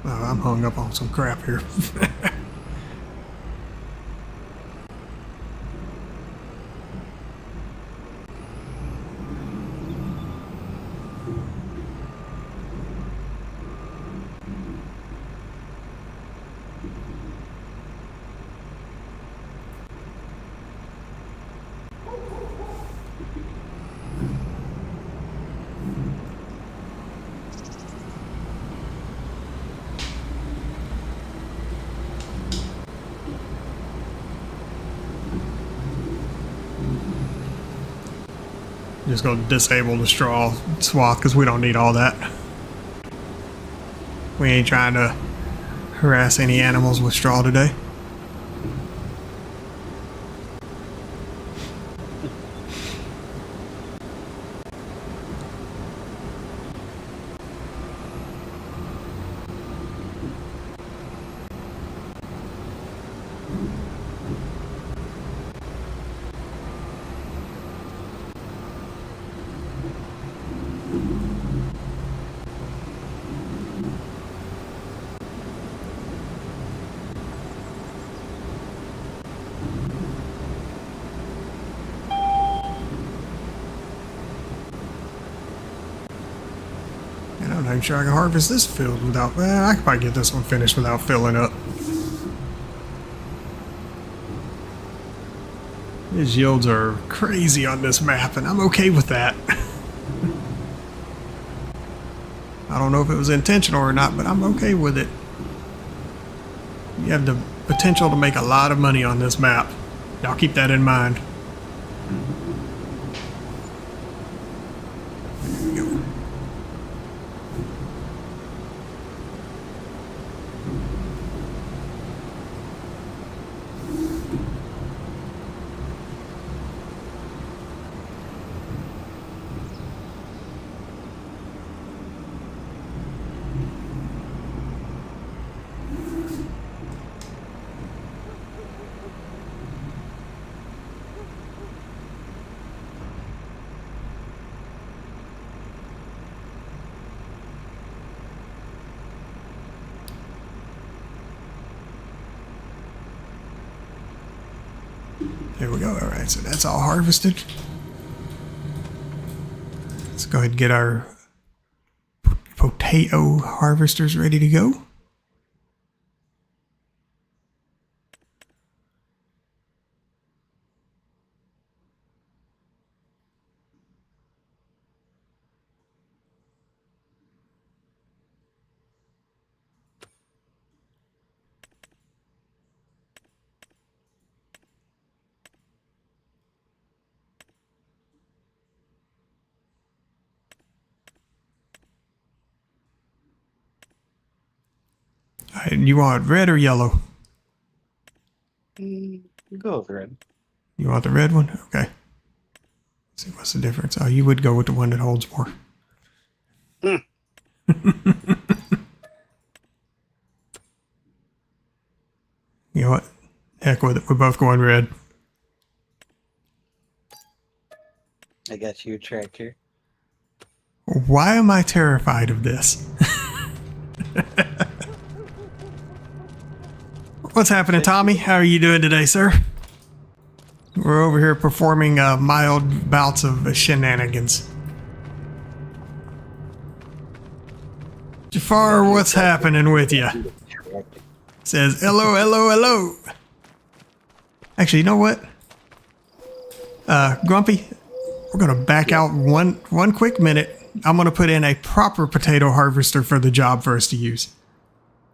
Oh, I'm hung up on some crap here. Just gonna disable the straw swath because we don't need all that. We ain't trying to harass any animals with straw today. And I'm not even sure I can harvest this field without... Well, I could probably get this one finished without filling up. These yields are crazy on this map, and I'm okay with that. I don't know if it was intentional or not, but I'm okay with it. You have the potential to make a lot of money on this map. Y'all keep that in mind. There we go. There we go. All right, so that's all harvested. Let's go ahead and get our potato harvesters ready to go. All right, you want red or yellow? Go with red. You want the red one? Okay. Let's see what's the difference. Oh, you would go with the one that holds more. You know what? Heck with it. We're both going red. I got you a tractor. Why am I terrified of this? What's happening, Tommy? How are you doing today, sir? We're over here performing mild bouts of shenanigans. Jafar, what's happening with you? Says, hello, hello, hello. Actually, you know what? Grumpy, we're going to back out one quick minute. I'm going to put in a proper potato harvester for the job for us to use.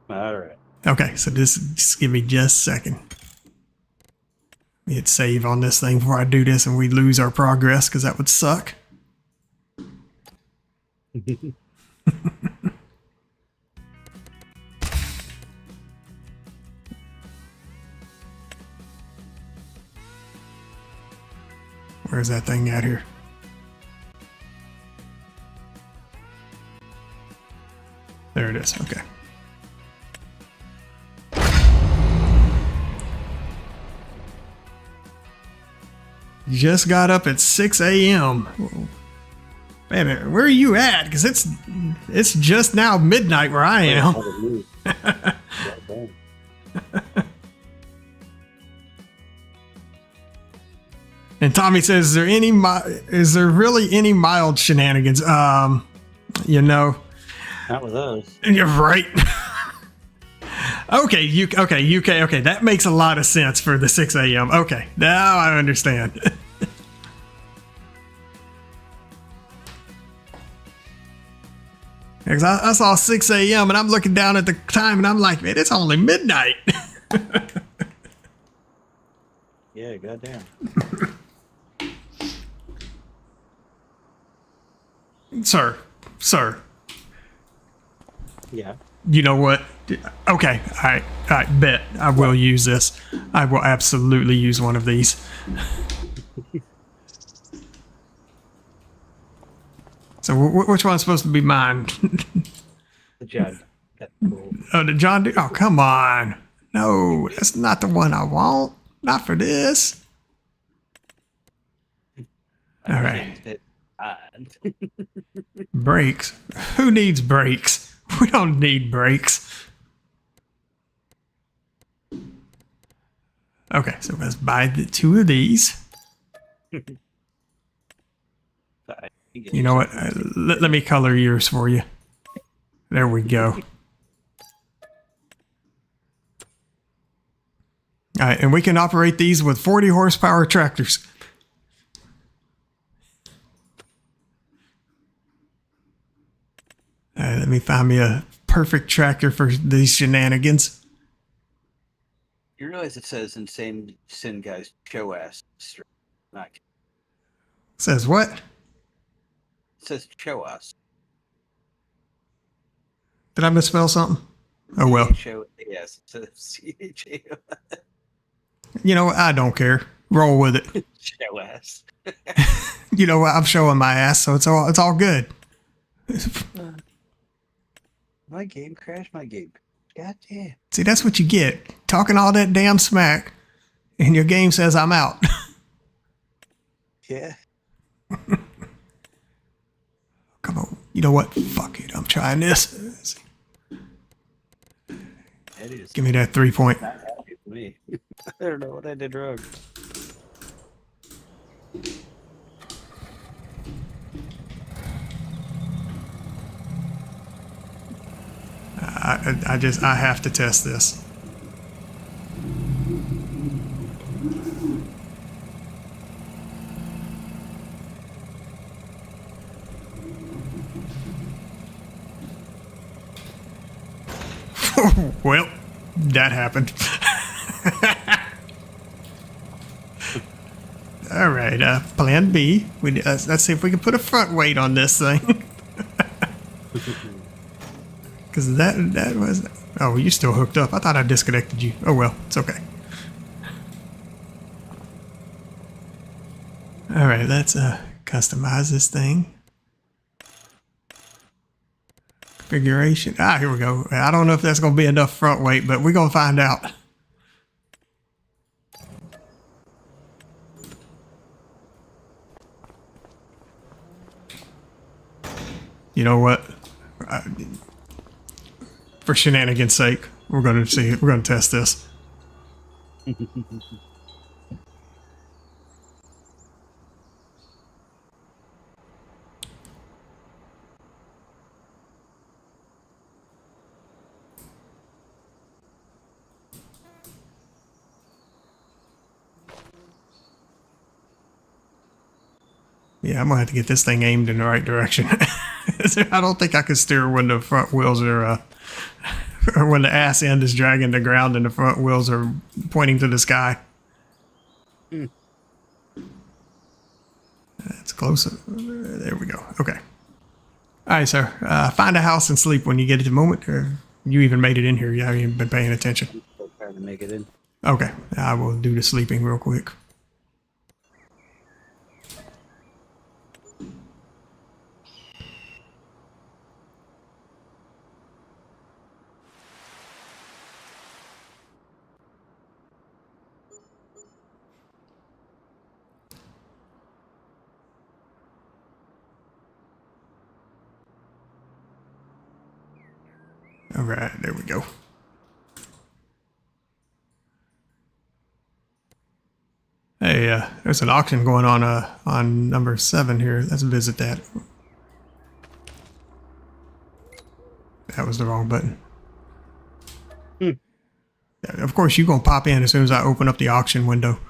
All right. Okay, so just give me just a second. Hit save on this thing before I do this and we lose our progress, because that would suck. Where's that thing at here? There it is. Okay. Just got up at 6 a.m. Man, where are you at? Because it's just now midnight where I am. And Tommy says, is there really any mild shenanigans? You know, Not with us. you're right. Okay, UK. That makes a lot of sense for the 6 a.m. Okay, now I understand. Because I saw 6 a.m. and I'm looking down at the time and I'm like, man, it's only midnight. Yeah, goddamn. Sir. Yeah. You know what? Okay, all right, bet. I will use this. I will absolutely use one of these. So which one's supposed to be mine? The John. That's cool. Oh, the John Deere? Oh, come on. No, that's not the one I want. Not for this. All right. Brakes? Who needs brakes? We don't need brakes. Okay, so let's buy the 2 of these. You know what? Let me color yours for you. There we go. All right, and we can operate these with 40 horsepower tractors. All right, let me find me a perfect tractor for these shenanigans. You realize it says InsaneSimGuy's show ass. Not, it Says what? says show us. Did I misspell something? Oh well. Show, yes, it says CHAO. You know what? I don't care. Roll with it. Show ass. You know what? I'm showing my ass, so it's all good. My game crashed. My game. God damn. See, that's what you get. Talking all that damn smack, and your game says I'm out. Yeah. Come on. You know what? Fuck it. I'm trying this. That is Give me that 3-point. not happy with me. I don't know what I did wrong. I have to test this. Well, that happened. All right, plan B. Let's see if we can put a front weight on this thing. Because that was... Oh, you still hooked up. I thought I disconnected you. Oh, well, it's okay. All right, let's customize this thing. Configuration. Ah, here we go. I don't know if that's going to be enough front weight, but we're going to find out. You know what? For shenanigans' sake, we're going to see. We're going to test this. Yeah, I'm gonna have to get this thing aimed in the right direction. I don't think I can steer when the front wheels are, or when the ass end is dragging the ground and the front wheels are pointing to the sky. That's close. There we go. Okay. All right, sir. Find a house and sleep when you get it. The moment, or you even made it in here. You haven't even been paying attention. Still trying to make it in. Okay, I will do the sleeping real quick. All right, there we go. Hey, there's an auction going on number 7 here. Let's visit that. That was the wrong button. Yeah, of course, you're going to pop in as soon as I open up the auction window.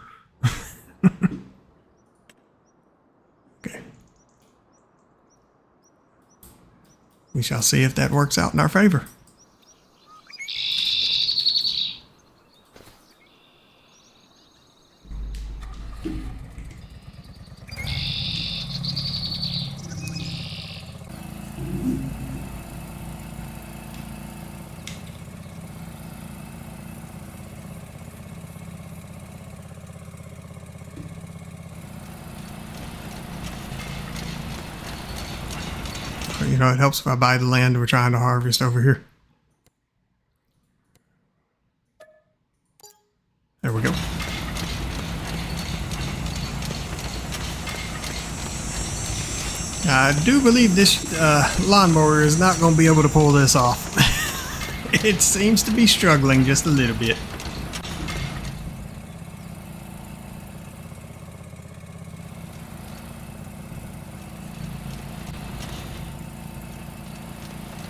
Okay. We shall see if that works out in our favor. You know, it helps if I buy the land we're trying to harvest over here. There we go. I do believe this lawnmower is not going to be able to pull this off. It seems to be struggling just a little bit.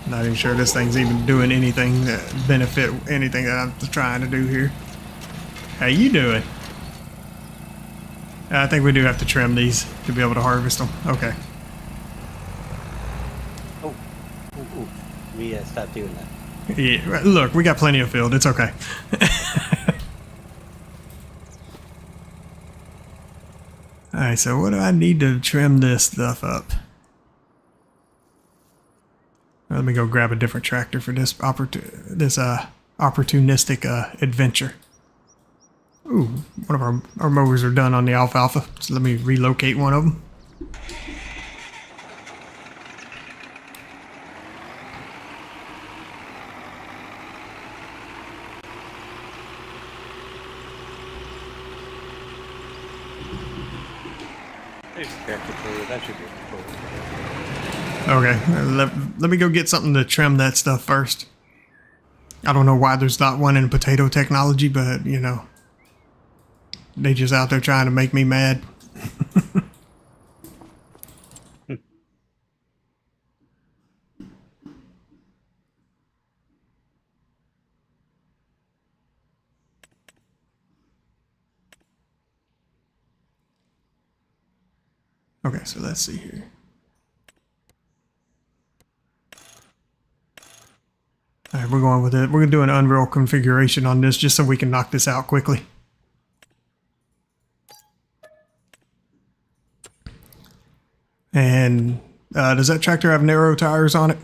Not even sure this thing's even doing anything that benefit anything that I'm trying to do here. How you doing? I think we do have to trim these to be able to harvest them. Okay. Oh, we stopped doing that. Yeah, look, we got plenty of field. It's okay. Alright, so what do I need to trim this stuff up? Let me go grab a different tractor for this opportunistic adventure. Ooh, one of our mowers are done on the alfalfa, so let me relocate one of them. There's a tractor for you. That should be cool. Okay, let me go get something to trim that stuff first. I don't know why there's not one in potato technology, but, you know, they just out there trying to make me mad. Okay, so let's see here. All right, we're going with it. We're going to do an Unreal configuration on this just so we can knock this out quickly. And does that tractor have narrow tires on it?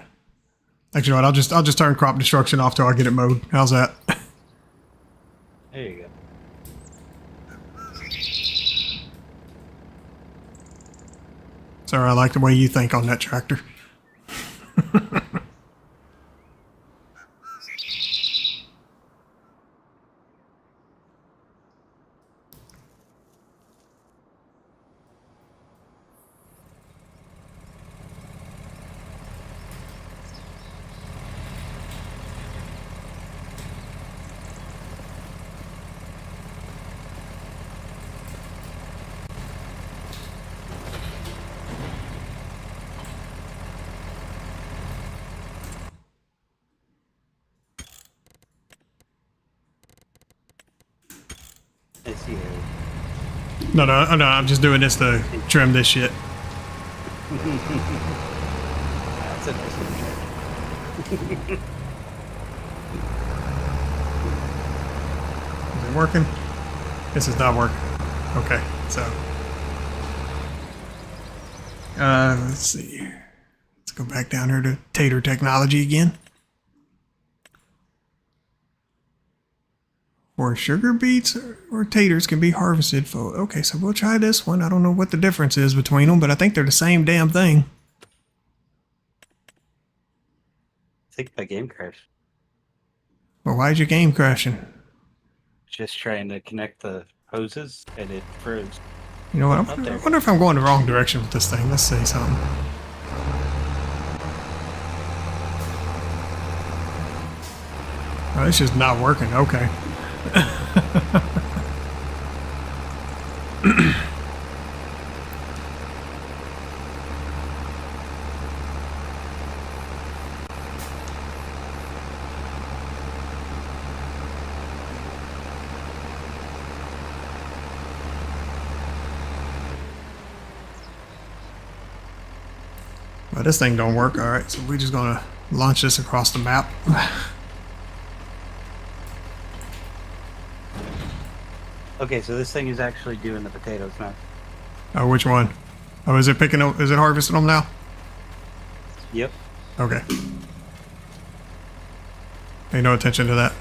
Actually, what? I'll just turn crop destruction off till I get it mowed. How's that? There you go. Sorry, I like the way you think on that tractor. I see you. No, I'm just doing this to trim this shit. That's a nice little tractor. Is it working? This is not working. Okay, so let's see. Let's go back down here to Tater Technology again. Or sugar beets or taters can be harvested for. Okay, so we'll try this one. I don't know what the difference is between them, but I think they're the same damn thing. I think my game crashed. Well, why is your game crashing? Just trying to connect the hoses and it froze. You know what? I wonder if I'm going the wrong direction with this thing. Let's see something. Oh, it's just not working. Okay. Well, this thing don't work. All right, so we're just gonna launch this across the map. Okay, so this thing is actually doing the potatoes now. Oh, which one? Oh, is it picking up? Is it harvesting them now? Yep. Okay. Pay no attention to that.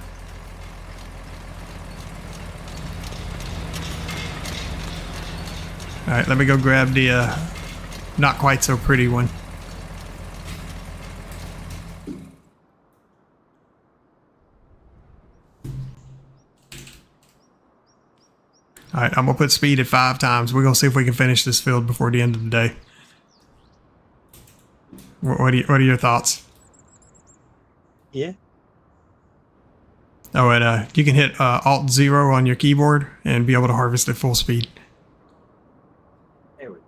All right, let me go grab the not quite so pretty one. All right, I'm gonna put speed at 5 times. We're gonna see if we can finish this field before the end of the day. What are your thoughts? Yeah. Oh, and you can hit Alt 0 on your keyboard and be able to harvest at full speed. There we go.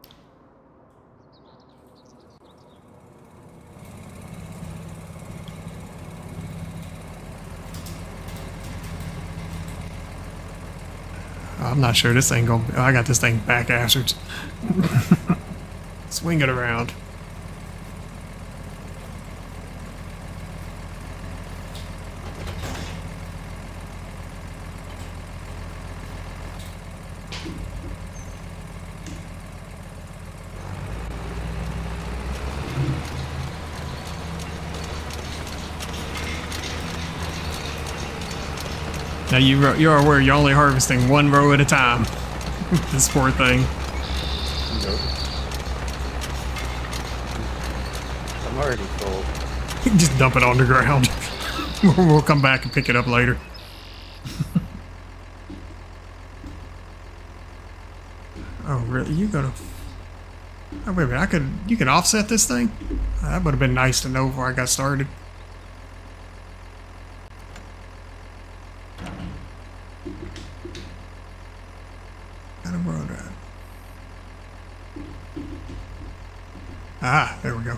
I'm not sure this thing gonna. I got this thing back afterwards. Swing it around. Now you're aware you're only harvesting 1 row at a time. This poor thing. Nope. I'm already full. Just dump it on the ground. We'll come back and pick it up later. Oh, really? You gotta. Oh, wait a minute. You can offset this thing? That would have been nice to know before I got started. Ah, there we go.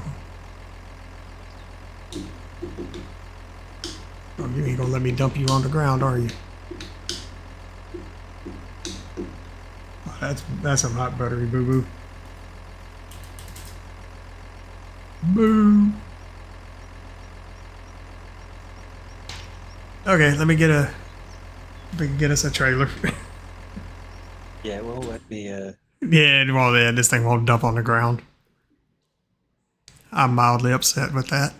Oh, you ain't gonna let me dump you on the ground, are you? Oh, that's some hot buttery boo-boo. Boo. Okay, let me get us a trailer. Yeah, it won't let me, Yeah, well, yeah, this thing won't dump on the ground. I'm mildly upset with that.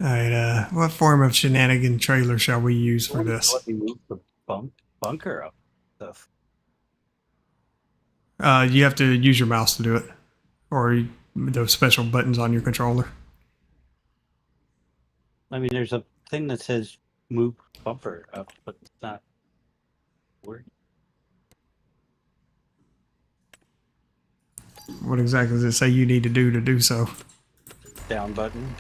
Alright, what form of shenanigan trailer shall we use for this? let me move the bunker up stuff. You have to use your mouse to do it. Or those special buttons on your controller. I mean, there's a thing that says move bumper up, but it's not working. What exactly does it say you need to do so? Down button.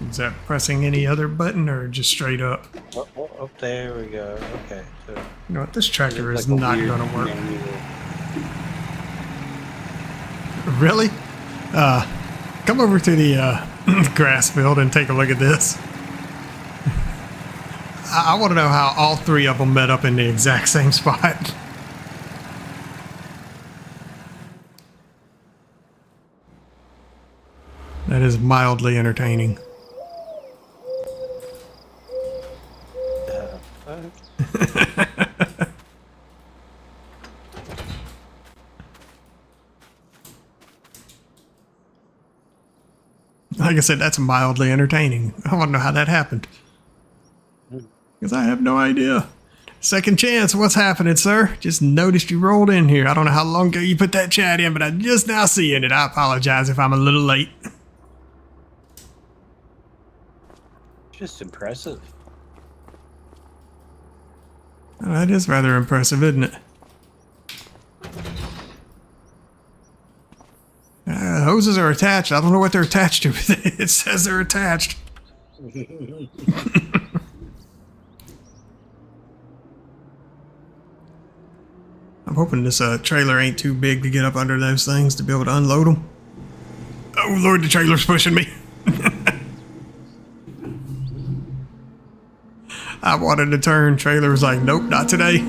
Is that pressing any other button or just straight up? Oh, there we go. Okay, so You know what? This tractor it's is like a not weird going to work. manual. Really? Come over to the grass field and take a look at this. I want to know how all 3 of them met up in the exact same spot. That is mildly entertaining. Like I said, that's mildly entertaining. I want to know how that happened. Because I have no idea. Second chance, what's happening, sir? Just noticed you rolled in here. I don't know how long ago you put that chat in, but I'm just now seeing it. I apologize if I'm a little late. Just impressive. Oh, that is rather impressive, isn't it? hoses are attached. I don't know what they're attached to. It says they're attached. I'm hoping this trailer ain't too big to get up under those things to be able to unload them. Oh Lord, the trailer's pushing me. I wanted to turn. Trailer was like, nope, not today.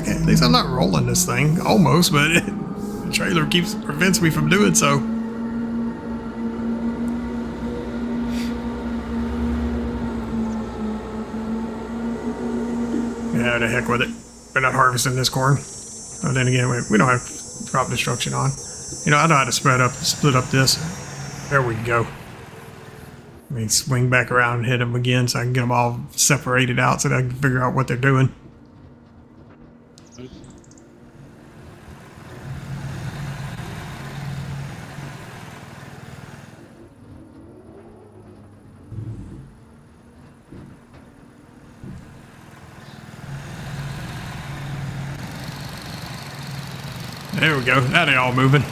At least I'm not rolling this thing. Almost, but the trailer prevents me from doing so. Yeah, the heck with it. We're not harvesting this corn. Oh, then again, we don't have crop destruction on. You know, I know how to split up this. There we go. Let me swing back around and hit them again so I can get them all separated out so that I can figure out what they're doing. There we go. Now they're all moving.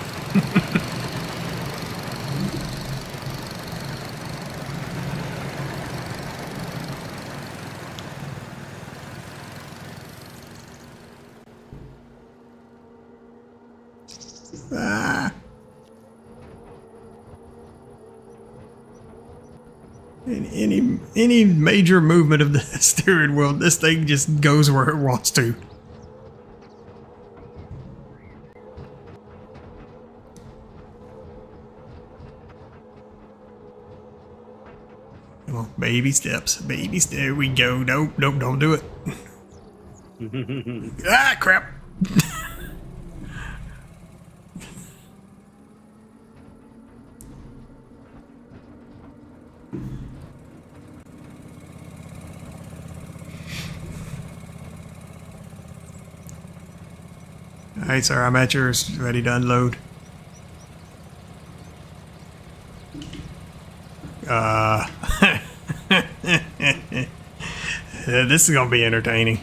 Ah. Any major movement of the steering wheel, this thing just goes where it wants to. Come on, baby steps. Baby steps. There we go. Nope, nope, don't do it. Ah, crap. Alright, sir, I'm at yours. Ready to unload. This is gonna be entertaining.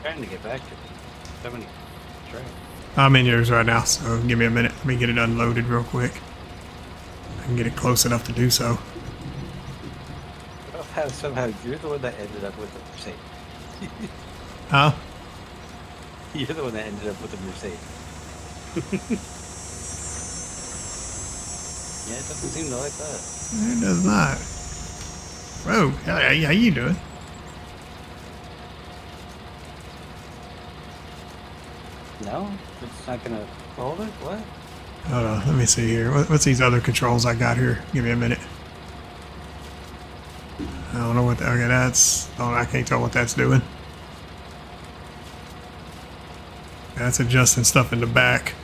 Trying to get back to me. So many trails. I'm in yours right now, so give me a minute. Let me get it unloaded real quick. I can get it close enough to do so. I love how somehow you're the one that ended up with the Mercedes. Huh? You're the one that ended up with the Mercedes. Yeah, it doesn't seem to like that. It does not. Whoa, how you doing? No? It's not gonna hold it? What? Hold on, let me see here. What's these other controls I got here? Give me a minute. I don't know what. Okay, that's. Oh, I can't tell what that's doing. That's adjusting stuff in the back.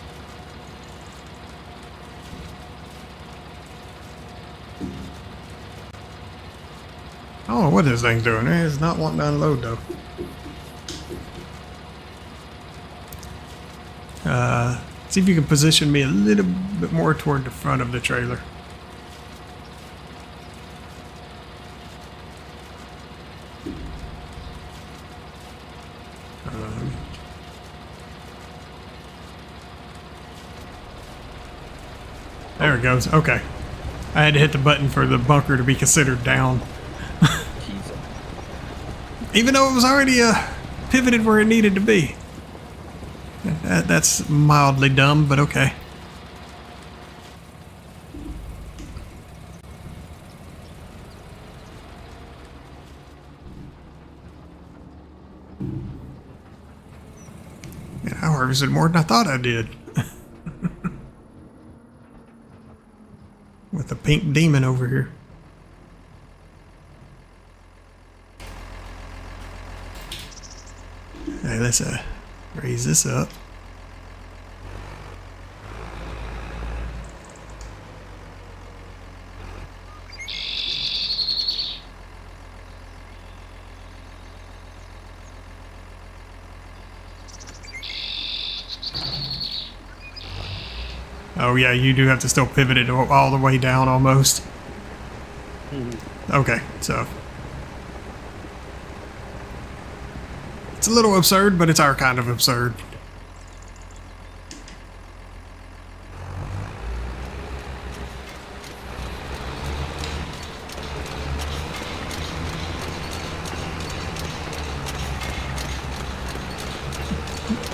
I don't know what this thing's doing. It's not wanting to unload though. See if you can position me a little bit more toward the front of the trailer. There it goes. Okay. I had to hit the button for the bunker to be considered down. Even though it was already pivoted where it needed to be. That's mildly dumb, but okay. Yeah, I harvested more than I thought I did. With the pink demon over here. Hey, let's raise this up. Oh yeah, you do have to still pivot it all the way down almost. Okay, so it's a little absurd, but it's our kind of absurd.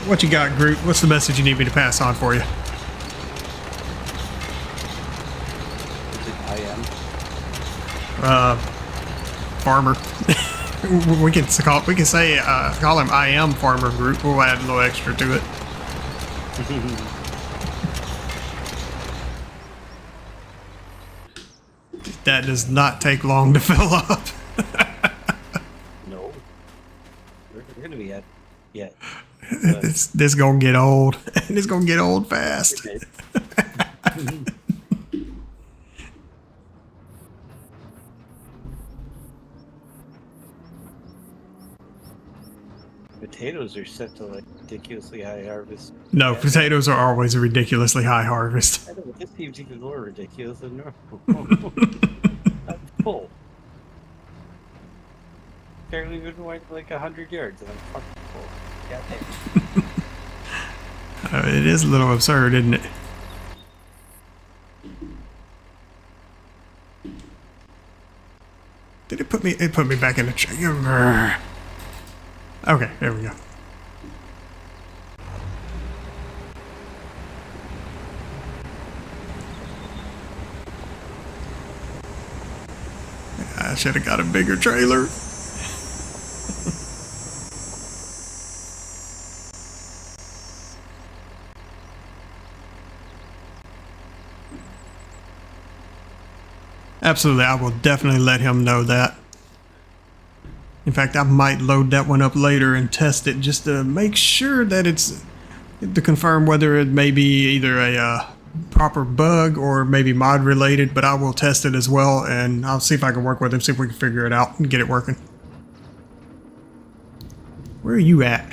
What you got, Groot? What's the message you need me to pass on for you? I am. Farmer. we can say call him I am Farmer Groot. We'll add a little extra to it. That does not take long to fill up. No. We're going to be at. Yeah. This gonna get old. It's gonna get old fast. Potatoes are set to like ridiculously high harvest. No, potatoes are always a ridiculously high harvest. I know, but this seems even more ridiculous than normal. I'm full. Barely even went like 100 yards and I'm fucking full. Goddamn. It is a little absurd, isn't it? Did it put me? It put me back in the trigger. Okay, there we go. I should have got a bigger trailer. Absolutely, I will definitely let him know that. In fact, I might load that one up later and test it just to make sure that it's to confirm whether it may be either a proper bug or maybe mod related, but I will test it as well and I'll see if I can work with him, see if we can figure it out and get it working. Where are you at?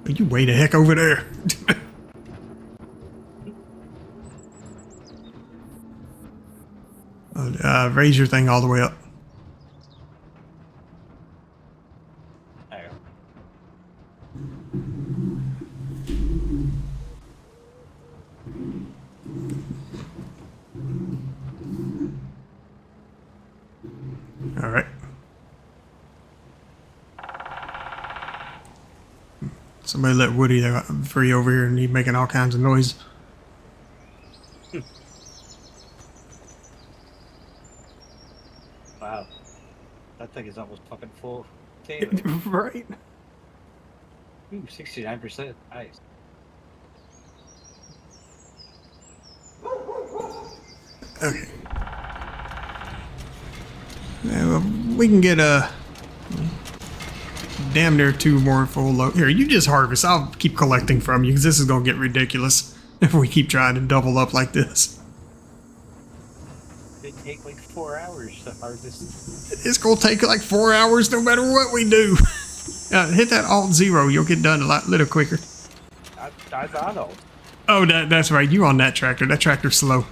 Are you way the heck over there? Raise your thing all the way up. There. All right. Somebody let Woody free over here and he's making all kinds of noise. Wow. That thing is almost fucking full. Right. Ooh, 69%. Nice. Okay. Yeah, well, we can get damn near 2 more full load. Here, you just harvest. I'll keep collecting from you because this is going to get ridiculous if we keep trying to double up like this. They take like 4 hours to harvest. It's going to take like 4 hours no matter what we do. Hit that Alt-0. You'll get done a little quicker. I'm on alt. Oh, that's right. You on that tractor. That tractor's slow.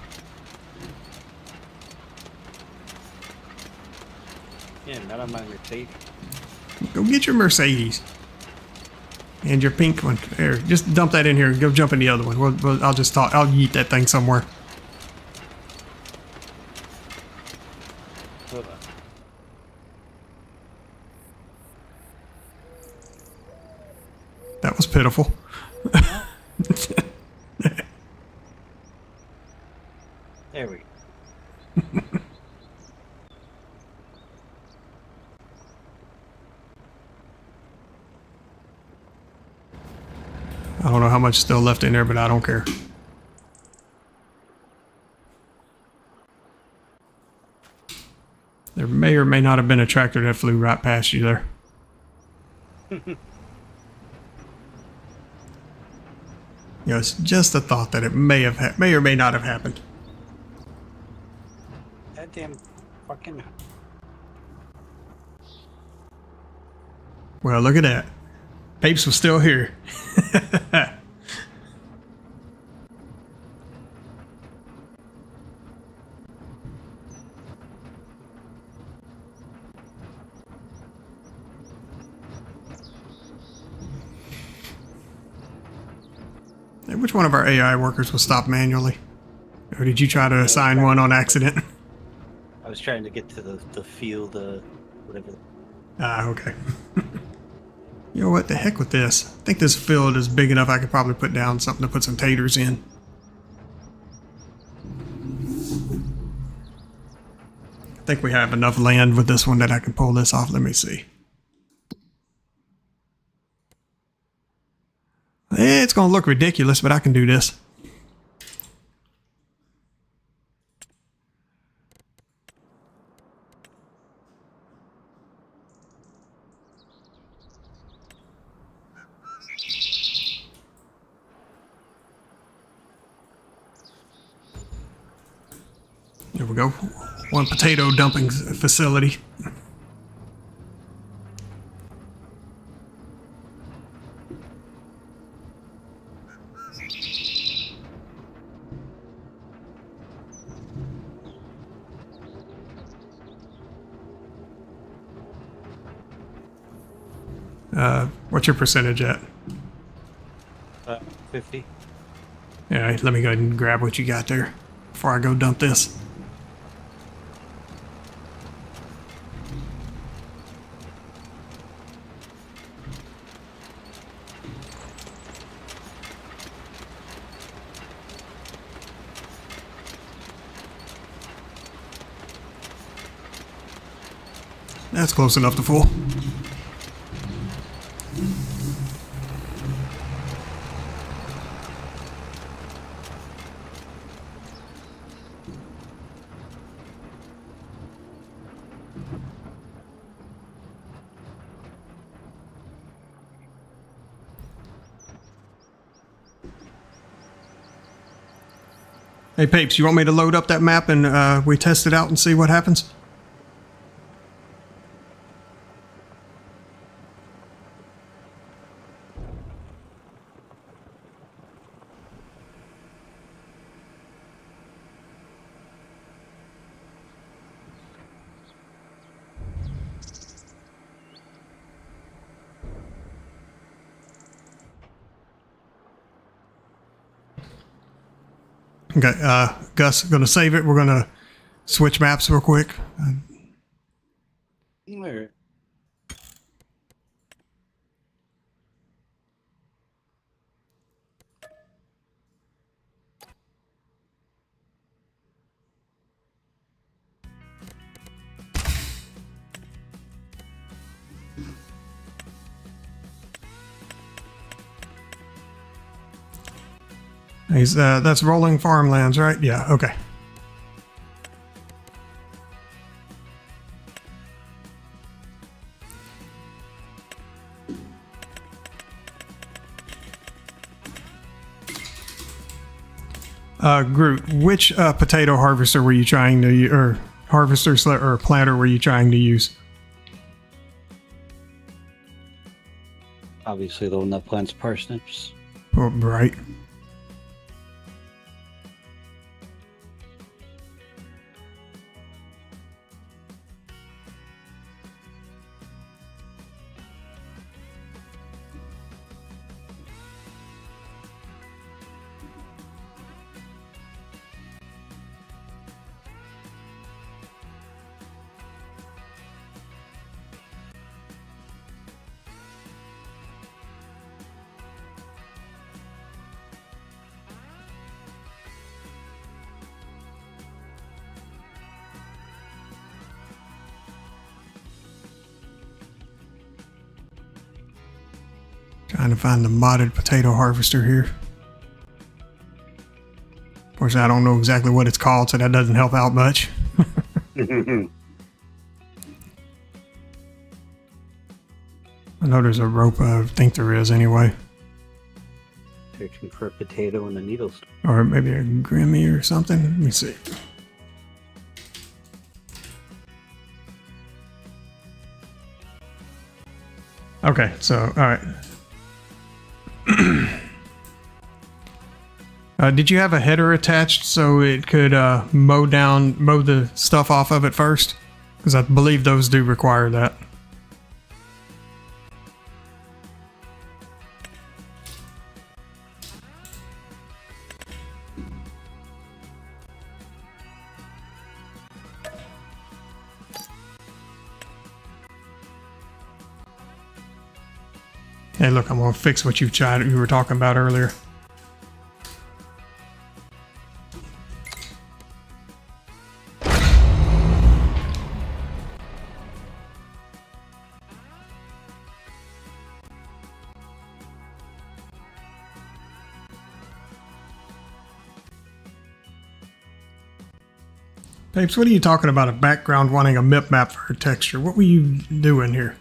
Yeah, not on my Mercedes. Go get your Mercedes. And your pink one. There, just dump that in here and go jump in the other one. I'll just talk. I'll yeet that thing somewhere. Hold on. That was pitiful. There we go. I don't know how much is still left in there, but I don't care. There may or may not have been a tractor that flew right past you there. You know, it's just a thought that it may or may not have happened. That damn fucking. Well, look at that. Papes was still here. Hey, which one of our AI workers was stopped manually? Or did you try to assign one on accident? I was trying to get to the field, whatever. Ah, okay. You know what? The heck with this. I think this field is big enough I could probably put down something to put some taters in. I think we have enough land with this one that I can pull this off. Let me see. It's going to look ridiculous, but I can do this. There we go. One potato dumping facility. What's your percentage at? 50. Yeah, let me go ahead and grab what you got there before I go dump this. That's close enough to full. Hey, Papes, you want me to load up that map and we test it out and see what happens? Okay, Gus, gonna save it. We're gonna switch maps real quick. Alright. He's that's rolling farmlands, right? Yeah, okay. Groot, which potato harvester were you trying to use, or harvester or planter were you trying to use? Obviously, the one that plants parsnips. Oh, right. Trying to find the modded potato harvester here. Of course, I don't know exactly what it's called, so that doesn't help out much. I know there's a rope. I think there is anyway. Searching for a potato and a needle. Or maybe a Grimmy or something. Let me see. Okay, so, alright. Did you have a header attached so it could mow the stuff off of it first? Because I believe those do require that. Hey, look, I'm gonna fix what you were talking about earlier. Papes, what are you talking about? A background wanting a mip map for a texture? What were you doing here?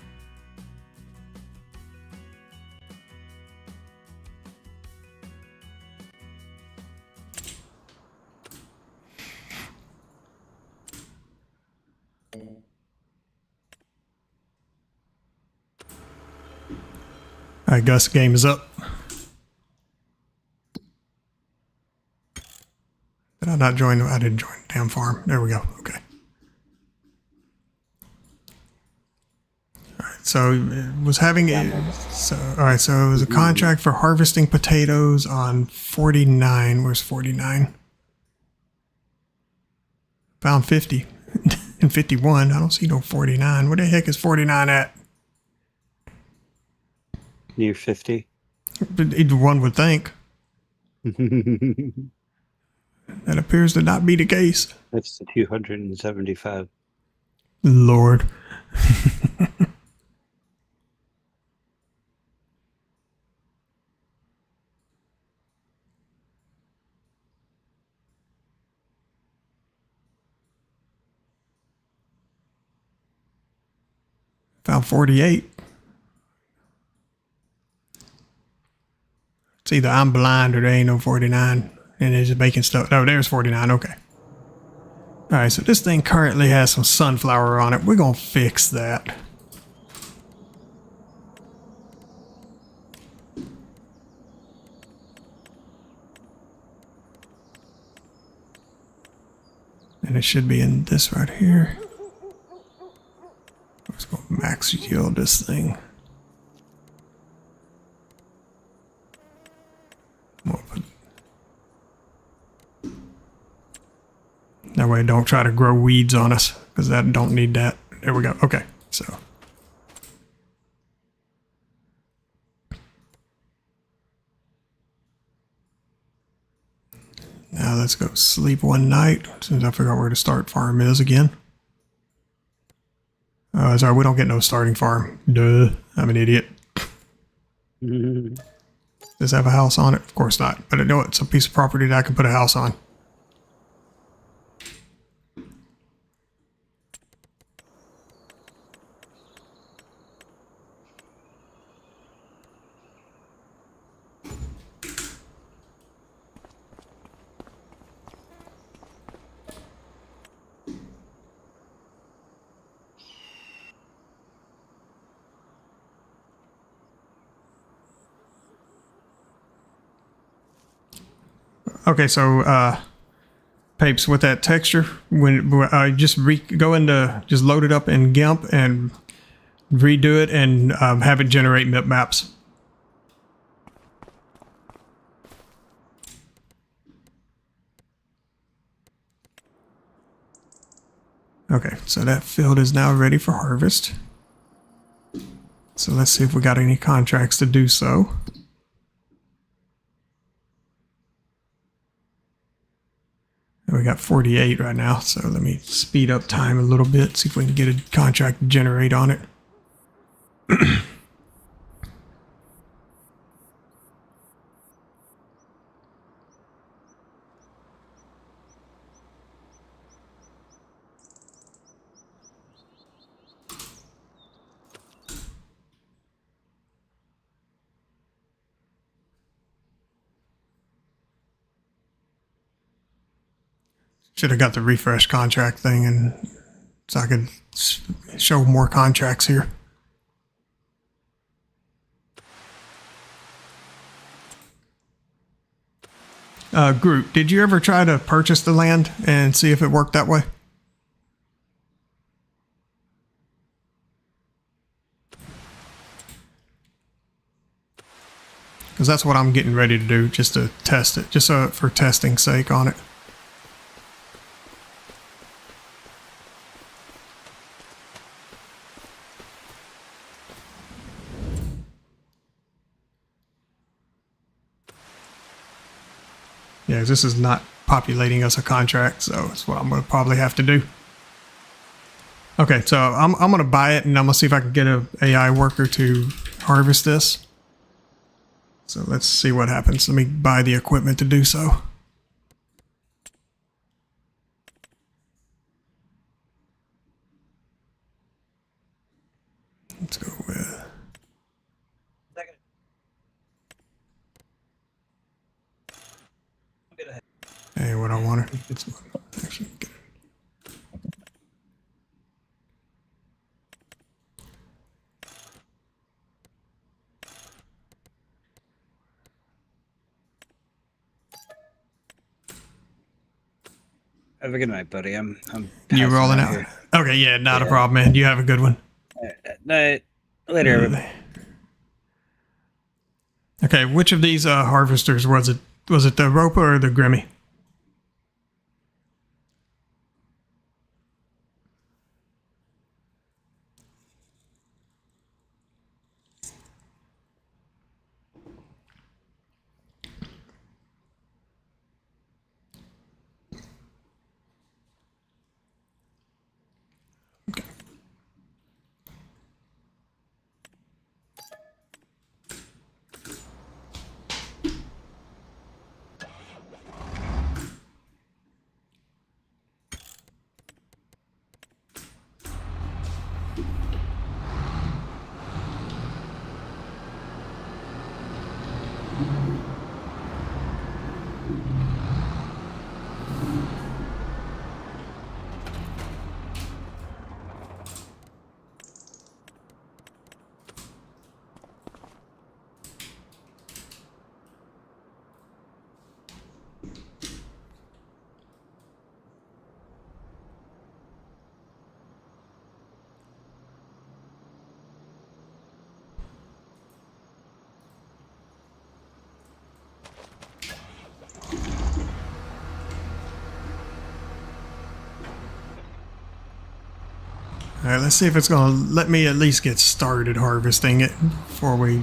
Alright, Gus, game is up. Did I not join? I didn't join the damn farm. There we go. Okay. Alright, so it was having alright, so it was a contract for harvesting potatoes on 49. Where's 49? Found 50 and 51. I don't see no 49. Where the heck is 49 at? Near 50. Either one would think. That appears to not be the case. That's the 275. Lord. Found 48. It's either I'm blind or there ain't no 49. And it's just making stuff. Oh, there's 49. Okay. Alright, so this thing currently has some sunflower on it. We're going to fix that. And it should be in this right here. Let's go max yield this thing. That way don't try to grow weeds on us, because that don't need that. There we go. Okay, so. Now let's go sleep one night, as soon as I figure out where the start farm is again. Oh, sorry, we don't get no starting farm. Duh, I'm an idiot. Does this have a house on it? Of course not, but I know it's a piece of property that I can put a house on. Okay, so Papes, with that texture, when just just load it up in GIMP and redo it and have it generate mip maps. Okay, so that field is now ready for harvest. So let's see if we got any contracts to do so. We got 48 right now, so let me speed up time a little bit, see if we can get a contract to generate on it. Should have got the refresh contract thing, and so I could show more contracts here. Groot, did you ever try to purchase the land and see if it worked that way? Because that's what I'm getting ready to do, just to test it, just for testing's sake on it. Yeah, this is not populating us a contract, so that's what I'm going to probably have to do. Okay, so I'm going to buy it, and I'm going to see if I can get a AI worker to harvest this. So let's see what happens. Let me buy the equipment to do so. Let's go with... Hey, what I want her. It's actually good. Have a good night, buddy. I'm You passing rolling out? here. Okay, yeah, not a Yeah. problem, man. You have a good one. Night. Later, everybody. Okay, which of these harvesters was it? Was it the Roper or the Grimmy? All right, let's see if it's going to let me at least get started harvesting it before we...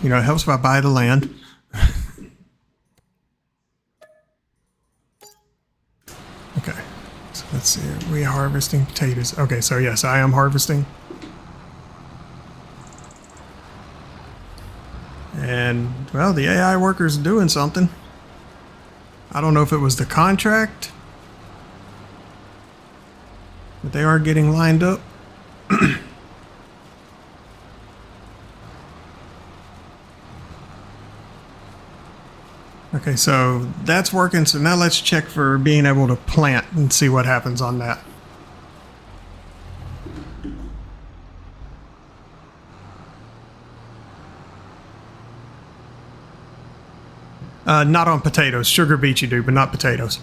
You know, it helps if I buy the land. Okay, so let's see. Are we harvesting potatoes? Okay, so yes, I am harvesting. And, well, the AI worker's doing something. I don't know if it was the contract, but they are getting lined up. Okay, so that's working. So now let's check for being able to plant and see what happens on that. Not on potatoes. Sugar beet you do, but not potatoes.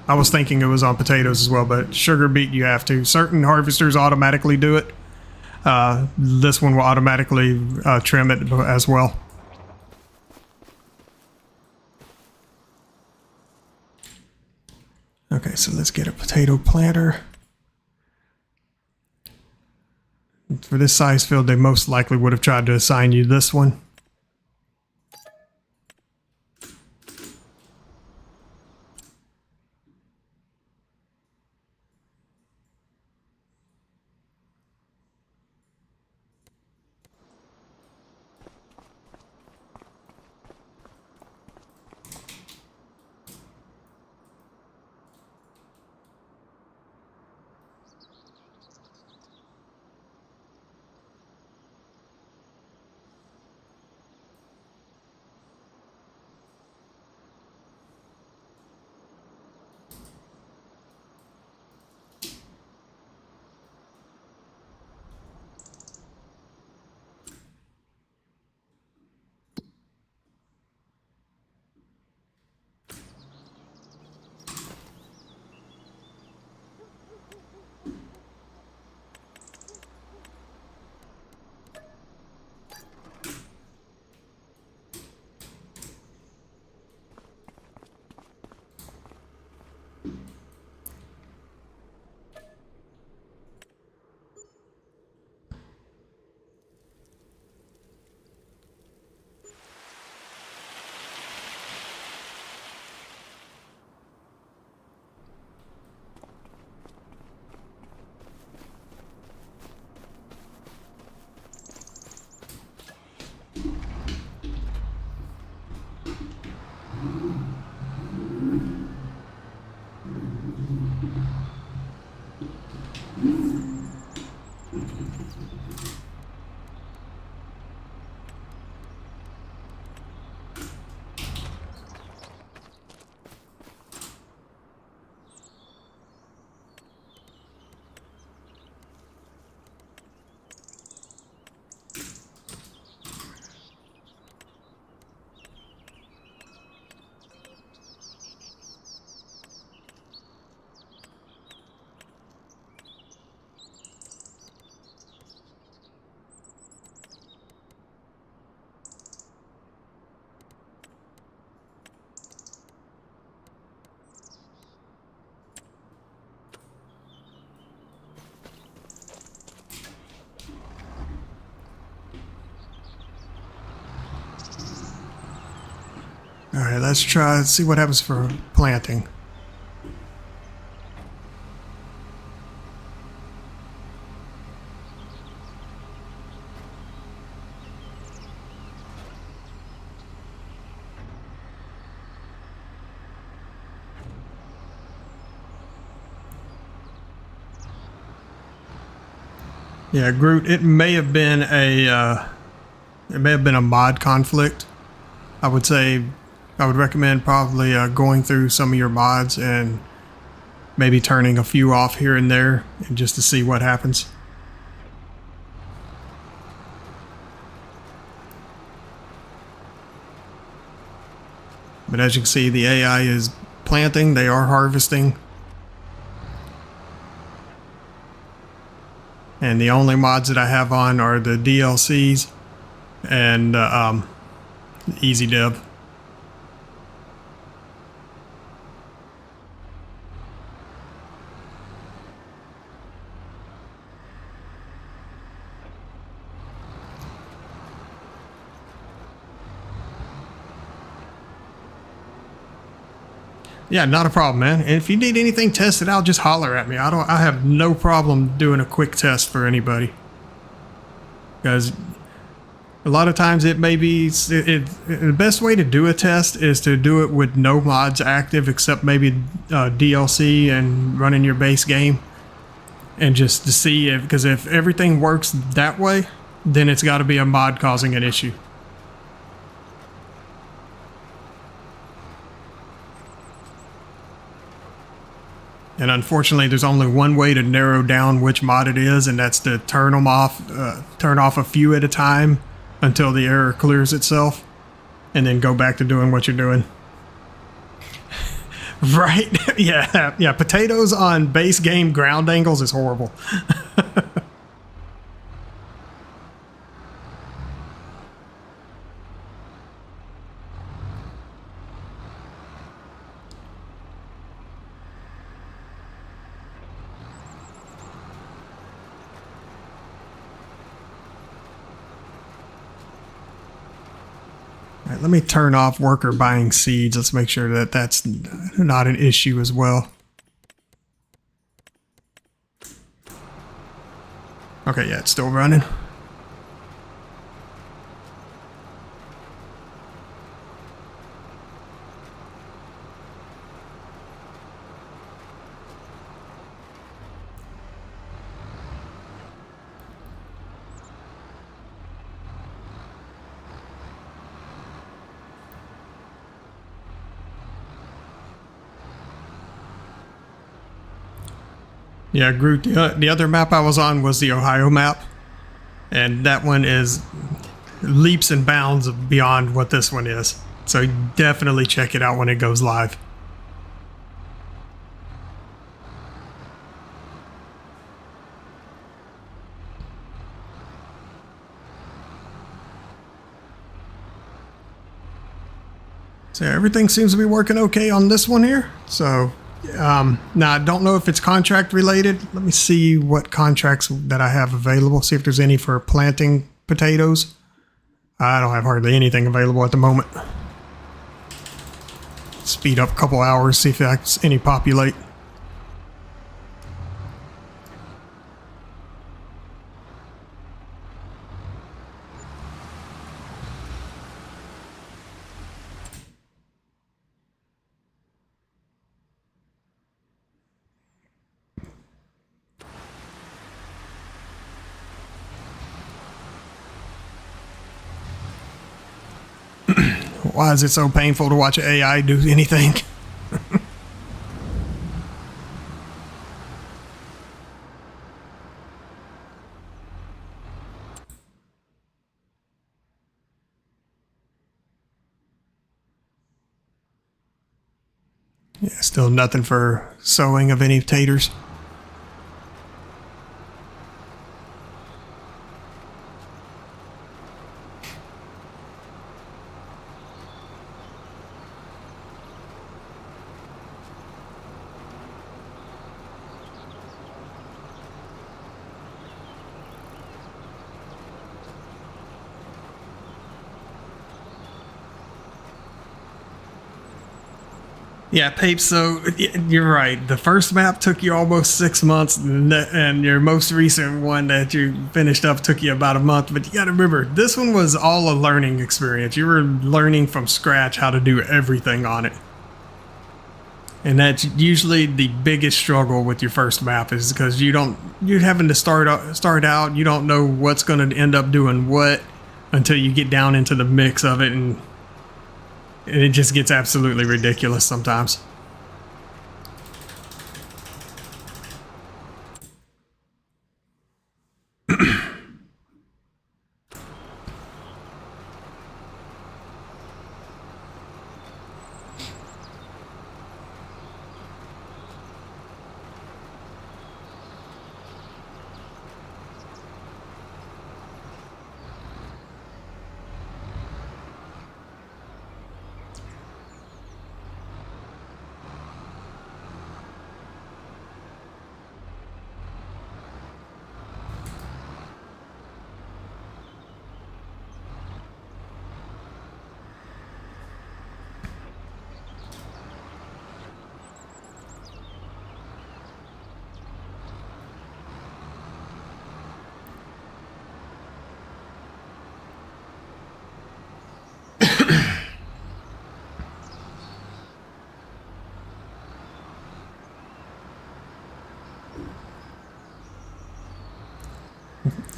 I was thinking it was on potatoes as well, but sugar beet you have to. Certain harvesters automatically do it. This one will automatically trim it as well. Okay, so let's get a potato planter. For this size field, they most likely would have tried to assign you this one. All right, let's see what happens for planting. Yeah, Groot, it may have been a mod conflict. I would say I would recommend probably going through some of your mods and maybe turning a few off here and there, and just to see what happens. But as you can see, the AI is planting, they are harvesting. And the only mods that I have on are the DLCs and Easy Dev. Yeah, not a problem, man. And if you need anything tested out, just holler at me. I have no problem doing a quick test for anybody. Because a lot of times it may be the best way to do a test is to do it with no mods active except maybe DLC and running your base game, and just to see if, because if everything works that way, then it's got to be a mod causing an issue. And unfortunately, there's only one way to narrow down which mod it is, and that's to turn them off, turn off a few at a time until the error clears itself, and then go back to doing what you're doing. Right? Yeah. Potatoes on base game ground angles is horrible. All right, let me turn off worker buying seeds. Let's make sure that that's not an issue as well. Okay, yeah, it's still running. Yeah, Groot, the other map I was on was the Ohio map, and that one is leaps and bounds beyond what this one is. So definitely check it out when it goes live. So everything seems to be working okay on this one here. So now I don't know if it's contract related. Let me see what contracts that I have available. See if there's any for planting potatoes. I don't have hardly anything available at the moment. Speed up a couple hours, see if that's any populate. Why is it so painful to watch AI do anything? Yeah, still nothing for sowing of any taters. Yeah, Pape, so you're right. The first map took you almost 6 months, and your most recent one that you finished up took you about a month. But you got to remember, this one was all a learning experience. You were learning from scratch how to do everything on it. And that's usually the biggest struggle with your first map, is because you're having to start out, you don't know what's going to end up doing what until you get down into the mix of it, and it just gets absolutely ridiculous sometimes.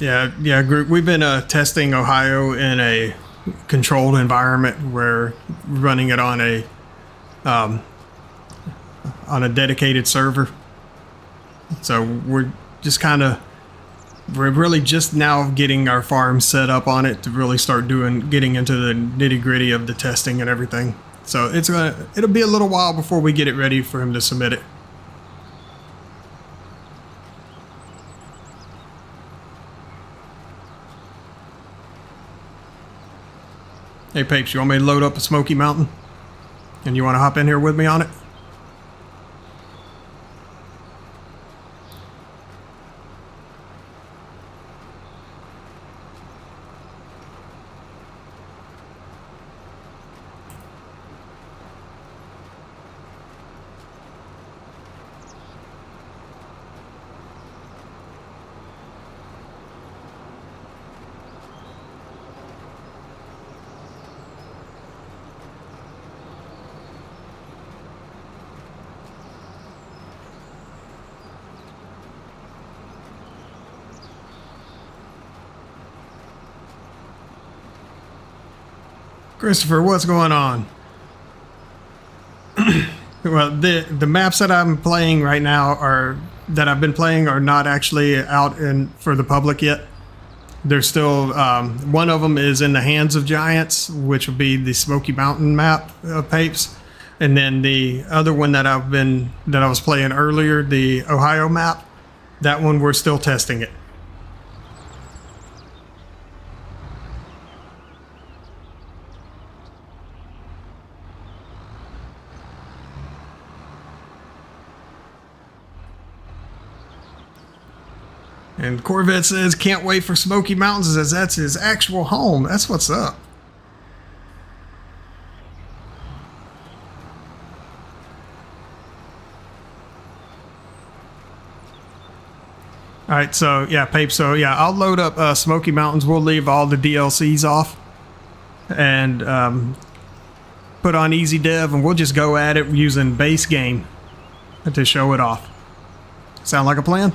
Yeah, group. We've been testing Ohio in a controlled environment where we're running it on a dedicated server. So we're really just now getting our farm set up on it to really start getting into the nitty gritty of the testing and everything. So it'll be a little while before we get it ready for him to submit it. Hey, Papes, you want me to load up a Smoky Mountain? And you want to hop in here with me on it? Christopher, what's going on? Well, the maps that I'm playing right now I've been playing are not actually out for the public yet. There's still one of them is in the hands of giants, which will be the Smoky Mountain map of Papes, and then the other one that I was playing earlier, the Ohio map. That one we're still testing it. And Corvette says, can't wait for Smoky Mountains, as that's his actual home. That's what's up. All right, so yeah, Pape, so yeah, I'll load up Smoky Mountains. We'll leave all the DLCs off and put on Easy Dev, and we'll just go at it using base game to show it off. Sound like a plan?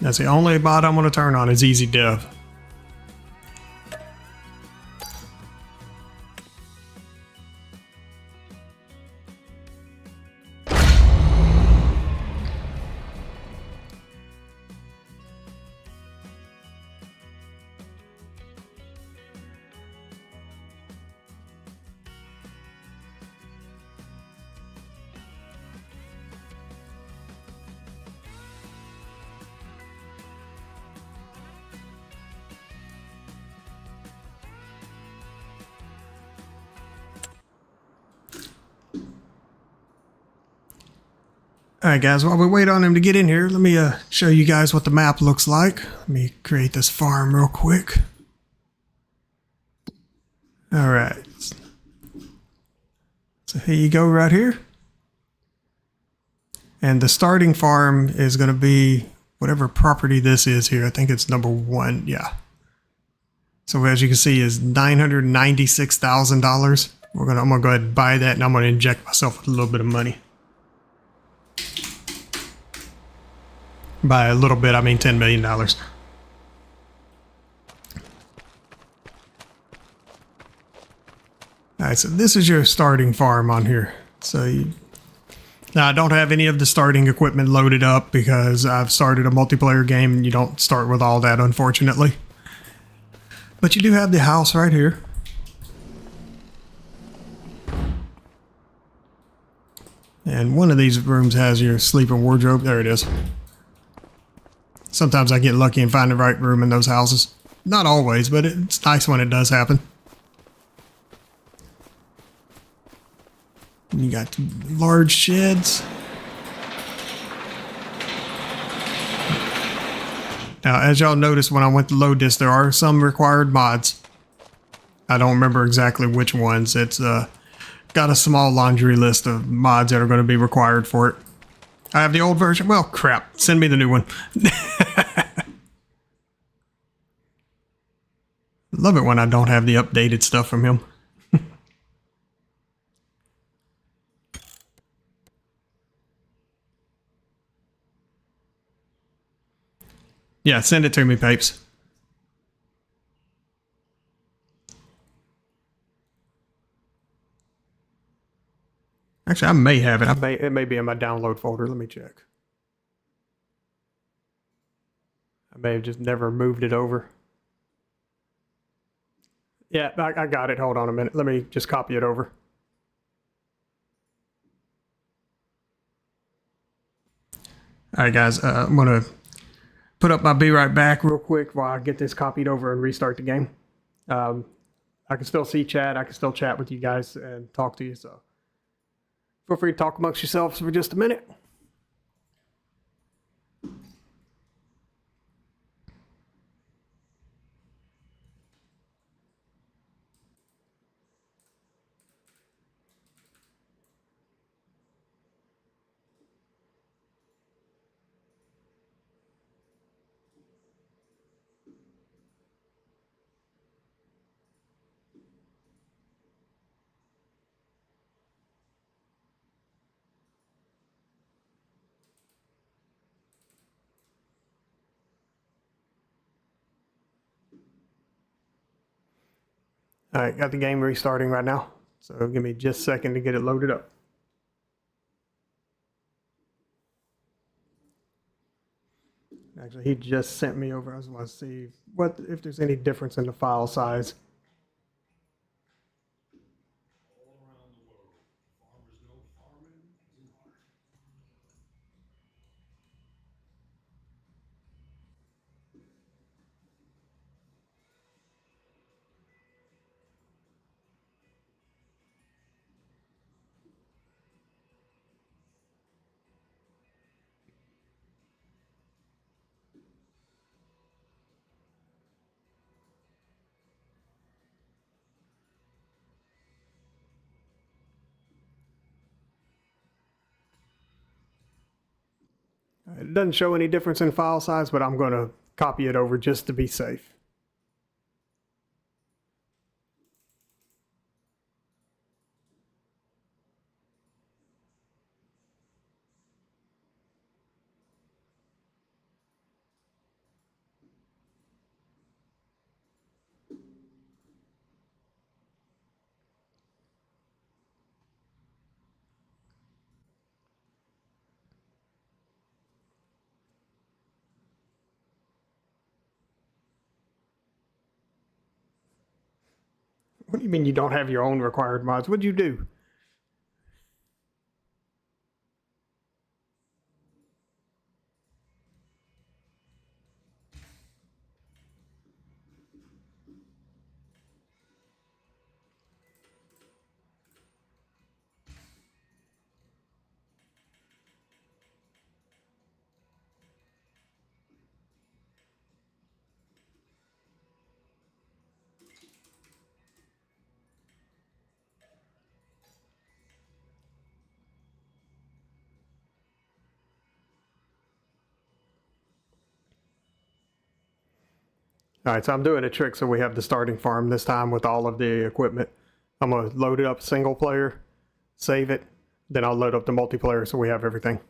That's the only mod I'm going to turn on is Easy Dev. Alright guys, while we wait on him to get in here, let me show you guys what the map looks like. Let me create this farm real quick. Alright. So here you go right here. And the starting farm is going to be whatever property this is here. I think it's number 1, yeah. So as you can see is $996,000. I'm gonna go ahead and buy that, and I'm gonna inject myself with a little bit of money. By a little bit, I mean $10 million. Alright, so this is your starting farm on here. Now I don't have any of the starting equipment loaded up because I've started a multiplayer game and you don't start with all that, unfortunately. But you do have the house right here. And one of these rooms has your sleeping wardrobe. There it is. Sometimes I get lucky and find the right room in those houses. Not always, but it's nice when it does happen. And you got large sheds. Now, as y'all noticed when I went to load this, there are some required mods. I don't remember exactly which ones. It's got a small laundry list of mods that are going to be required for it. I have the old version. Well, crap. Send me the new one. Love it when I don't have the updated stuff from him. Yeah, send it to me, Papes. Actually, I may have it. It may be in my download folder. Let me check. I may have just never moved it over. Yeah, I got it. Hold on a minute. Let me just copy it over. All right, guys. I'm going to put up my be right back real quick while I get this copied over and restart the game. I can still see chat. I can still chat with you guys and talk to you. So feel free to talk amongst yourselves for just a minute. All right, got the game restarting right now. So give me just a second to get it loaded up. Actually, he just sent me over. I just want to see if there's any difference in the file size. It doesn't show any difference in file size, but I'm going to copy it over just to be safe. What do you mean you don't have your own required mods? What'd you do? All right, so I'm doing a trick so we have the starting farm this time with all of the equipment. I'm going to load it up single player, save it, then I'll load up the multiplayer so we have everything.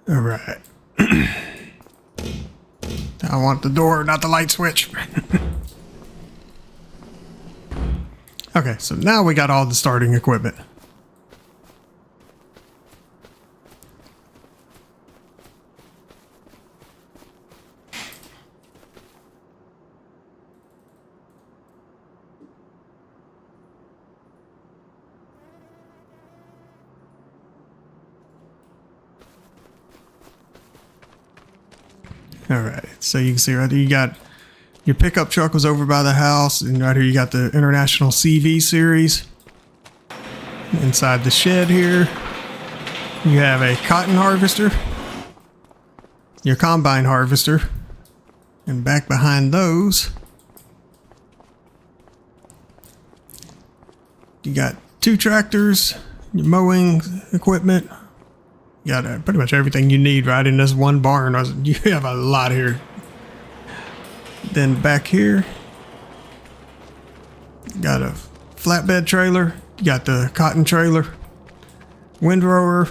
All right. I want the door, not the light switch. Okay, so now we got all the starting equipment. All right, so you can see right there, you got your pickup truck was over by the house, and right here you got the International CV series. Inside the shed here, you have a cotton harvester, your combine harvester, and back behind those, you got 2 tractors, your mowing equipment. You got pretty much everything you need right in this one barn. You have a lot here. Then back here, got a flatbed trailer. You got the cotton trailer, windrower,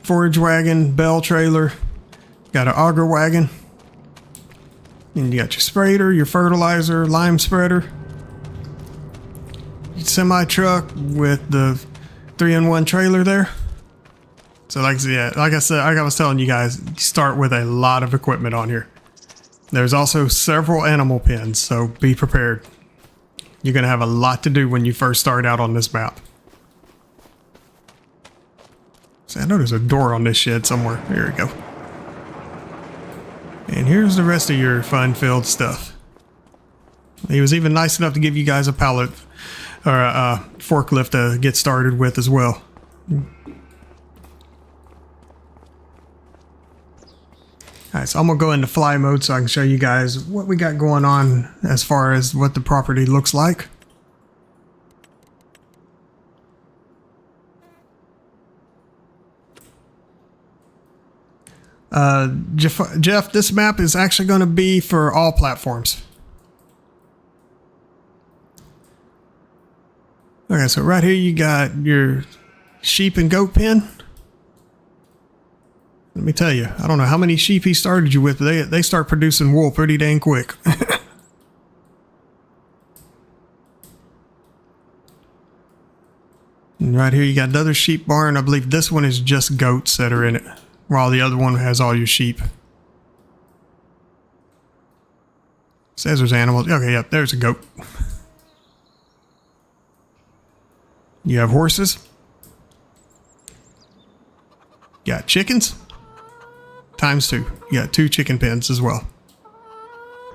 forage wagon, bell trailer. Got an auger wagon. And you got your sprayer, your fertilizer, lime spreader. Semi truck with the 3-in-1 trailer there. So like I said, like I was telling you guys, you start with a lot of equipment on here. There's also several animal pens, so be prepared. You're going to have a lot to do when you first start out on this map. See, I know there's a door on this shed somewhere. Here we go. And here's the rest of your fun-filled stuff. He was even nice enough to give you guys a pallet or a forklift to get started with as well. Alright, so I'm going to go into fly mode so I can show you guys what we got going on as far as what the property looks like. Jeff, this map is actually going to be for all platforms. Okay, so right here you got your sheep and goat pen. Let me tell you, I don't know how many sheep he started you with, but they start producing wool pretty dang quick. And right here you got another sheep barn. I believe this one is just goats that are in it, while the other one has all your sheep. Says there's animals. Okay, yep, there's a goat. You have horses. You got chickens. Times 2. You got 2 chicken pens as well.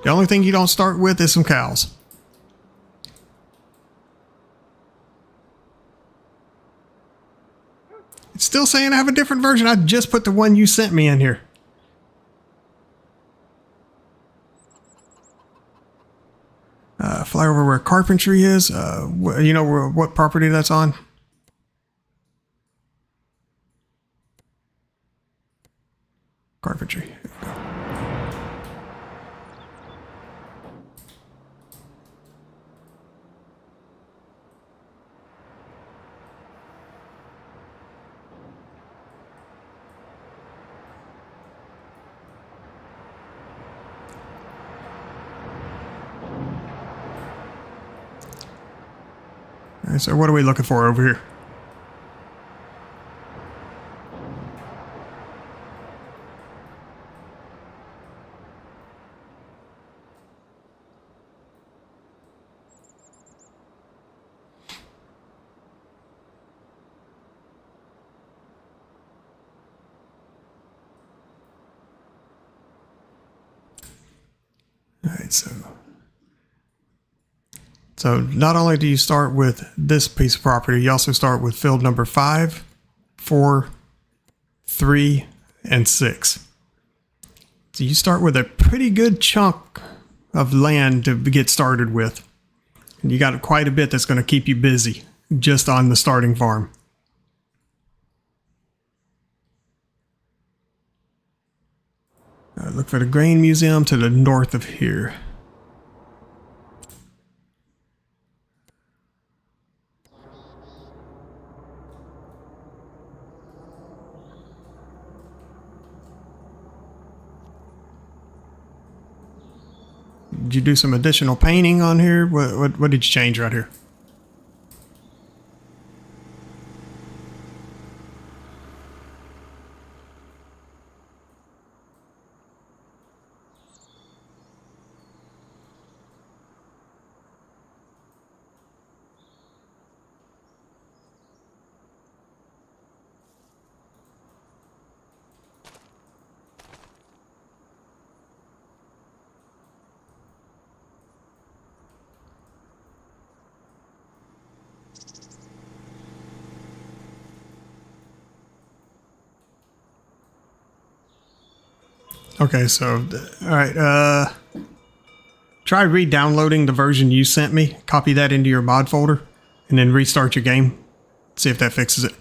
The only thing you don't start with is some cows. Still saying I have a different version. I just put the one you sent me in here. Fly over where carpentry is. You know what property that's on? Carpentry. All right, so what are we looking for over here? All right, so not only do you start with this piece of property, you also start with field number 5, 4, 3, and 6. So you start with a pretty good chunk of land to get started with. And you got quite a bit that's going to keep you busy just on the starting farm. Look for the grain museum to the north of here. Did you do some additional painting on here? What did you change right here? Okay, so, alright, try re-downloading the version you sent me, copy that into your mod folder, and then restart your game. See if that fixes it.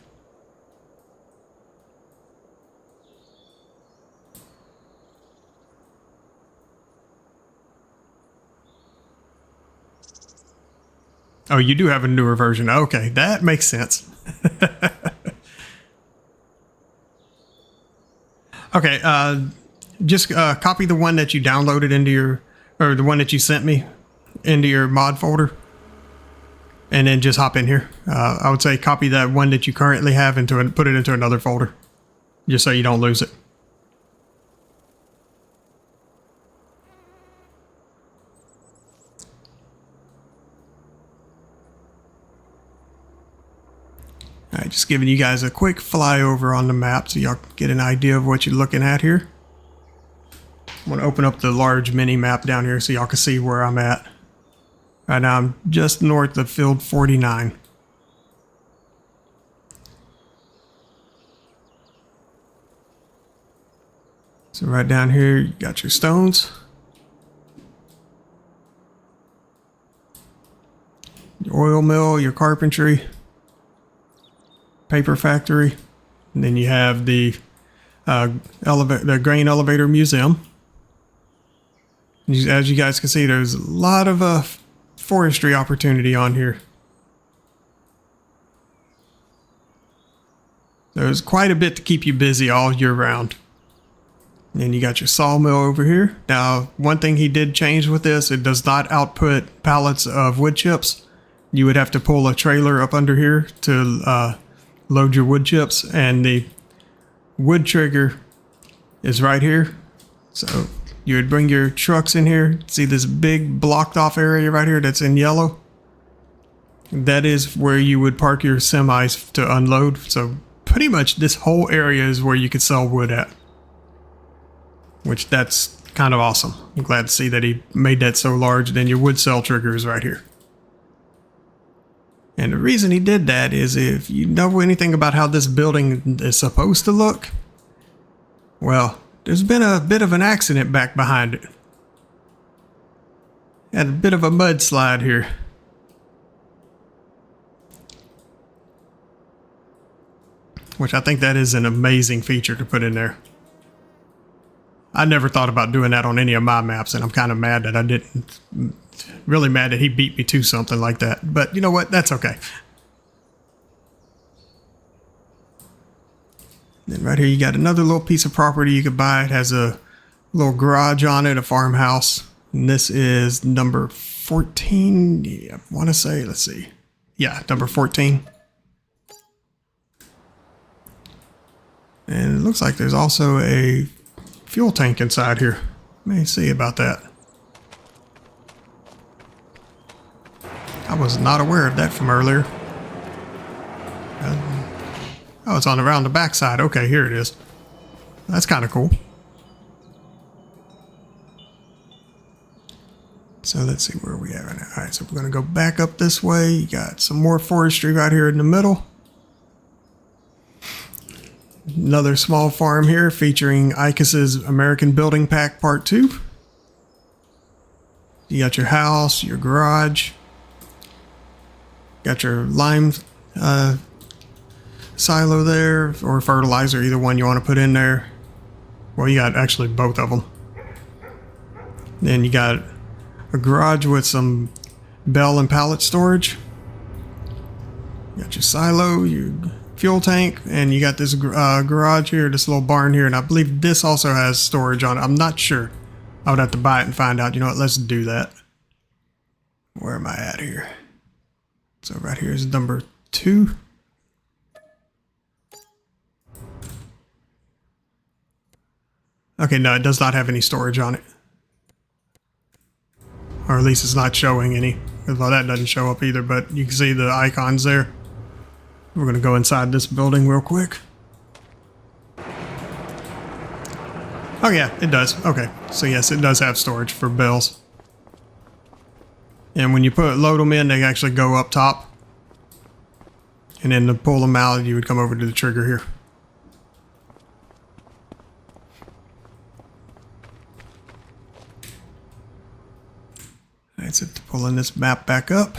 Oh, you do have a newer version. Okay, that makes sense. Okay, just copy the one that you downloaded into your, or the one that you sent me into your mod folder, and then just hop in here. I would say copy that one that you currently have into it, put it into another folder, just so you don't lose it. Alright, just giving you guys a quick flyover on the map so y'all get an idea of what you're looking at here. I'm going to open up the large mini map down here so y'all can see where I'm at. Right now I'm just north of field 49. So right down here you got your stones. Your oil mill, your carpentry. Paper factory, and then you have the the grain elevator museum. As you guys can see, there's a lot of forestry opportunity on here. There's quite a bit to keep you busy all year round. And then you got your sawmill over here. Now, one thing he did change with this, it does not output pallets of wood chips. You would have to pull a trailer up under here to load your wood chips, and the wood trigger is right here. So you would bring your trucks in here. See this big blocked off area right here that's in yellow? That is where you would park your semis to unload. So pretty much this whole area is where you could sell wood at, which that's kind of awesome. I'm glad to see that he made that so large. Then your wood cell trigger is right here. And the reason he did that is if you know anything about how this building is supposed to look, well, there's been a bit of an accident back behind it. Had a bit of a mudslide here. Which I think that is an amazing feature to put in there. I never thought about doing that on any of my maps, and I'm kind of mad that I didn't. Really mad that he beat me to something like that. But you know what? That's okay. Then right here you got another little piece of property you could buy. It has a little garage on it, a farmhouse. And this is number 14. Yeah, I want to say, let's see. Yeah, number 14. And it looks like there's also a fuel tank inside here. Let me see about that. I was not aware of that from earlier. Oh, it's on around the backside. Okay, here it is. That's kind of cool. So let's see where we are now. All right, so we're going to go back up this way. You got some more forestry right here in the middle. Another small farm here featuring Icus's American Building Pack Part 2. You got your house, your garage. Got your lime silo there, or fertilizer, either one you want to put in there. Well, you got actually both of them. Then you got a garage with some bale and pallet storage. You got your silo, your fuel tank, and you got this garage here, this little barn here, and I believe this also has storage on it. I'm not sure. I would have to buy it and find out. You know what? Let's do that. Where am I at here? So right here is number 2. Okay, no, it does not have any storage on it. Or at least it's not showing any. Well, that doesn't show up either, but you can see the icons there. We're going to go inside this building real quick. Oh yeah, it does. Okay, so yes, it does have storage for bales. And when you load them in, they actually go up top. And then to pull them out, you would come over to the trigger here. That's it, pulling this map back up.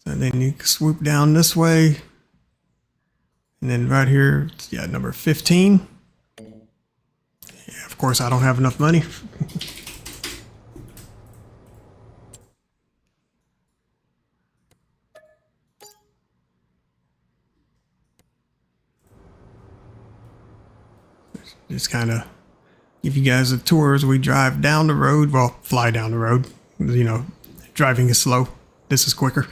So then you swoop down this way. And then right here, yeah, number 15. Yeah, of course, I don't have enough money. Just kind of give you guys a tour as we drive down the road. Well, fly down the road. You know, driving is slow. This is quicker.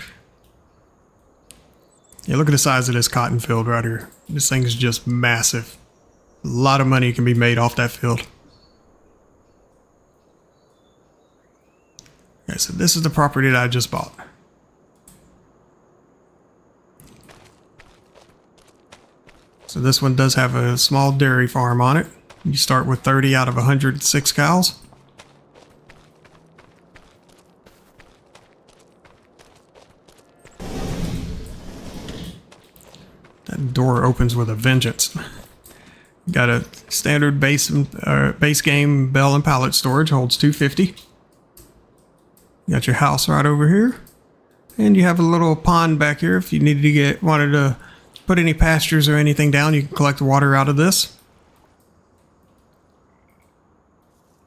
Yeah, look at the size of this cotton field right here. This thing is just massive. A lot of money can be made off that field. Okay, so this is the property that I just bought. So this one does have a small dairy farm on it. You start with 30 out of 106 cows. That door opens with a vengeance. Got a standard base game bale and pallet storage, holds 250. You got your house right over here. And you have a little pond back here if you needed to wanted to put any pastures or anything down, you can collect water out of this.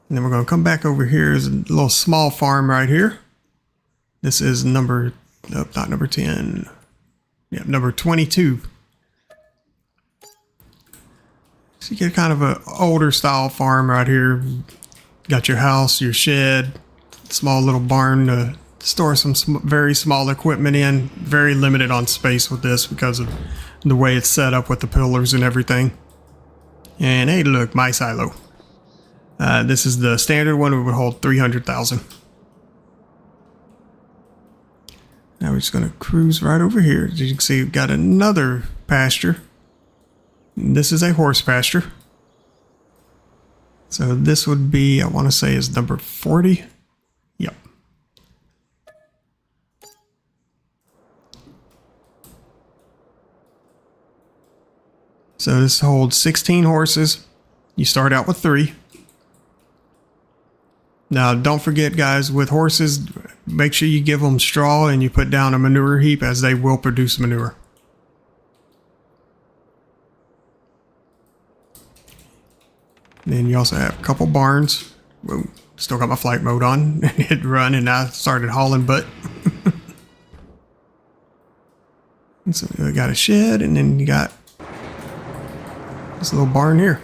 And then we're going to come back over here. There's a little small farm right here. This is number, nope, not number 10. Yeah, number 22. So you get kind of an older style farm right here. Got your house, your shed, small little barn to store some very small equipment in. Very limited on space with this because of the way it's set up with the pillars and everything. And hey, look, my silo. This is the standard one. It would hold 300,000. Now we're just going to cruise right over here. As you can see, we've got another pasture. This is a horse pasture. So this would be, I want to say, is number 40. Yep. So this holds 16 horses. You start out with 3. Now, don't forget, guys, with horses, make sure you give them straw and you put down a manure heap, as they will produce manure. Then you also have a couple barns. Whoa, still got my flight mode on. Hit run and I started hauling butt. And so we got a shed, and then you got this little barn here.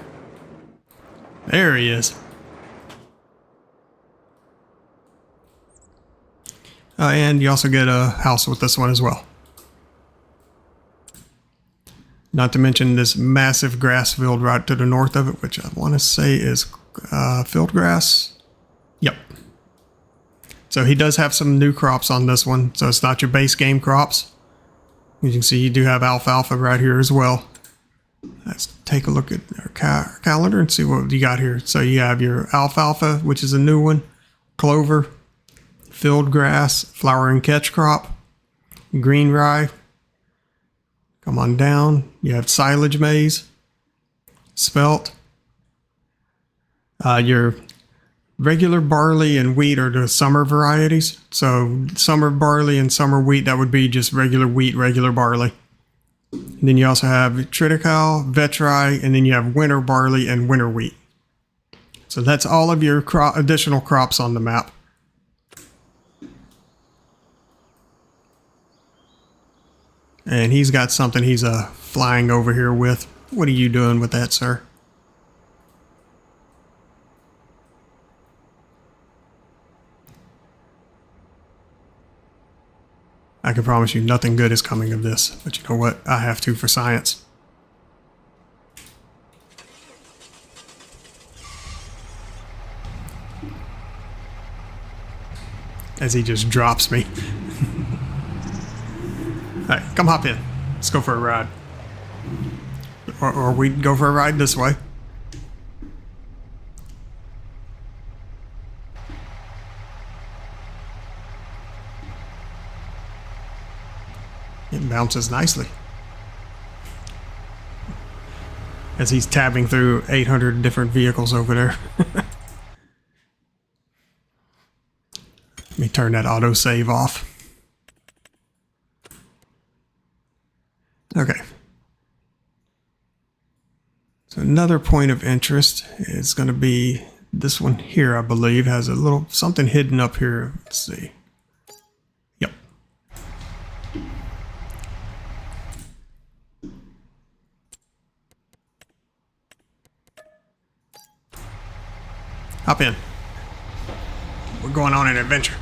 There he is. And you also get a house with this one as well. Not to mention this massive grass field right to the north of it, which I want to say is field grass. Yep. So he does have some new crops on this one. So it's not your base game crops. As you can see, you do have alfalfa right here as well. Let's take a look at our calendar and see what you got here. So you have your alfalfa, which is a new one, clover, field grass, flower and catch crop, green rye. Come on down. You have silage maize, spelt. Your regular barley and wheat are the summer varieties. So summer barley and summer wheat, that would be just regular wheat, regular barley. And then you also have triticale, vetri, and then you have winter barley and winter wheat. So that's all of your additional crops on the map. And he's got something he's flying over here with. What are you doing with that, sir? I can promise you nothing good is coming of this. But you know what? I have to for science. As he just drops me. Alright, come hop in. Let's go for a ride. Or we go for a ride this way. It bounces nicely. As he's tabbing through 800 different vehicles over there. Let me turn that autosave off. Okay. So another point of interest is going to be this one here, I believe, has a little something hidden up here. Let's see. Yep. Hop in. We're going on an adventure.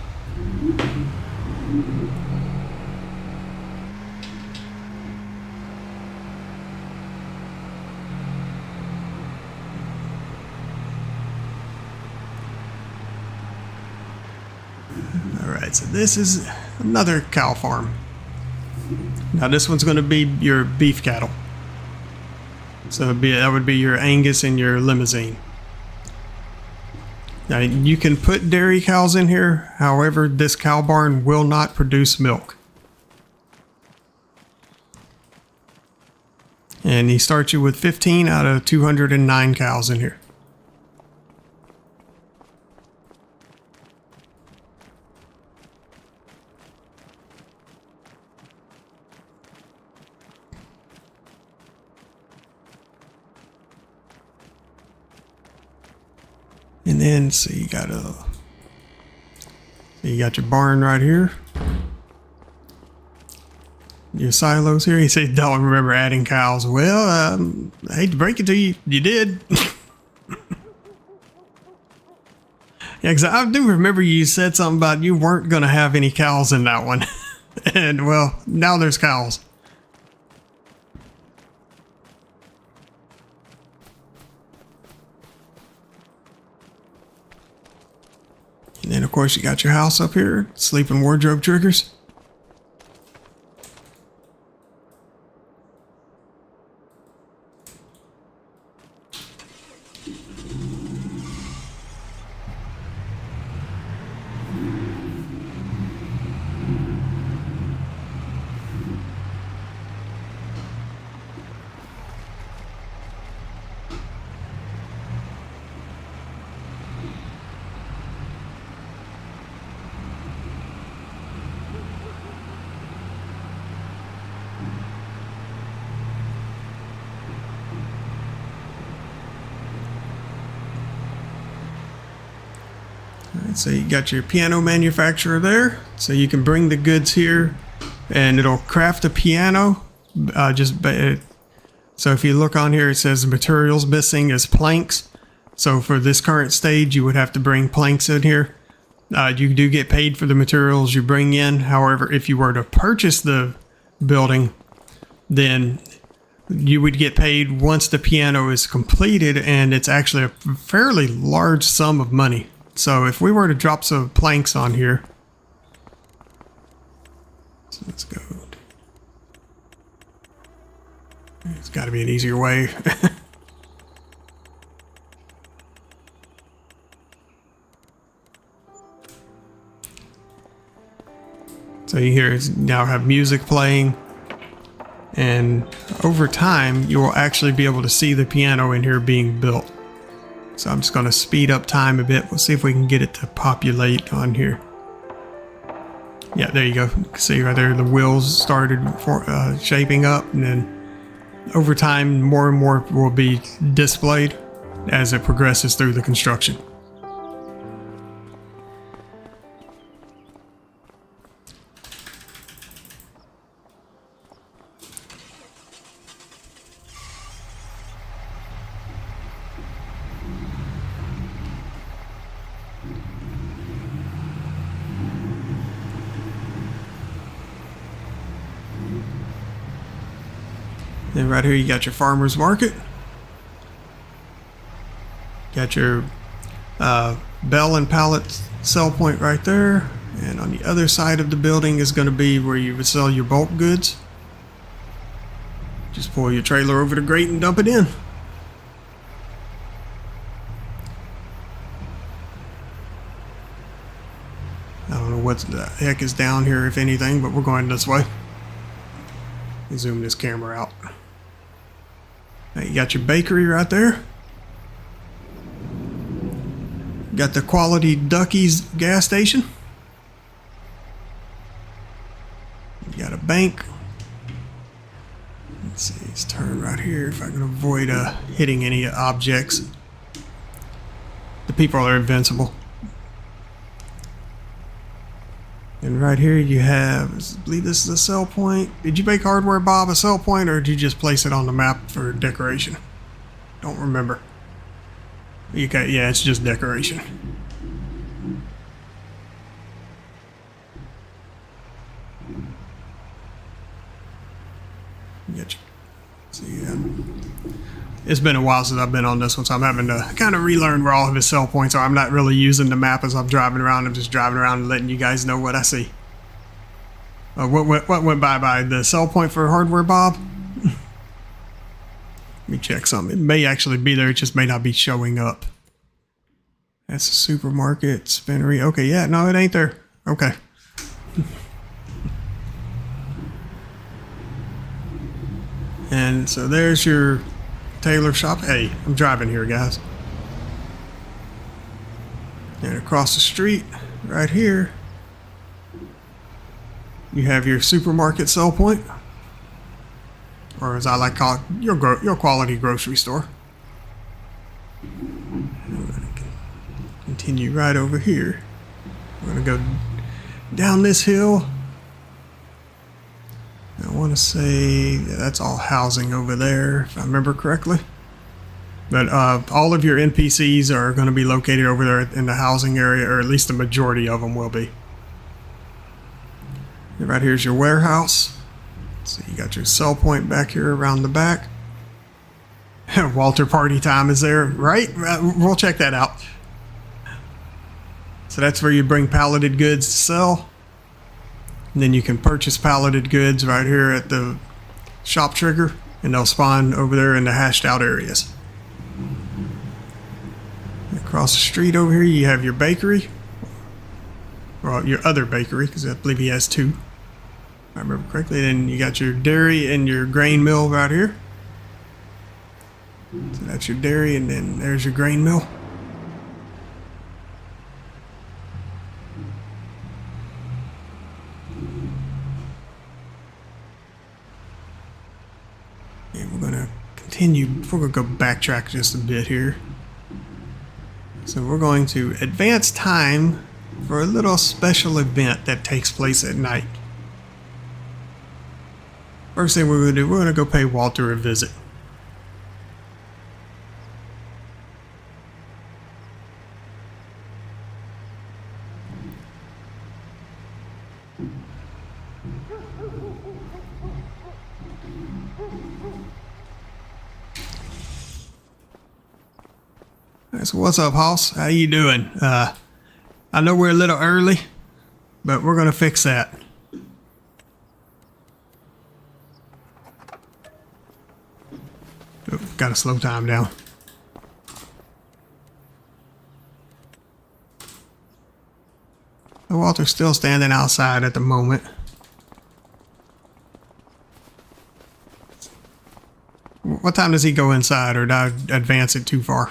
Alright, so this is another cow farm. Now this one's going to be your beef cattle. So that would be your Angus and your Limousine. Now you can put dairy cows in here, however this cow barn will not produce milk. And he starts you with 15 out of 209 cows in here. And then, so you got your barn right here. Your silos here. He said, don't remember adding cows. Well, I hate to break it to you, you did. Yeah, because I do remember you said something about you weren't going to have any cows in that one. And, well, now there's cows. And then, of course, you got your house up here, sleeping wardrobe triggers. So you got your piano manufacturer there. So you can bring the goods here and it'll craft a piano. So if you look on here, it says the materials missing is planks. So for this current stage, you would have to bring planks in here. You do get paid for the materials you bring in. However, if you were to purchase the building, then you would get paid once the piano is completed, and it's actually a fairly large sum of money. So if we were to drop some planks on here, so let's go. It's got to be an easier way. So you hear it now have music playing, and over time you will actually be able to see the piano in here being built. So I'm just going to speed up time a bit. We'll see if we can get it to populate on here. Yeah, there you go. See right there, the wheels started shaping up, and then over time more and more will be displayed as it progresses through the construction. Then right here you got your farmer's market. Got your bell and pallet sell point right there. And on the other side of the building is going to be where you would sell your bulk goods. Just pull your trailer over the grate and dump it in. I don't know what the heck is down here, if anything, but we're going this way. Zoom this camera out. Now you got your bakery right there. Got the Quality Duckies gas station. You got a bank. Let's see, let's turn right here if I can avoid hitting any objects. The people are invincible. And right here you have, I believe this is a sell point. Did you make Hardware Bob a sell point, or did you just place it on the map for decoration? Don't remember. Okay, yeah, it's just decoration. Get you. See, it's been a while since I've been on this one, so I'm having to kind of relearn where all of his sell points are. I'm not really using the map as I'm driving around. I'm just driving around and letting you guys know what I see. What went by the sell point for Hardware Bob? Let me check something. It may actually be there. It just may not be showing up. That's a supermarket, spinnery. Okay, yeah, no, it ain't there. Okay. And so there's your tailor shop. Hey, I'm driving here, guys. And across the street, right here, you have your supermarket sell point, or as I like to call it, your quality grocery store. I'm going to continue right over here. We're going to go down this hill. I want to say that's all housing over there, if I remember correctly. But all of your NPCs are going to be located over there in the housing area, or at least the majority of them will be. And right here's your warehouse. So you got your sell point back here around the back. Walter party time is there, right? We'll check that out. So that's where you bring palleted goods to sell. And then you can purchase palleted goods right here at the shop trigger, and they'll spawn over there in the hashed out areas. Across the street over here you have your bakery. Well, your other bakery, because I believe he has two, if I remember correctly. Then you got your dairy and your grain mill right here. So that's your dairy, and then there's your grain mill. And we're going to continue. We're going to go backtrack just a bit here. So So we're going to advance time for a little special event that takes place at night. First thing we're going to do, we're going to go pay Walter a visit. So what's up, Hoss? How you doing? I know we're a little early, but we're gonna fix that. Oh, gotta slow time down. So Walter's still standing outside at the moment. What time does he go inside, or did I advance it too far?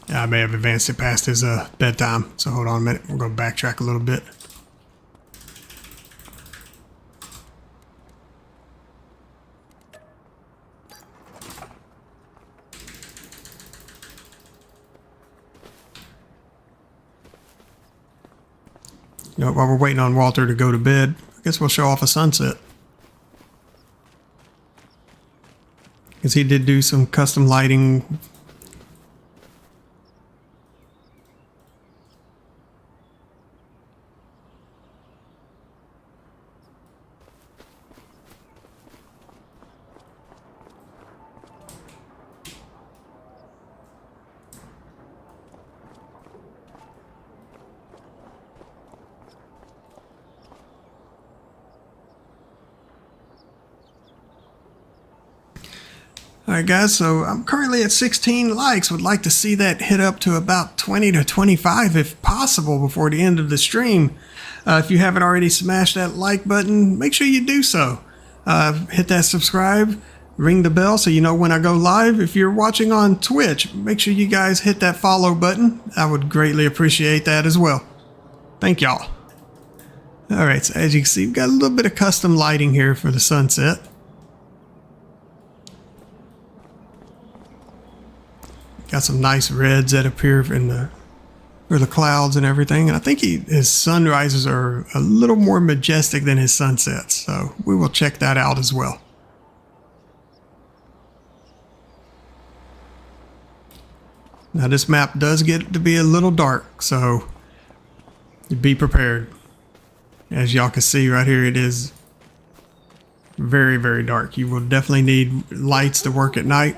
Yeah, I may have advanced it past his bedtime, so hold on a minute. We're going to backtrack a little bit. You know, while we're waiting on Walter to go to bed, I guess we'll show off a sunset. Because he did do some custom lighting. Alright guys, so I'm currently at 16 likes. Would like to see that hit up to about 20 to 25 if possible before the end of the stream. If you haven't already smashed that like button, make sure you do so. Hit that subscribe, ring the bell so you know when I go live. If you're watching on Twitch, make sure you guys hit that follow button. I would greatly appreciate that as well. Thank y'all. Alright, so as you can see, we've got a little bit of custom lighting here for the sunset. Got some nice reds that appear for the clouds and everything. And I think his sunrises are a little more majestic than his sunsets. So we will check that out as well. Now this map does get to be a little dark, so be prepared. As y'all can see right here, it is very, very dark. You will definitely need lights to work at night.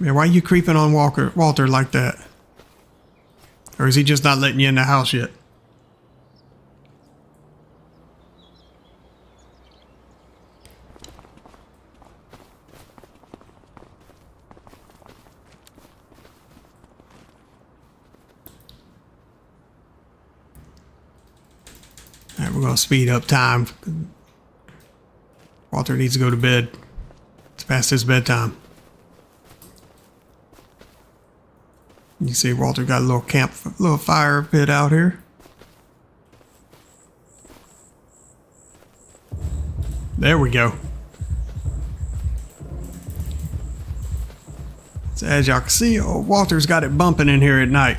Man, why are you creeping on Walter like that? Or is he just not letting you in the house yet? Alright, we're going to speed up time. Walter needs to go to bed. It's past his bedtime. You see Walter got a little fire pit out here. There we go. So as y'all can see, old Walter's got it bumping in here at night.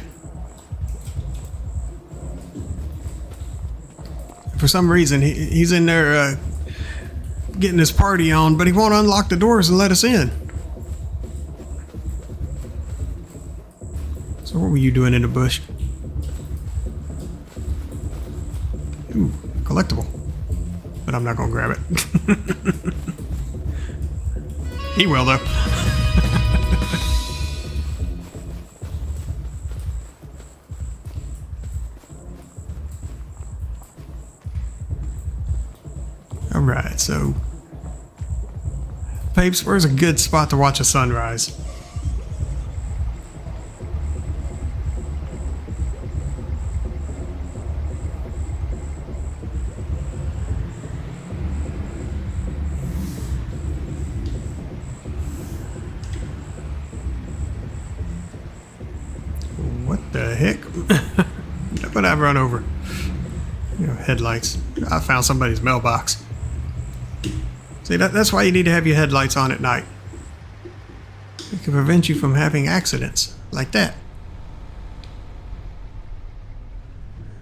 For some reason, he's in there getting his party on, but he won't unlock the doors and let us in. So what were you doing in the bush? Ooh, collectible. But I'm not gonna grab it. He will though. Alright, so Papes, where's a good spot to watch a sunrise? What the heck? What I've run over. You know, headlights. I found somebody's mailbox. See, that's why you need to have your headlights on at night. It can prevent you from having accidents like that.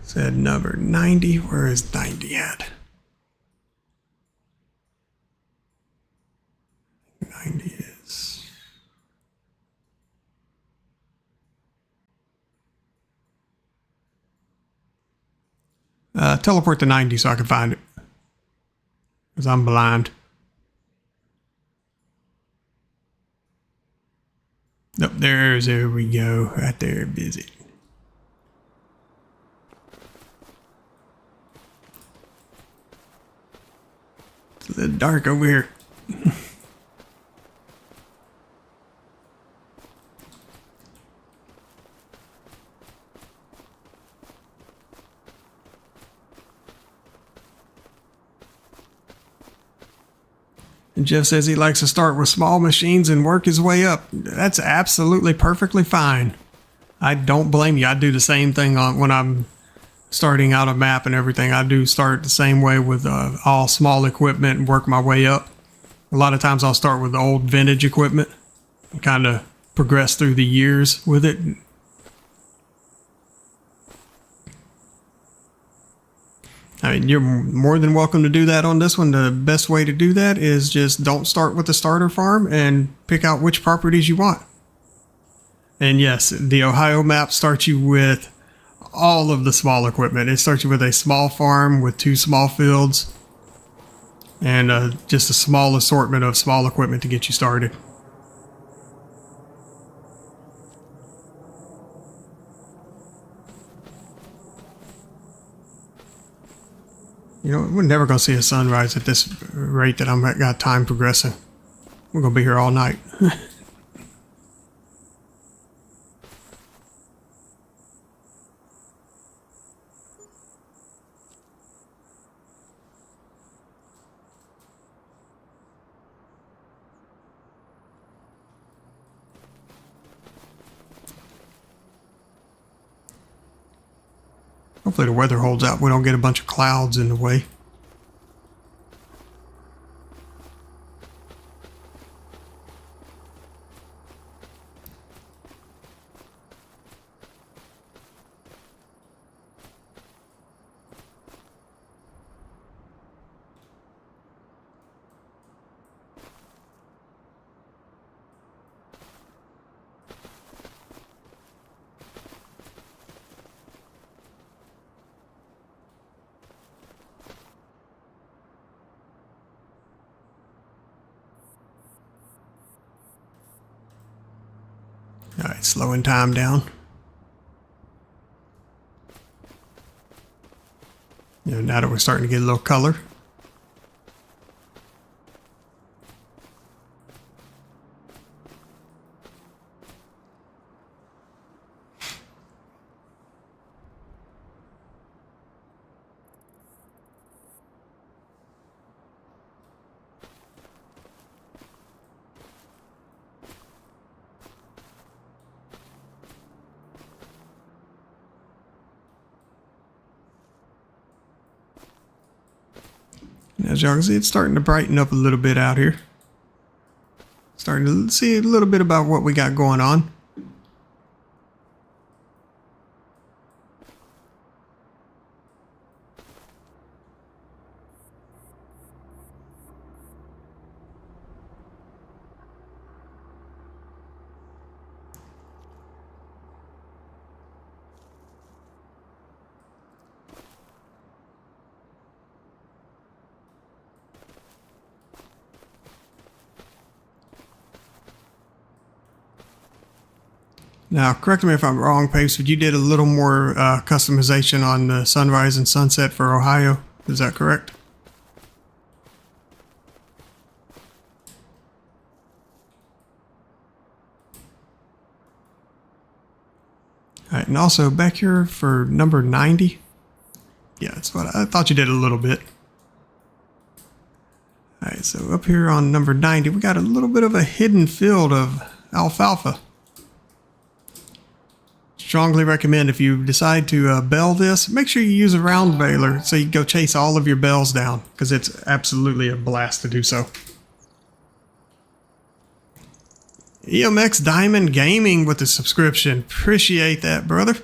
Said number 90. Where is 90 at? 90 is... teleport to 90 so I can find it. Because I'm blind. Nope, there we go. Right there, visit. It's a little dark over here. And Jeff says he likes to start with small machines and work his way up. That's absolutely perfectly fine. I don't blame you. I do the same thing when I'm starting out a map and everything. I do start the same way with all small equipment and work my way up. A lot of times I'll start with old vintage equipment and kind of progress through the years with it. I mean, you're more than welcome to do that on this one. The best way to do that is just don't start with the starter farm and pick out which properties you want. And yes, the Ohio map starts you with all of the small equipment. It starts you with a small farm with 2 small fields and just a small assortment of small equipment to get you started. You know, we're never going to see a sunrise at this rate that I'm got time progressing. We're going to be here all night. Hopefully the weather holds out. We don't get a bunch of clouds in the way. Alright, slowing time down. You know, now that we're starting to get a little color. As y'all can see, it's starting to brighten up a little bit out here. Starting to see a little bit about what we got going on. Now, correct me if I'm wrong, Pape, but you did a little more customization on the sunrise and sunset for Ohio. Is that correct? All right, and also back here for number 90. Yeah, that's what I thought you did a little bit. All right, so up here on number 90, we got a little bit of a hidden field of alfalfa. strongly recommend if you decide to bale this, make sure you use a round baler so you can go chase all of your bales down, because it's absolutely a blast to do so. EMX Diamond Gaming with the subscription. Appreciate that, brother.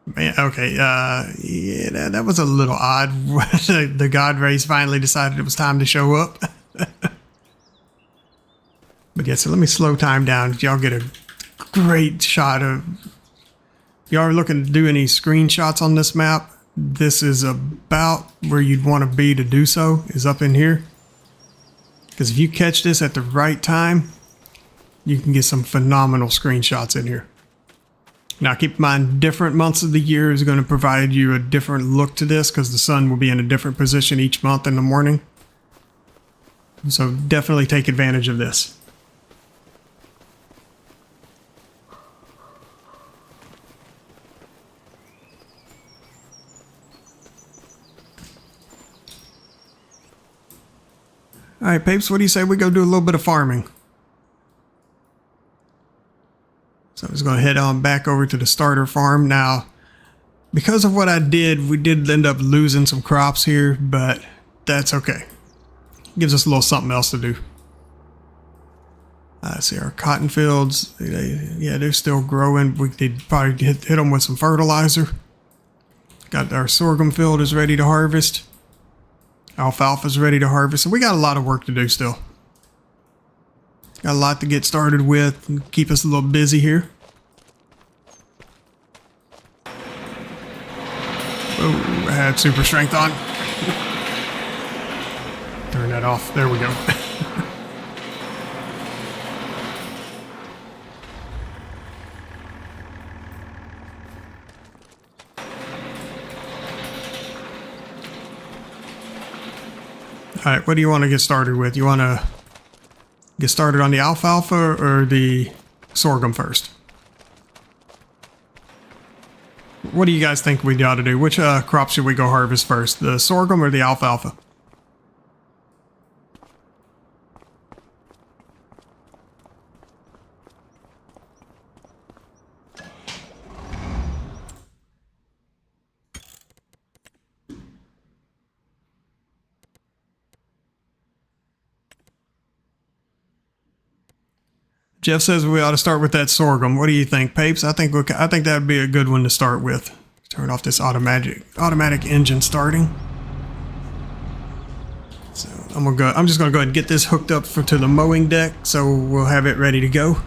Man, okay, yeah, that was a little odd. The God Race finally decided it was time to show up. But yeah, so let me slow time down. Y'all get a great shot of... If y'all are looking to do any screenshots on this map, this is about where you'd want to be to do so, is up in here. Because if you catch this at the right time, you can get some phenomenal screenshots in here. Now keep in mind, different months of the year is going to provide you a different look to this, because the sun will be in a different position each month in the morning. So definitely take advantage of this. All right, Papes, what do you say we go do a little bit of farming? So I was going to head on back over to the starter farm. Now, because of what I did, we did end up losing some crops here, but that's okay. Gives us a little something else to do. See our cotton fields. Yeah, they're still growing. We could probably hit them with some fertilizer. Got our sorghum field is ready to harvest. Alfalfa's ready to harvest. So we got a lot of work to do still. Got a lot to get started with and keep us a little busy here. Oh, I had super strength on. Turn that off. There we go. All right, what do you want to get started with? You want to get started on the alfalfa or the sorghum first? What do you guys think we ought to do? Which crop should we go harvest first? The sorghum or the alfalfa? Jeff says we ought to start with that sorghum. What do you think, Papes? I think that'd be a good one to start with. Turn off this automatic engine starting. So I'm just gonna go ahead and get this hooked up to the mowing deck, so we'll have it ready to go.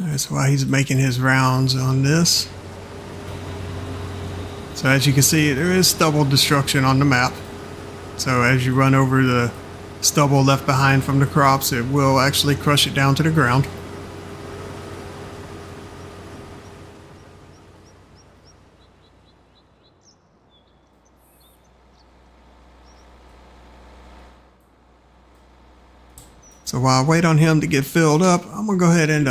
That's why he's making his rounds on this. So as you can see, there is stubble destruction on the map. So as you run over the stubble left behind from the crops, it will actually crush it down to the ground. So while I wait on him to get filled up, I'm gonna go ahead and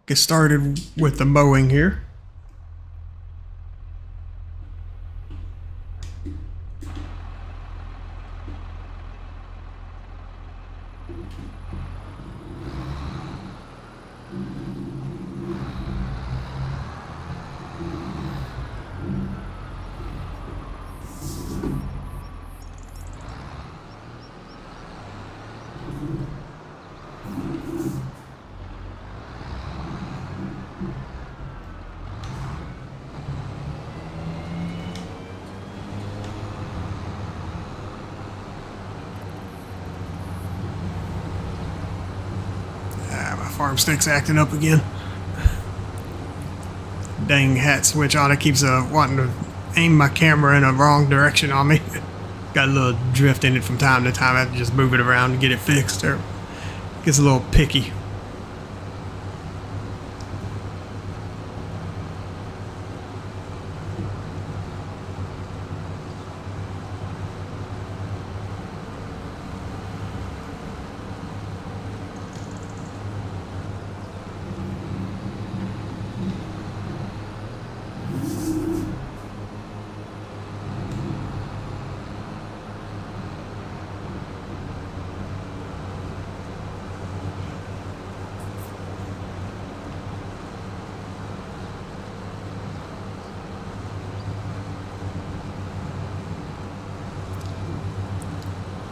get started with the mowing here. My farm stick's acting up again. Dang hat switch on it keeps wanting to aim my camera in the wrong direction on me. Got a little drift in it from time to time. I have to just move it around to get it fixed, or it gets a little picky.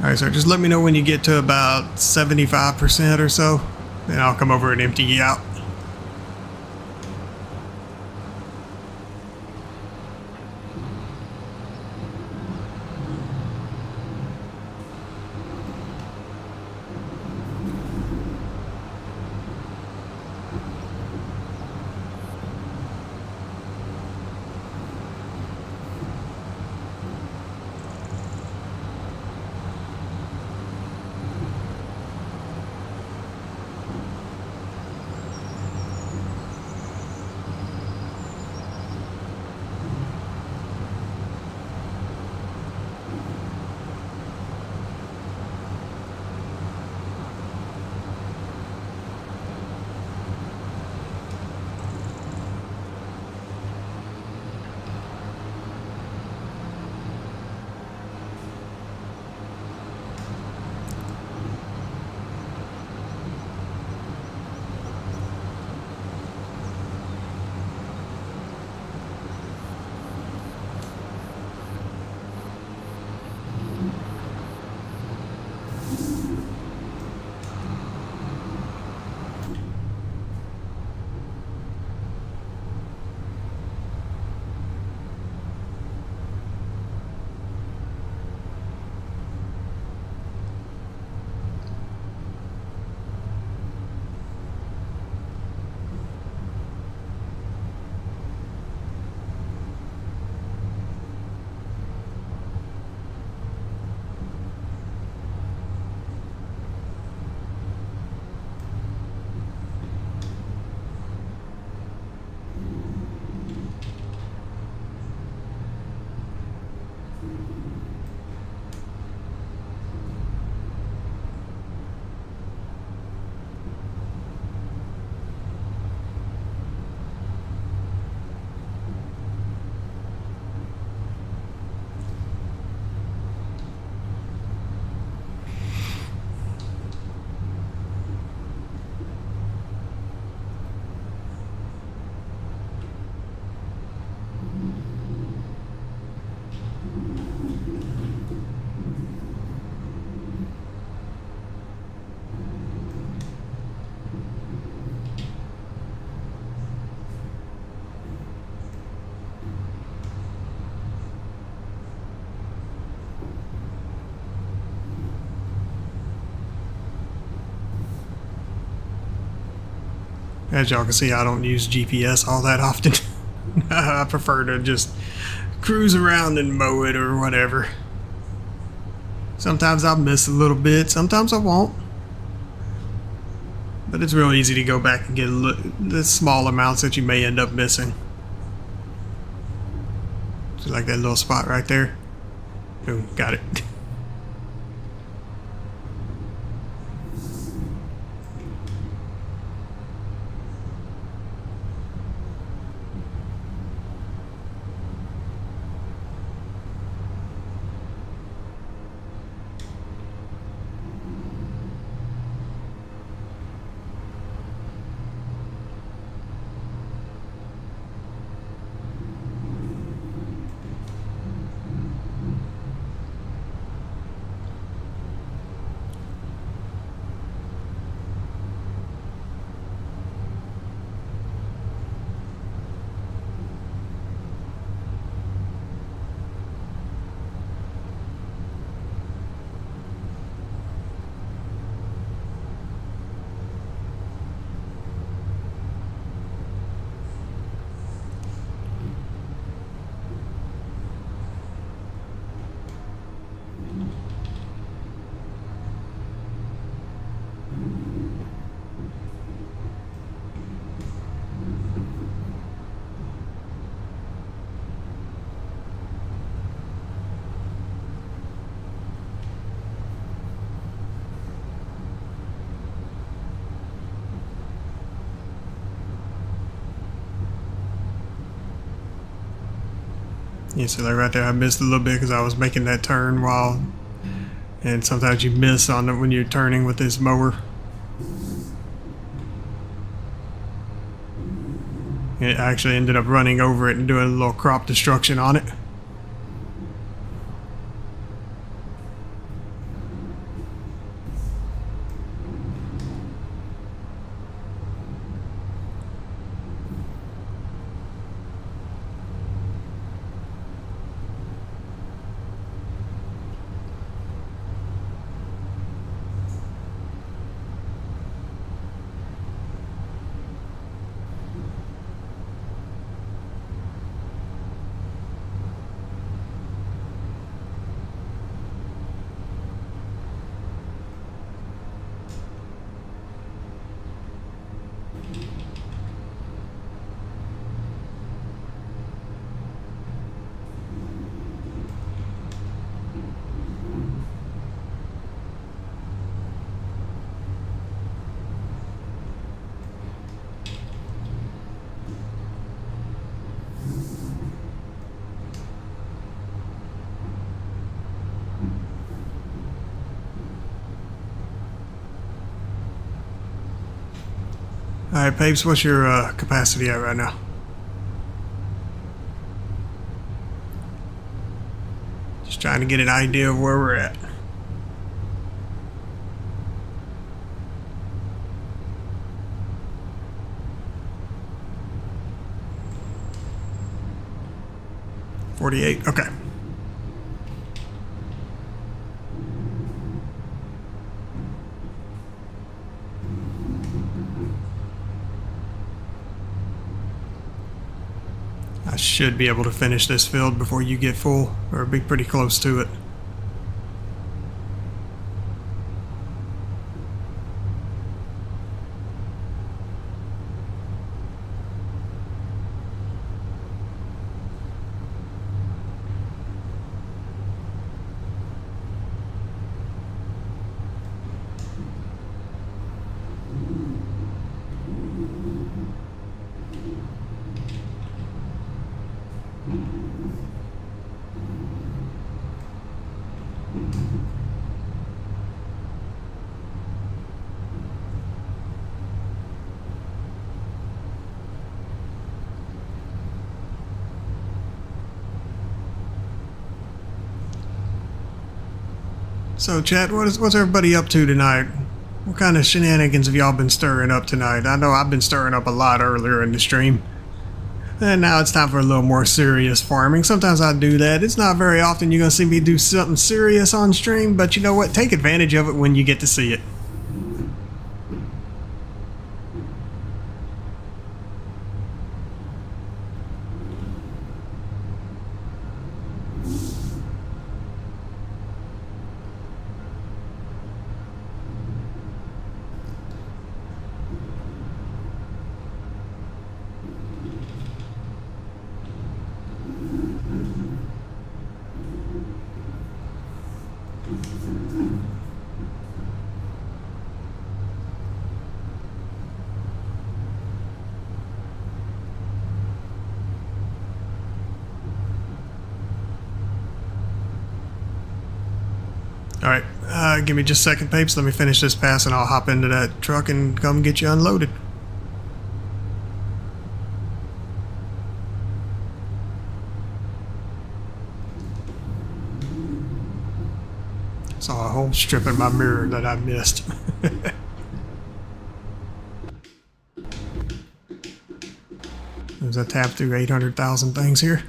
Alright, so just let me know when you get to about 75% or so, then I'll come over and empty you out. As y'all can see, I don't use GPS all that often. I prefer to just cruise around and mow it or whatever. Sometimes I'll miss a little bit, sometimes I won't. But it's real easy to go back and get the small amounts that you may end up missing. So like that little spot right there. Boom, got it. You see, like right there, I missed a little bit because I was making that turn while, and sometimes you miss on it when you're turning with this mower. It actually ended up running over it and doing a little crop destruction on it. Alright, Papes, what's your capacity at right now? Just trying to get an idea of where we're at. $48, okay. I should be able to finish this field before you get full, or be pretty close to it. So, chat, what's everybody up to tonight? What kind of shenanigans have y'all been stirring up tonight? I know I've been stirring up a lot earlier in the stream. And now it's time for a little more serious farming. Sometimes I do that. It's not very often you're going to see me do something serious on stream, but you know what? Take advantage of it when you get to see it. Alright, give me just a second, Papes. Let me finish this pass and I'll hop into that truck and come get you unloaded. Saw a whole strip in my mirror that I missed. As I tap through 800,000 things here.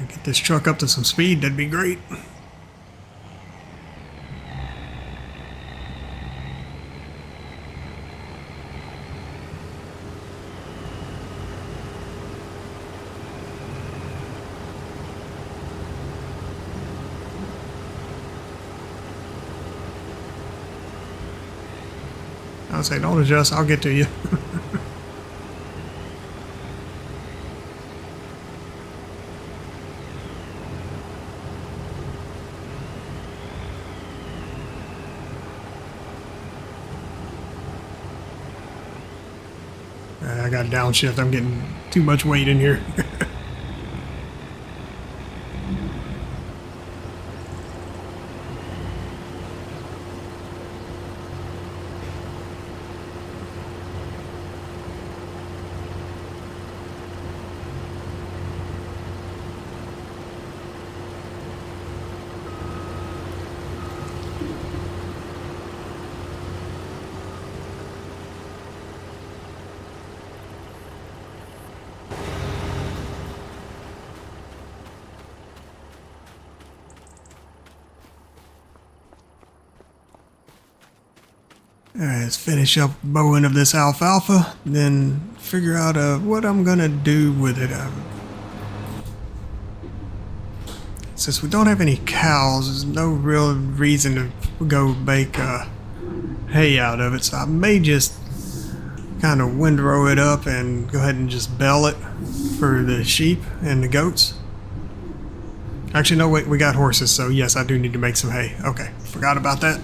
Get this truck up to some speed, that'd be great. I'll say, don't adjust, I'll get to you. I got downshift, I'm getting too much weight in here. Alright, let's finish up mowing of this alfalfa, then figure out what I'm gonna do with it. Since we don't have any cows, there's no real reason to go make hay out of it, so I may just kind of windrow it up and go ahead and just bale it for the sheep and the goats. Actually, no, wait, we got horses, so yes, I do need to make some hay. Okay, forgot about that.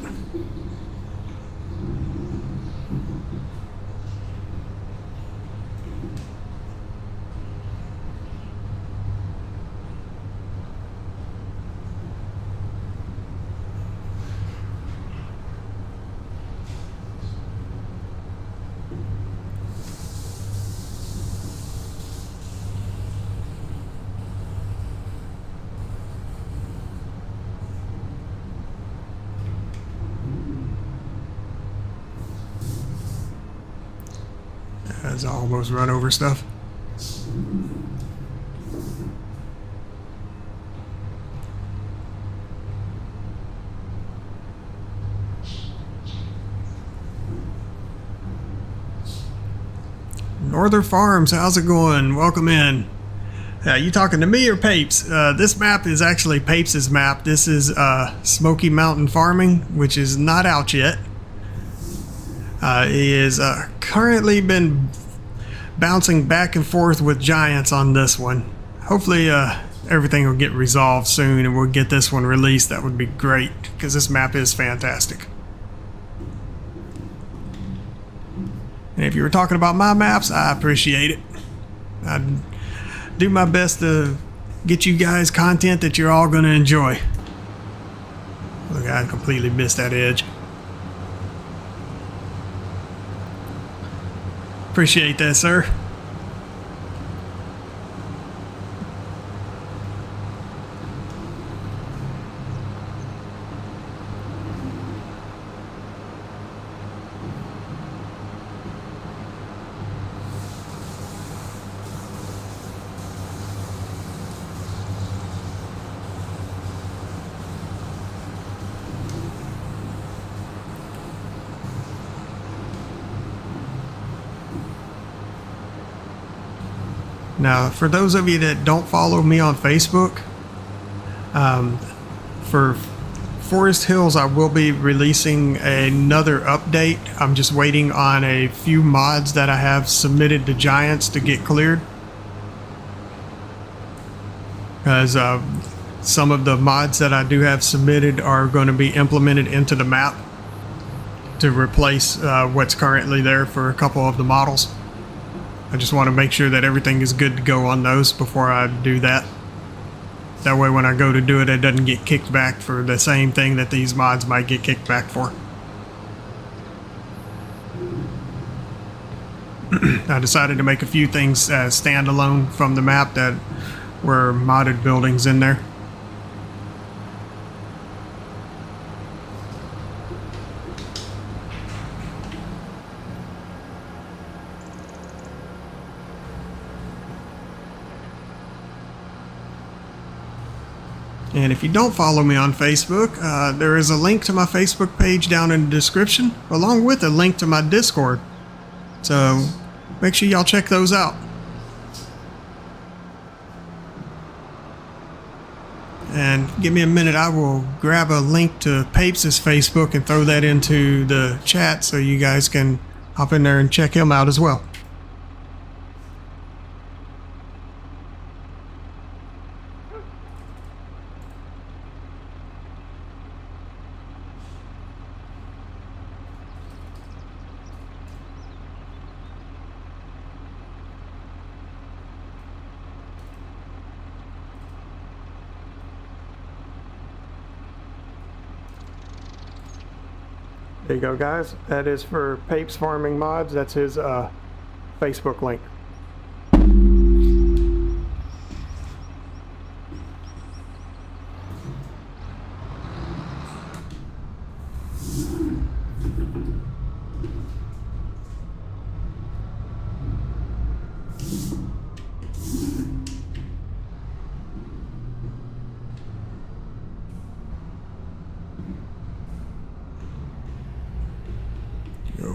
As I almost run over stuff. Northern Farms, how's it going? Welcome in. You talking to me or Pape's? This map is actually Pape's map. This is Smoky Mountain Farming, which is not out yet. He is currently been bouncing back and forth with giants on this one. Hopefully everything will get resolved soon and we'll get this one released. That would be great, because this map is fantastic. And if you were talking about my maps, I appreciate it. I do my best to get you guys content that you're all going to enjoy. Look, I completely missed that edge. Appreciate that, sir. Now, for those of you that don't follow me on Facebook, for Forest Hills, I will be releasing another update. I'm just waiting on a few mods that I have submitted to Giants to get cleared. Because some of the mods that I do have submitted are going to be implemented into the map to replace what's currently there for a couple of the models. I just want to make sure that everything is good to go on those before I do that. That way when I go to do it, it doesn't get kicked back for the same thing that these mods might get kicked back for. I decided to make a few things standalone from the map that were modded buildings in there. And if you don't follow me on Facebook, there is a link to my Facebook page down in the description, along with a link to my Discord. So make sure y'all check those out. And give me a minute, I will grab a link to Pape's Facebook and throw that into the chat so you guys can hop in there and check him out as well. There you go, guys. That is for Pape's Farming Mods. That's his Facebook link.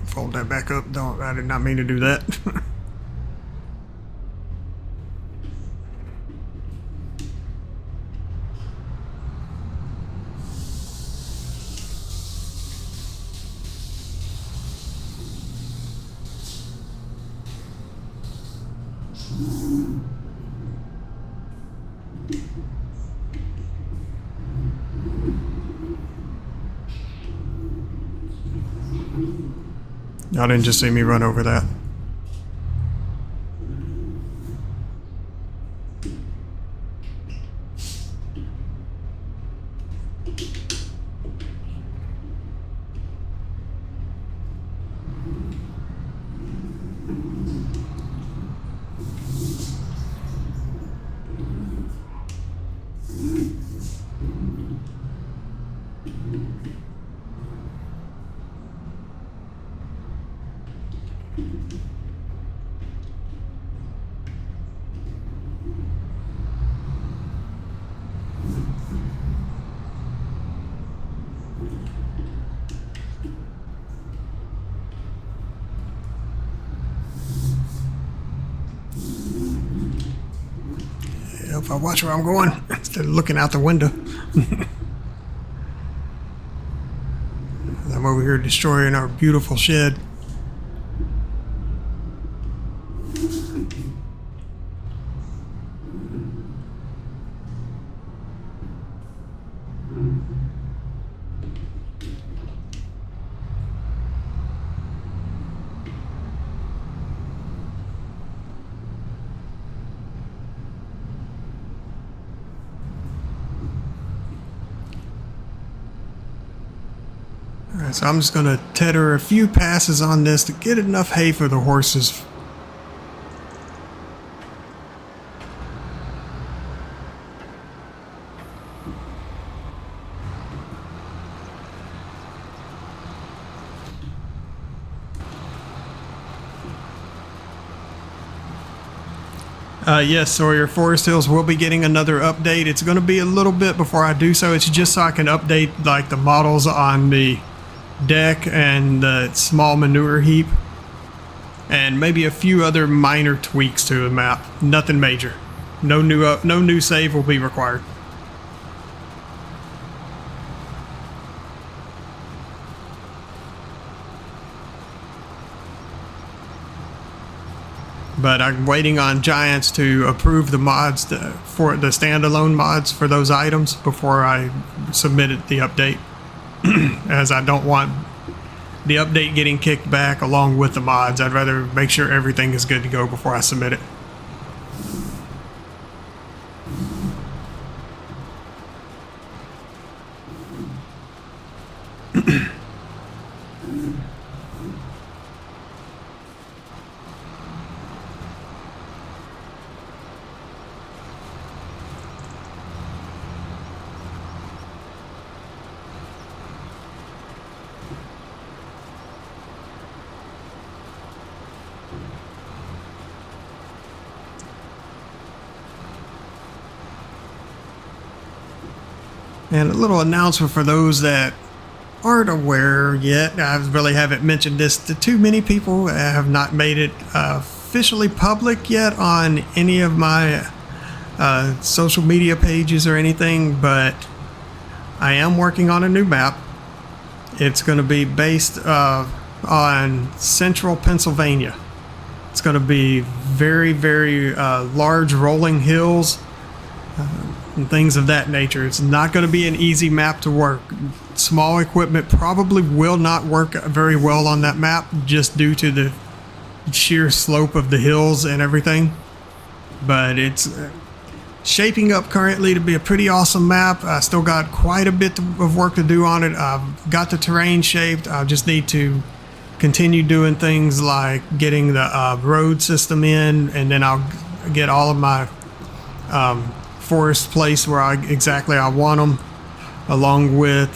Fold that back up. I did not mean to do that. Y'all didn't just see me run over that. If I watch where I'm going instead of looking out the window. I'm over here destroying our beautiful shed. Alright, so I'm just going to tether a few passes on this to get enough hay for the horses. Yes, Sawyer, Forest Hills will be getting another update. It's going to be a little bit before I do so. It's just so I can update like the models on the deck and the small manure heap, and maybe a few other minor tweaks to the map. Nothing major. No new save will be required. But I'm waiting on Giants to approve the mods for the standalone mods for those items before I submitted the update. As I don't want the update getting kicked back along with the mods. I'd rather make sure everything is good to go before I submit it. And a little announcement for those that aren't aware yet. I really haven't mentioned this to too many people. I have not made it officially public yet on any of my social media pages or anything, but I am working on a new map. It's going to be based on central Pennsylvania. It's going to be very, very large rolling hills and things of that nature. It's not going to be an easy map to work. Small equipment probably will not work very well on that map just due to the sheer slope of the hills and everything. But it's shaping up currently to be a pretty awesome map. I still got quite a bit of work to do on it. I've got the terrain shaped. I just need to continue doing things like getting the road system in, and then I'll get all of my forest placed where I want them, along with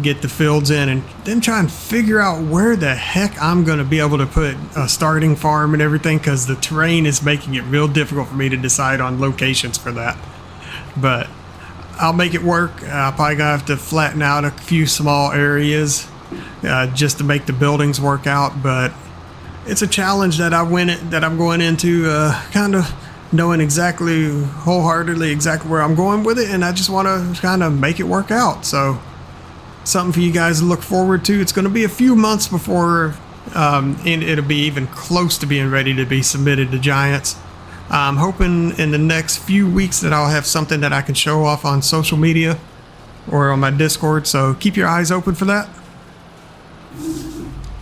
get the fields in, and then try and figure out where the heck I'm going to be able to put a starting farm and everything, because the terrain is making it real difficult for me to decide on locations for that. But I'll make it work. I'm probably gonna have to flatten out a few small areas just to make the buildings work out, but it's a challenge that I'm going into kind of knowing wholeheartedly exactly where I'm going with it, and I just want to kind of make it work out. So something for you guys to look forward to. It's going to be a few months before it'll be even close to being ready to be submitted to Giants. I'm hoping in the next few weeks that I'll have something that I can show off on social media or on my Discord, so keep your eyes open for that.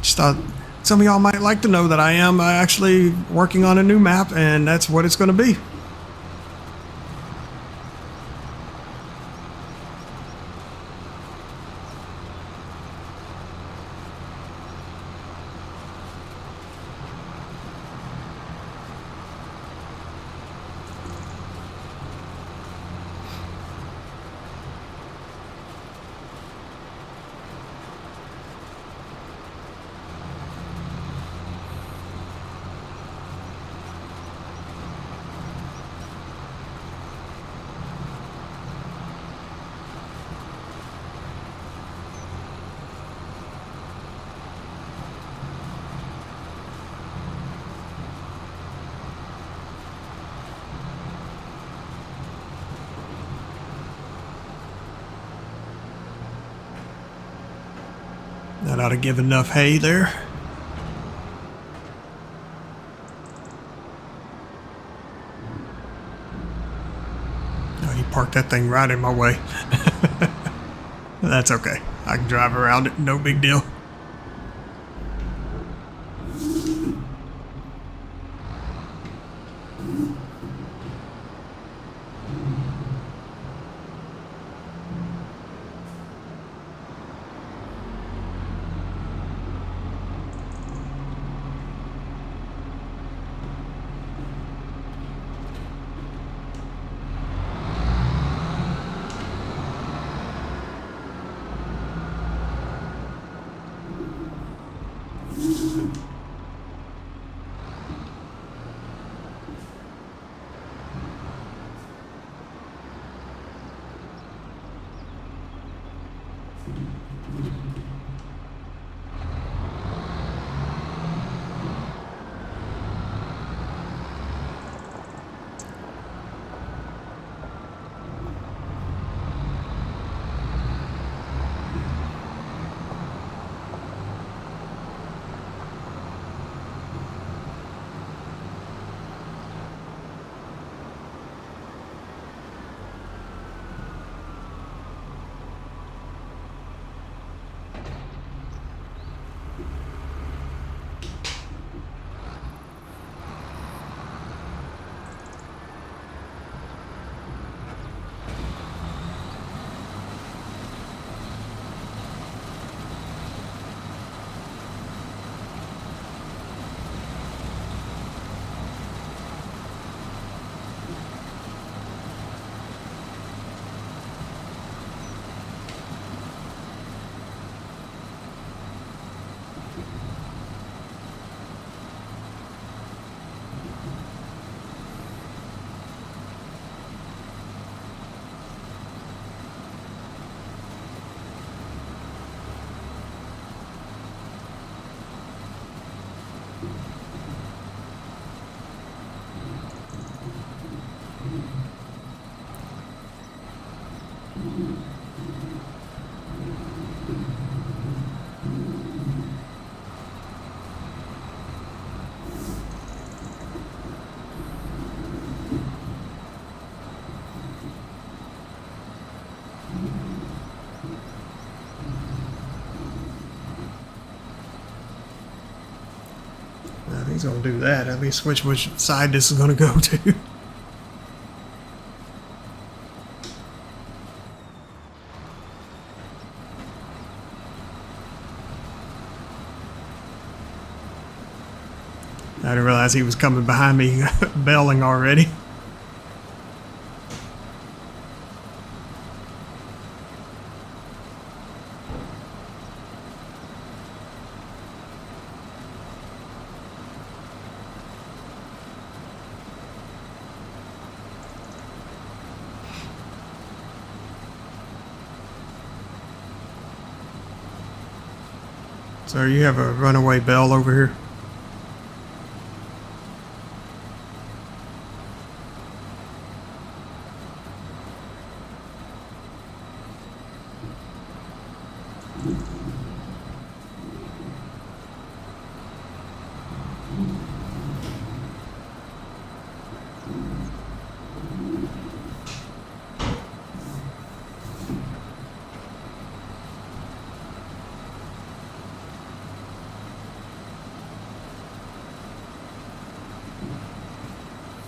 Just thought some of y'all might like to know that I am actually working on a new map, and that's what it's going to be. That ought to give enough hay there. Oh, he parked that thing right in my way. That's okay. I can drive around it, no big deal. He's gonna do that. At least switch which side this is gonna go to. I didn't realize he was coming behind me, bailing already. So you have a runaway bell over here?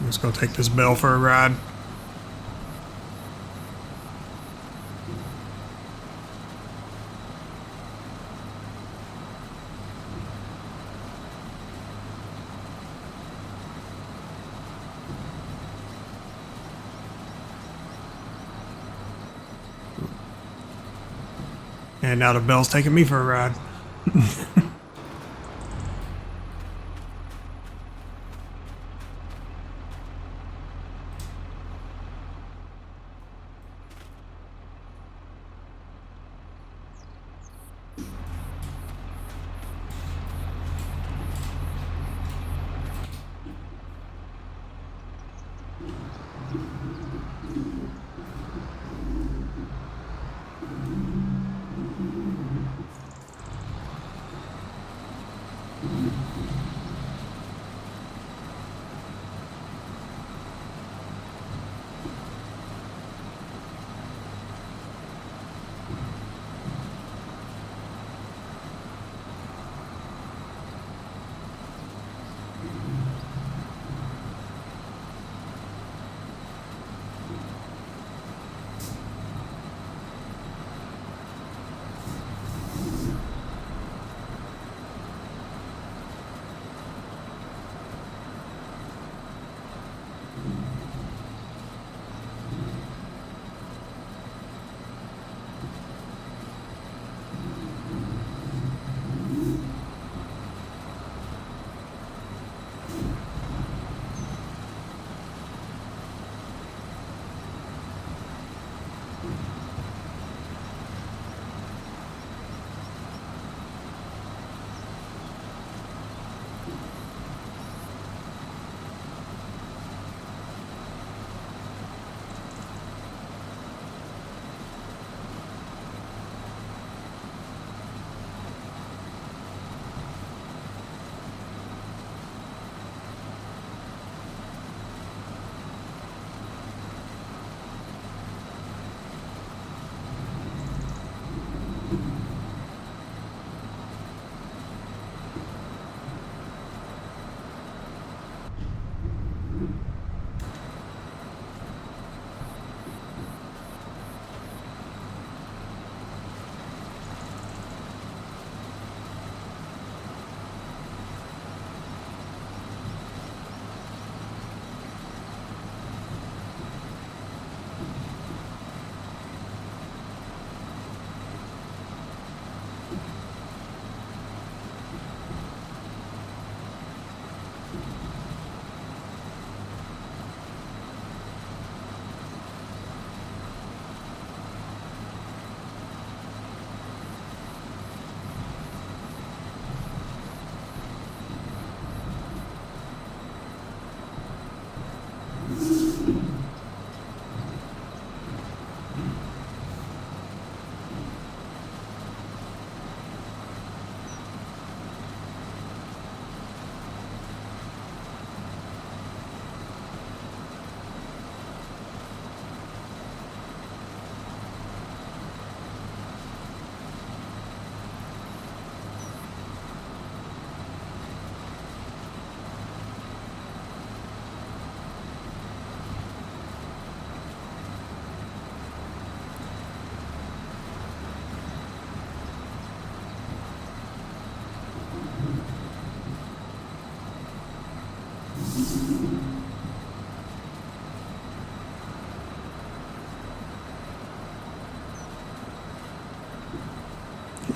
I'm just gonna take this bell for a ride. And now the bell's taking me for a ride.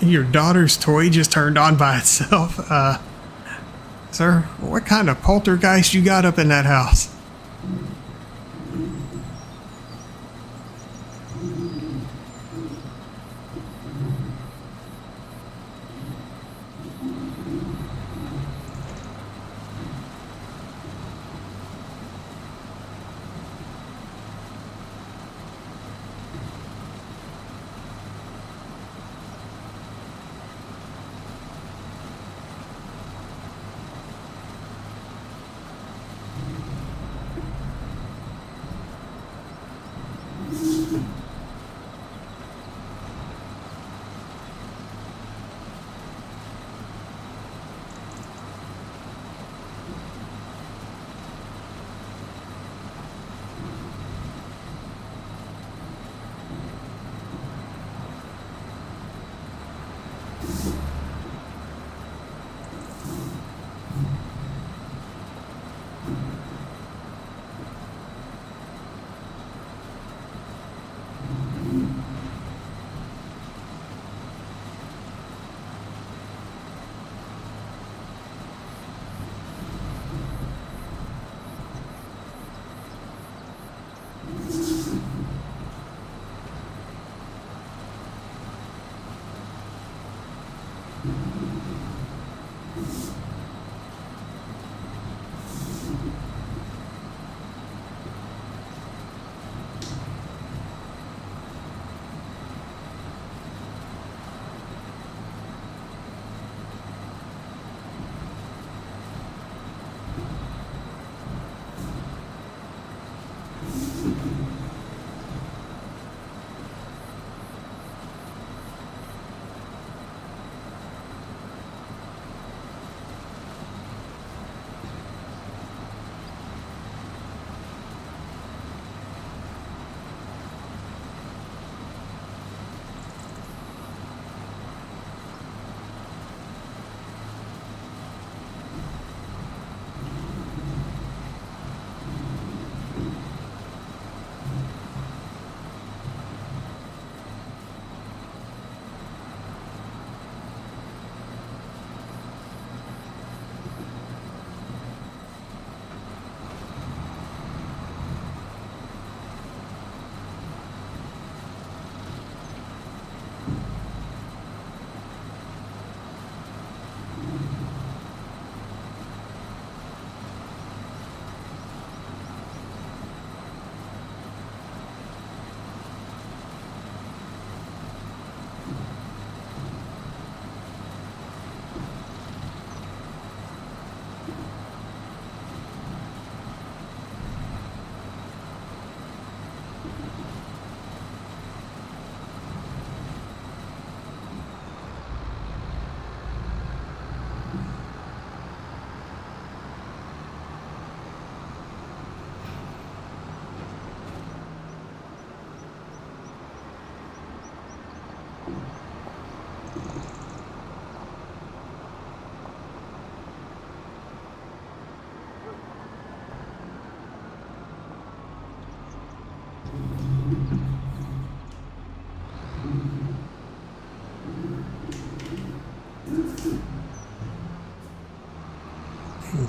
Your daughter's toy just turned on by itself. Sir, what kind of poltergeist you got up in that house?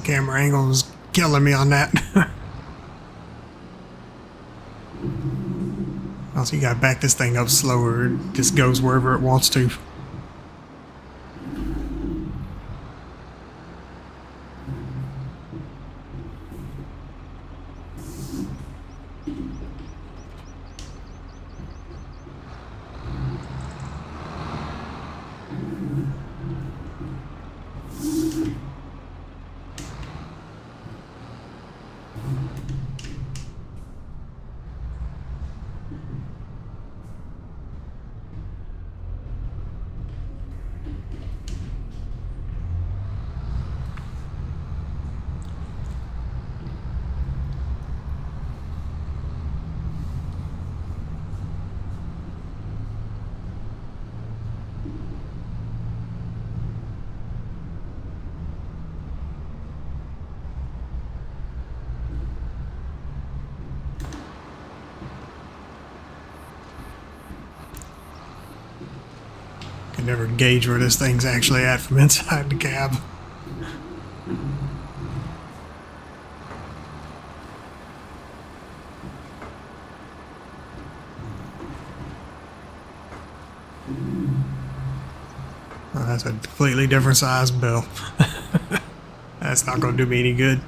Camera angle is killing me on that. Also, you gotta back this thing up slower. It just goes wherever it wants to. never gauge where this thing's actually at from inside the cab. Oh, that's a completely different size bell. That's not going to do me any good.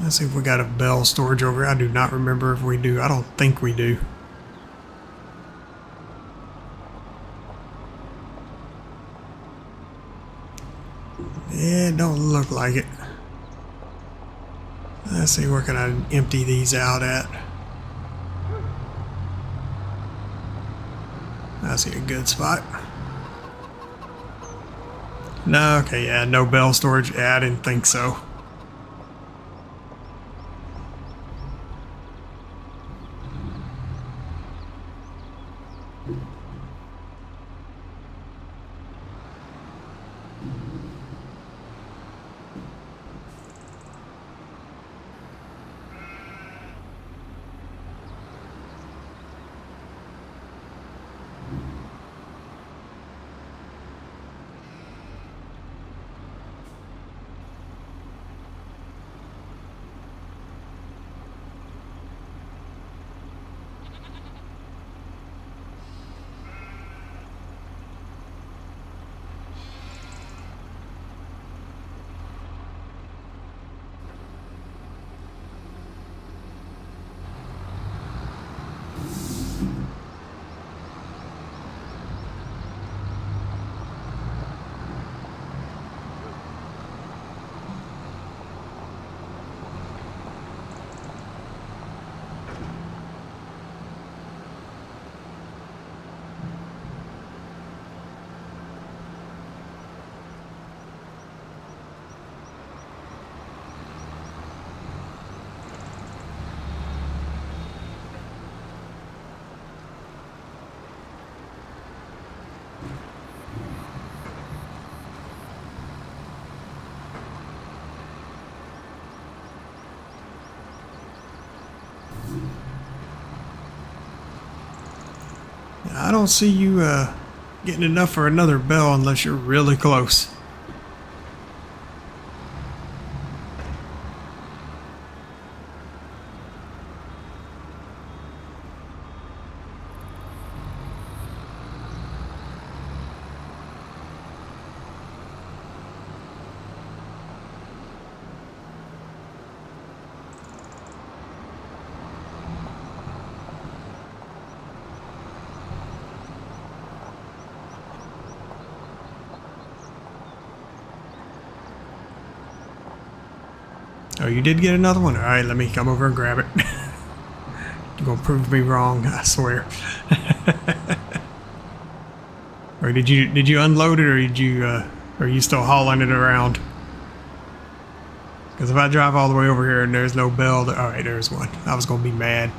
Let's see if we got a bell storage over here. I do not remember if we do. I don't think we do. Yeah, it don't look like it. Let's see, where can I empty these out at? I see a good spot. No, okay, yeah, no bell storage. Yeah, I didn't think so. I don't see you getting enough for another bell unless you're really close. Oh, you did get another one? Alright, let me come over and grab it. You're gonna prove me wrong, I swear. Or did you unload it, or are you still hauling it around? Because if I drive all the way over here and there's no bell, alright, there's one. I was gonna be mad.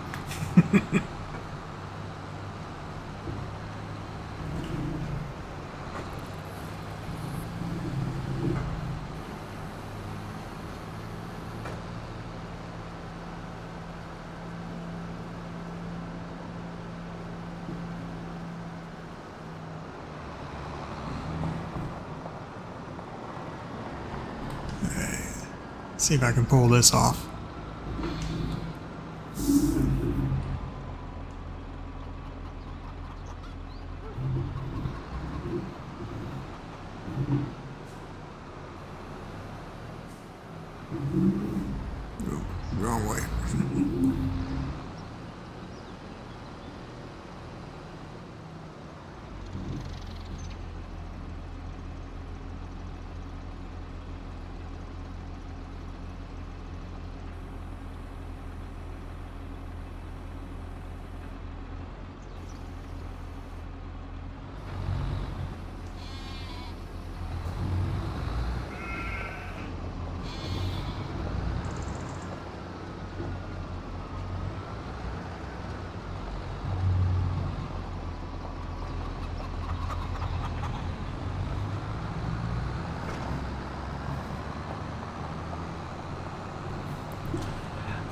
See if I can pull this off. Ooh, wrong way.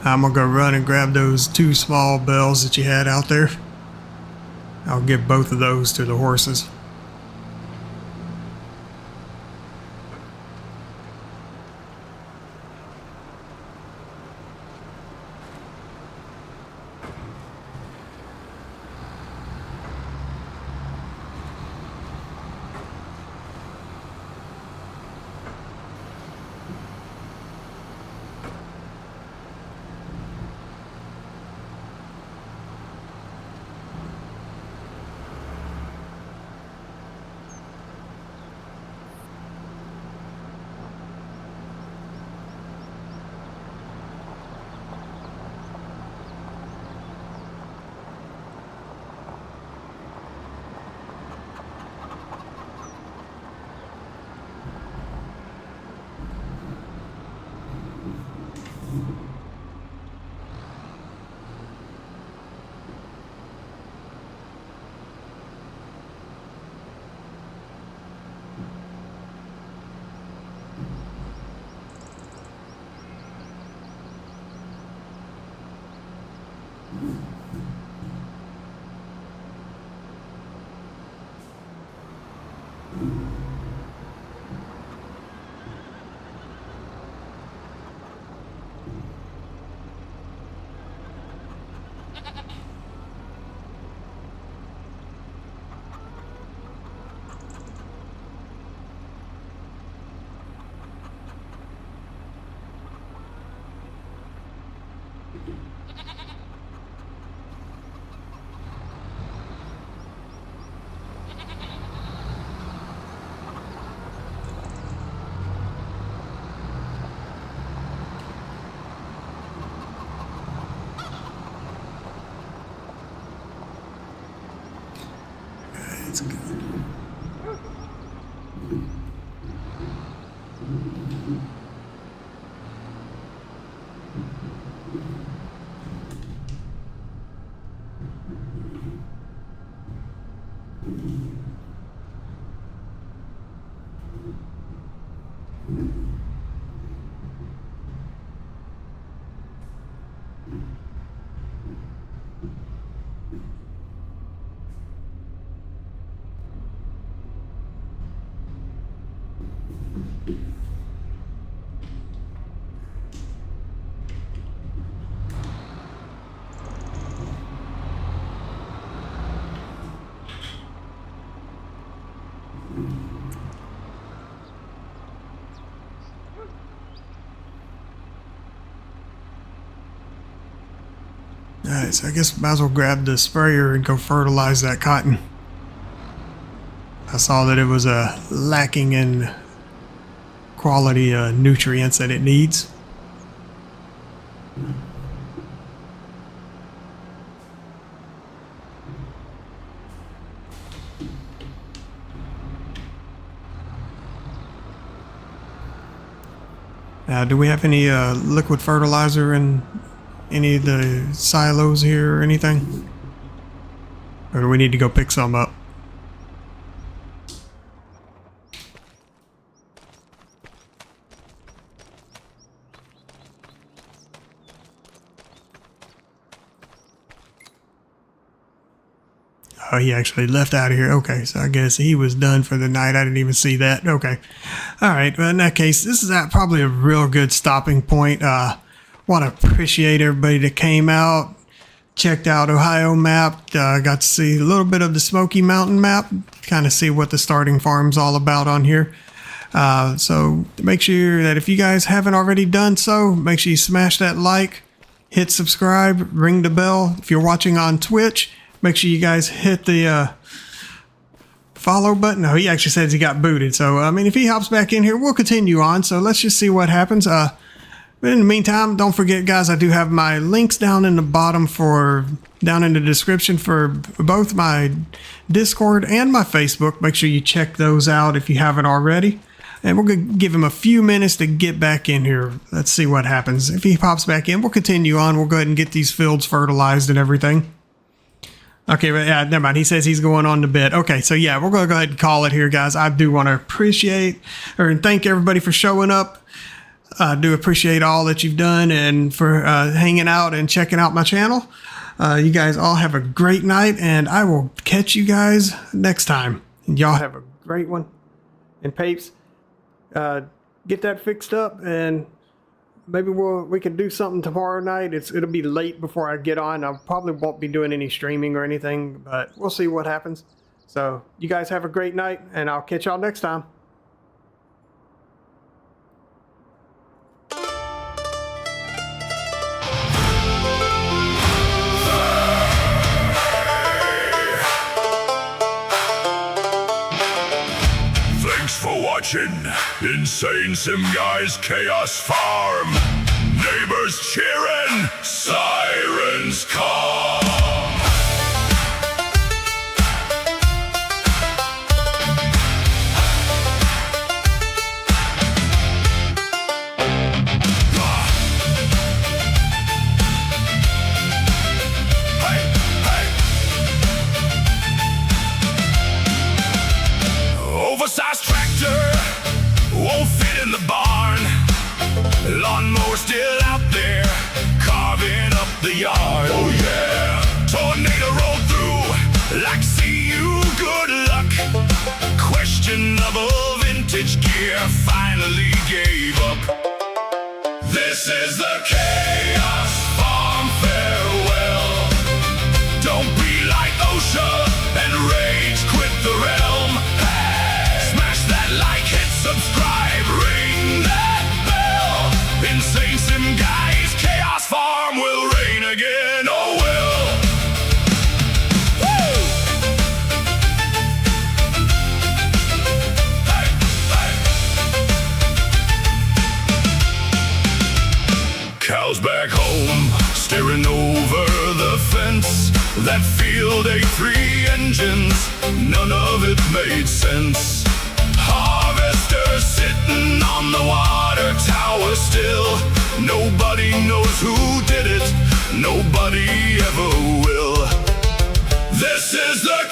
I'm gonna go run and grab those 2 small bells that you had out there. I'll give both of those to the horses. That's good. Alright, so I guess might as well grab the sprayer and go fertilize that cotton. I saw that it was lacking in quality nutrients that it needs. Do we have any liquid fertilizer in any of the silos here or anything? Or do we need to go pick some up? Oh, he actually left out of here. Okay, so I guess he was done for the night. I didn't even see that. Okay. All right. Well, in that case, this is probably a real good stopping point. Want to appreciate everybody that came out, checked out Ohio map, got to see a little bit of the Smoky Mountain map, kind of see what the starting farm's all about on here. So make sure that if you guys haven't already done so, make sure you smash that like, hit subscribe, ring the bell. If you're watching on Twitch, make sure you guys hit the follow button. No, he actually says he got booted. So, I mean, if he hops back in here, we'll continue on. So let's just see what happens. But in the meantime, don't forget, guys, I do have my links down in the bottom down in the description for both my Discord and my Facebook. Make sure you check those out if you haven't already. And we're going to give him a few minutes to get back in here. Let's see what happens. If he pops back in, we'll continue on. We'll go ahead and get these fields fertilized and everything. Okay, but yeah, never mind. He says he's going on to bed. Okay, so yeah, we're going to go ahead and call it here, guys. I do want to appreciate and thank everybody for showing up. I do appreciate all that you've done and for hanging out and checking out my channel. You guys all have a great night, and I will catch you guys next time. Y'all have a great one. And Papes, get that fixed up, and maybe we can do something tomorrow night. It'll be late before I get on. I probably won't be doing any streaming or anything, but we'll see what happens. So you guys have a great night, and I'll catch y'all next time. Thanks for watching InsaneSimGuy's Chaos Farm. Neighbors cheering, sirens call. Oversized tractor won't fit in the barn. Lawnmower still out there, carving up the yard. Oh yeah! Tornado rolled through, like see you, good luck. Questionable vintage gear finally gave up. This is the Chaos Farm farewell. Don't be like OSHA and rage quit the realm. Smash that like, hit subscribe, ring that bell. InsaneSimGuy's Chaos Farm will reign again, oh will. Woo! Hey, hey. Cows back home, staring over the fence. That field A3 engines, none of it made sense. Harvester sitting on the water tower still. Nobody knows who did it, nobody ever will. This is the